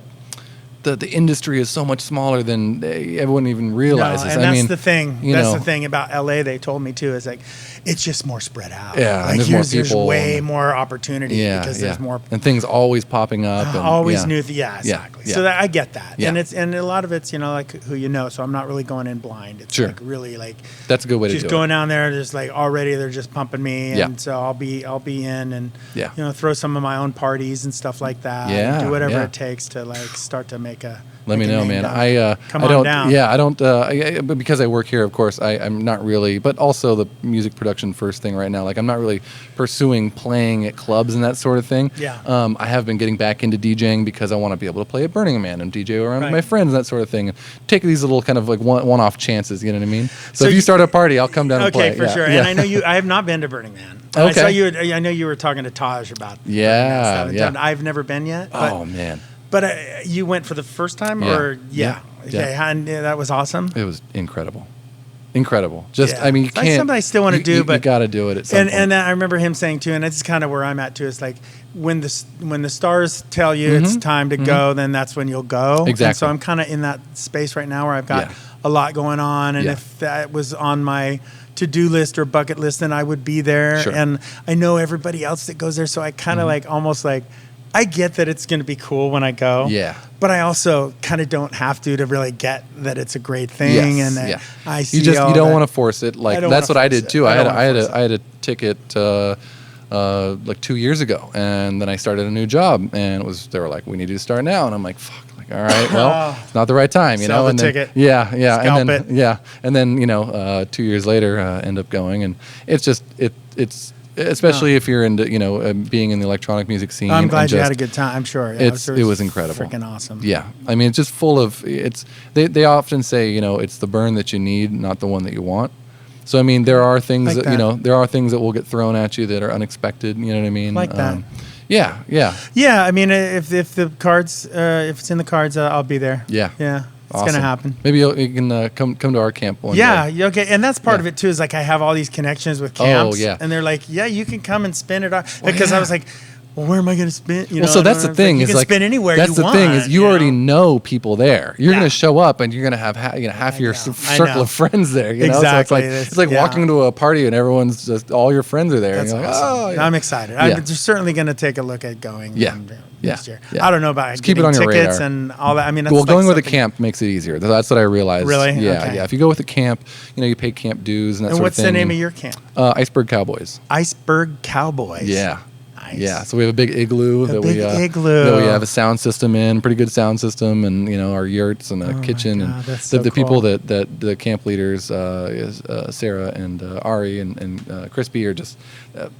The industry is so much smaller than everyone even realizes. No, and that's the thing. That's know. the thing about LA. They told me too. Is like, it's just more spread out. Yeah, and like there's more there's people way and- more opportunity Yeah, because yeah. there's more. and things always popping up. And, Always yeah. new. Yeah, exactly. yeah. So that, I get that, Yeah. and a lot of it's like who you know. So I'm not really going in blind. It's Sure. like really like That's a good way to just do going it. down there. Just like already they're just pumping me, and Yeah. so I'll be in and Yeah. throw some of my own parties and stuff like that. Yeah, and do whatever yeah. it takes to like start to make a. Let me make a know, name man. down. Come I on don't. down. Yeah, I don't. But because I work here, of course, I'm not really. But also the music production first thing right now. Like I'm not really pursuing playing at clubs and that sort of thing. Yeah. I have been getting back into DJing because I want to be able to play at Burning Man and DJ around with Right. my friends and that sort of thing. And take these little kind of like one-off chances. You know what I mean? So, So if you you- start a party, I'll come down and play. Okay, for Yeah, sure. yeah. And I know you. I have not been to Burning Man. I Okay. saw you. I know you were talking to Taj about. Burning Man Yeah, stuff. yeah. I've never been yet. But, Oh man, But you went for the first time, Yeah. or Yeah. Okay, and that was awesome. it was incredible. Incredible. Just Yeah. I mean, you That's can't. something I still wanna do, you but- got to do it at some point. And I remember him saying too, and that's kind of where I'm at too. It's like when the stars tell you it's time to go, then that's when you'll go. And Exactly. so I'm kind of in that space right now where I've got Yeah. a lot going on, and Yeah. if that was on my to-do list or bucket list, then I would be there. Sure. And I know everybody else that goes there, so I kind of like almost like I get that it's going to be cool when I go. Yeah. But I also kind of don't have to really get that it's a great thing, Yes, and that yeah. I see you don't that- want to force it. Like I don't that's wanna what I force did it. too. I I don't had wanna force I had a ticket like 2 years ago, and then I started a new job, and they were like, we need you to start now, and I'm like, fuck. Like, all right, well, it's not the right time, you Sell know. the And then, ticket. yeah, Scalp and then it. yeah, and then 2 years later, end up going, and it's just it's especially if you're into being in the electronic music scene. I'm and glad you just- had a good time. I'm sure. Yeah, it was incredible. Freaking awesome. Yeah, I mean, it's just full of They often say it's the burn that you need, not the one that you want. So I mean, there are things Like that, that. there are things that will get thrown at you that are unexpected. You know what I mean? Like that. Yeah, yeah, Yeah, I mean, if the cards, if it's in the cards, I'll be there. yeah. Yeah, it's Awesome. gonna happen. Maybe you can come to our camp one Yeah, day. yeah, okay, and that's part Yeah. of it too. Is like I have all these connections with camps, yeah. and they're like, yeah, you can come and spin it off. Because I yeah. was like, well, where am I going to spend? You Well, know, so that's the thing. you is can like spend anywhere that's you the want. thing is you already know people there. You're Yeah. going to show up and you're going to have half your know. circle of friends there. You know, Exactly. so it's like walking into a party and everyone's just all your friends are there. That's and you're awesome. like, oh, yeah. I'm excited. Yeah. I'm certainly going to take a look at going. Next year. Yeah. I don't know about Just keep it getting on your tickets radar. and all that. I mean, that's Well, like going with a something- camp makes it easier. That's what I realized. Really? Yeah, Okay. yeah. If you go with a camp, you pay camp dues and that And sort what's of thing. the name of your camp? Iceberg Cowboys. Iceberg Cowboys. Yeah. Nice. Yeah, so we have a big igloo that we igloo. that we have a sound system in, pretty good sound system, and our yurts and a kitchen. God, And that's the so people cool. that the camp leaders is Sarah and Ari and Crispy are just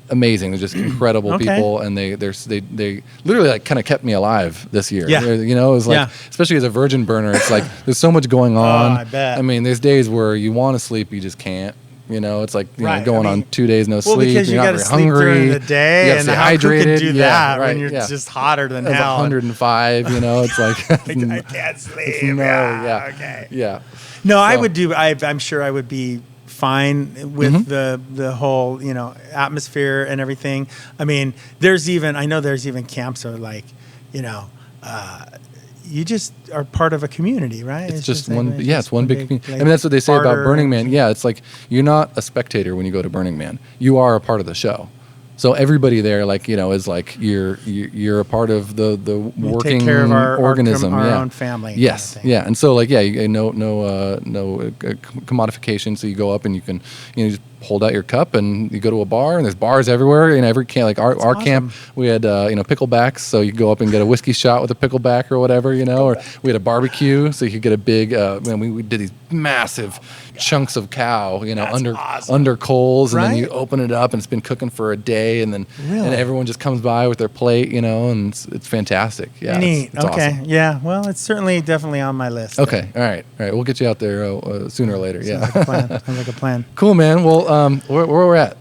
amazing. They're just incredible Okay. people, and they literally like kind of kept me alive this year. Yeah. It was like, Yeah. especially as a virgin burner, it's like there's so much going on. I bet. I mean, there's days where you want to sleep, you just can't. It's like Right. going I mean, on 2 days no Well, sleep. because you you're got not to very sleep hungry. during the You day, gotta and stay how who hydrated. can do Yeah, that right, when you're yeah. just hotter than It's hell? 105. It's like I can't sleep. no, yeah, Okay. yeah. No, I So- would do. I'm sure I would be fine with Mm-hmm. the whole atmosphere and everything. I mean, I know there's even camps that are like, you just are part of a community, right? It's just like- one. Yeah, it's one big community. like, I mean, that's what they say about barter Burning and- Man. Yeah, it's like you're not a spectator when you go to Burning Man. You are a part of the show. So everybody there, is like you're a part of the We working take care of our organism. our yeah. own family. kind Yes, of thing. yeah, and so no commodification. So you go up and you can just hold out your cup and you go to a bar and there's bars everywhere. In every camp, like our awesome. camp, we had picklebacks. So you go up and get a whiskey shot with a pickleback or whatever, or we had a barbecue, so you could get a big. We did these massive chunks of cow, under awesome. under coals, and then you Right? open it up and it's been cooking for a day, and then Really? and everyone just comes by with their plate, and it's fantastic. Yeah, Neat. it's Okay. awesome. Yeah. Well, it's definitely on my list. Okay. All right. We'll get you out there sooner or later. Yeah. Sounds like a plan. Cool, man. Well, where we're at?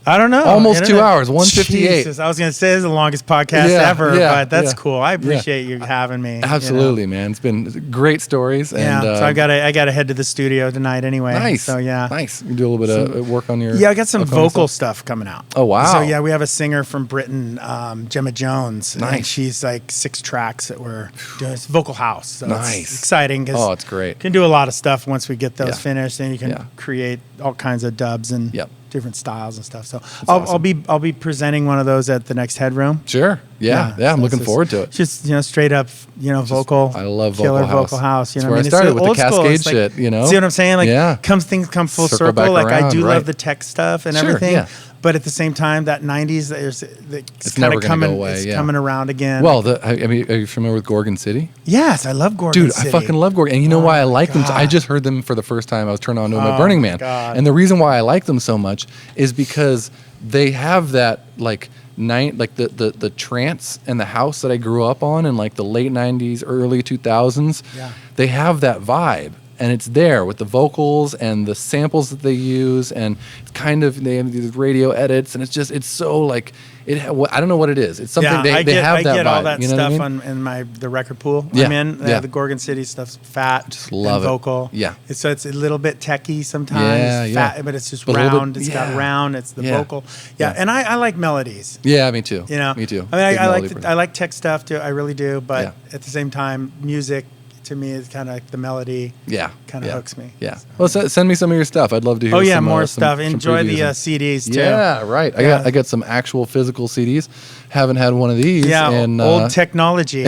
I don't know. Almost 2 hours, 1:58. Jesus, I was going to say this is the longest podcast Yeah, ever, yeah, but that's yeah. cool. I appreciate you having me. Absolutely, man. It's been great stories. Yeah. And, So I gotta head to the studio tonight anyway. Nice. So yeah. Nice. You do a little bit of work on your. Yeah, I got some upcoming vocal stuff. stuff coming out. Oh, wow. So yeah, we have a singer from Britain, Gemma Jones. And Nice. she's like 6 tracks that we're doing. It's vocal house. So Nice. it's exciting because Oh, it's great. can do a lot of stuff once we get those Yeah. finished, and you can Yeah. create all kinds of dubs and Yep. different styles and stuff. So awesome. I'll be presenting one of those at the next Headroom. Sure. Yeah. Yeah. I'm so looking it's forward to it. Just Just- straight up, vocal. I love killer vocal house. You That's know, where I it's started with the old school. Cascade It's like- shit, See what I'm saying? Like, Yeah. things come full Circle circle. back Like I around, do right. love the tech stuff and Sure, everything, yeah. but at the same time, that '90s it's It's kind never of gonna coming. go away, It's yeah. coming around again. Well, are you familiar with Gorgon City? yes, I love Gorgon Dude, City. I fucking love Gorgon. And you know why I like them? God. I just heard them for the first time. I was turned on to them Oh at Burning my Man. God. And the reason why I like them so much is because they have that the trance and the house that I grew up on in like the late 90s, early 2000s. Yeah. They have that vibe. And it's there with the vocals and the samples that they use, and it's kind of they have these radio edits, and it's so like I don't know what it is. It's something Yeah, they I have that get vibe. all that You know stuff what I mean? in the record pool. Yeah, I'm in. yeah. The Gorgon City stuff's fat. Just love and it. vocal. Yeah. So it's a little bit techy sometimes. Yeah, It's yeah. fat, but it's just But a little round. bit- It's got yeah. round. It's the Yeah. vocal. Yeah, Yeah. and I like melodies. Yeah, me too. Me too. I mean, Big melody person. I like tech stuff too. I really do. But Yeah. at the same time, music to me is kind of like the melody. Yeah, Kinda yeah. hooks me. Yeah. Well, send me some of your stuff. I'd love to hear. Oh yeah, some, more some- stuff. some Enjoy the previews and- CDs too. Yeah, right. Yeah. I got some actual physical CDs. Haven't had one of these. Yeah, in, old technology.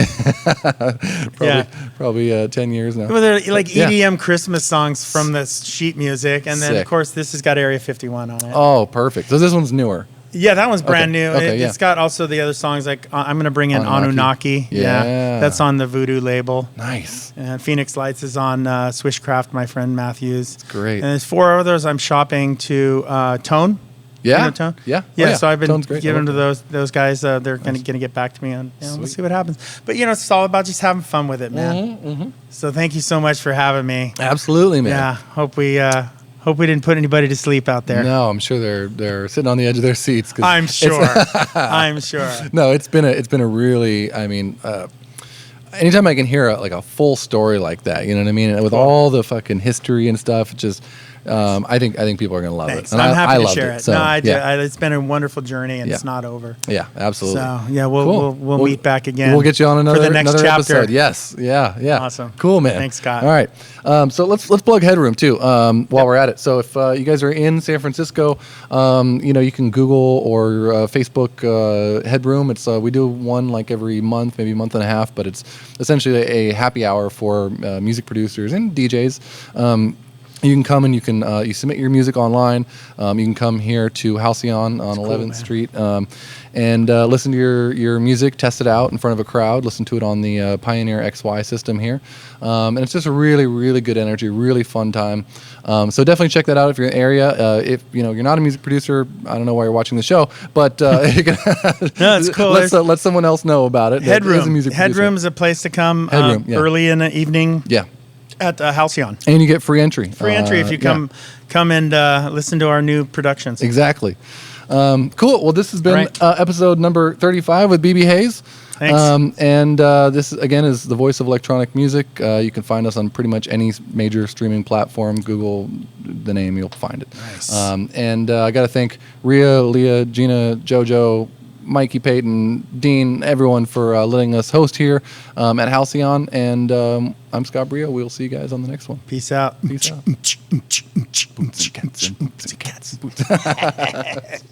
probably 10 years now. Well, they're like Yeah. EDM Christmas songs from the sheet music, and then Sick. of course this has got Area 51 on it. Oh, perfect. So this one's newer. Yeah, that one's brand new. Okay, yeah. It's got also the other songs like I'm gonna bring in Anunnaki. Anunnaki. Yeah. That's on the Voodoo label. Nice. And Phoenix Lights is on Swishcraft, my friend Matthews. great. And there's 4 others I'm shopping to Tone. Yeah. You know Tone? Yeah. Yeah, Oh, yeah. so I've been Tone's great. giving I to love those guys. They're gonna get back to me on. We'll Sweet. see what happens. But it's all about just having fun with it, man. Mm-hmm. So thank you so much for having me. Absolutely, man. Yeah, hope we didn't put anybody to sleep out there. No, I'm sure they're sitting on the edge of their seats. 'Cause I'm it's- sure. I'm sure. No, it's been a really, I mean, anytime I can hear a full story like that, you know what I mean? And with all the fucking history and stuff, it just I think people are going to love Thanks. it. And I'm happy to loved share it. So, No, I do. yeah. It's been a wonderful journey, and Yeah. it's not over. Yeah, absolutely. So yeah, we'll Cool. we'll meet back again. We'll get you on for the next another chapter. episode. Yes. Yeah. Awesome. Cool, man. Thanks, Scott. All right. So let's plug Headroom too. While we're at it. So if you guys are in San Francisco, you can Google or Facebook Headroom. It's we do one like every month, maybe a month and a half, but it's essentially a happy hour for music producers and DJs. You can come and you submit your music online. You can come here to Halcyon on 11th Street and listen to your music, test it out in front of a crowd, listen to it on the Pioneer XY system here. And it's just a really, really good energy, really fun time. So definitely check that out if you're in the area. If you're not a music producer, I don't know why you're watching the show, but No, it's cool. Let someone else know about it. Headroom. Headroom is a place to come early in the evening. Yeah. At Halcyon. And you get free entry. Free entry if you come and listen to our new productions. Exactly. Cool. Well, this has been episode number 35 with BB Hayes. Thanks. And this, again, is the voice of electronic music. You can find us on pretty much any major streaming platform. Google the name, you'll find it. Nice. And I got to thank Rhea, Leah, Gina, JoJo, Mikey, Peyton, Dean, everyone for letting us host here at Halcyon. And I'm Scott Brio. We'll see you guys on the next one. Peace out. Peace out. Boots and cats and boots and cats.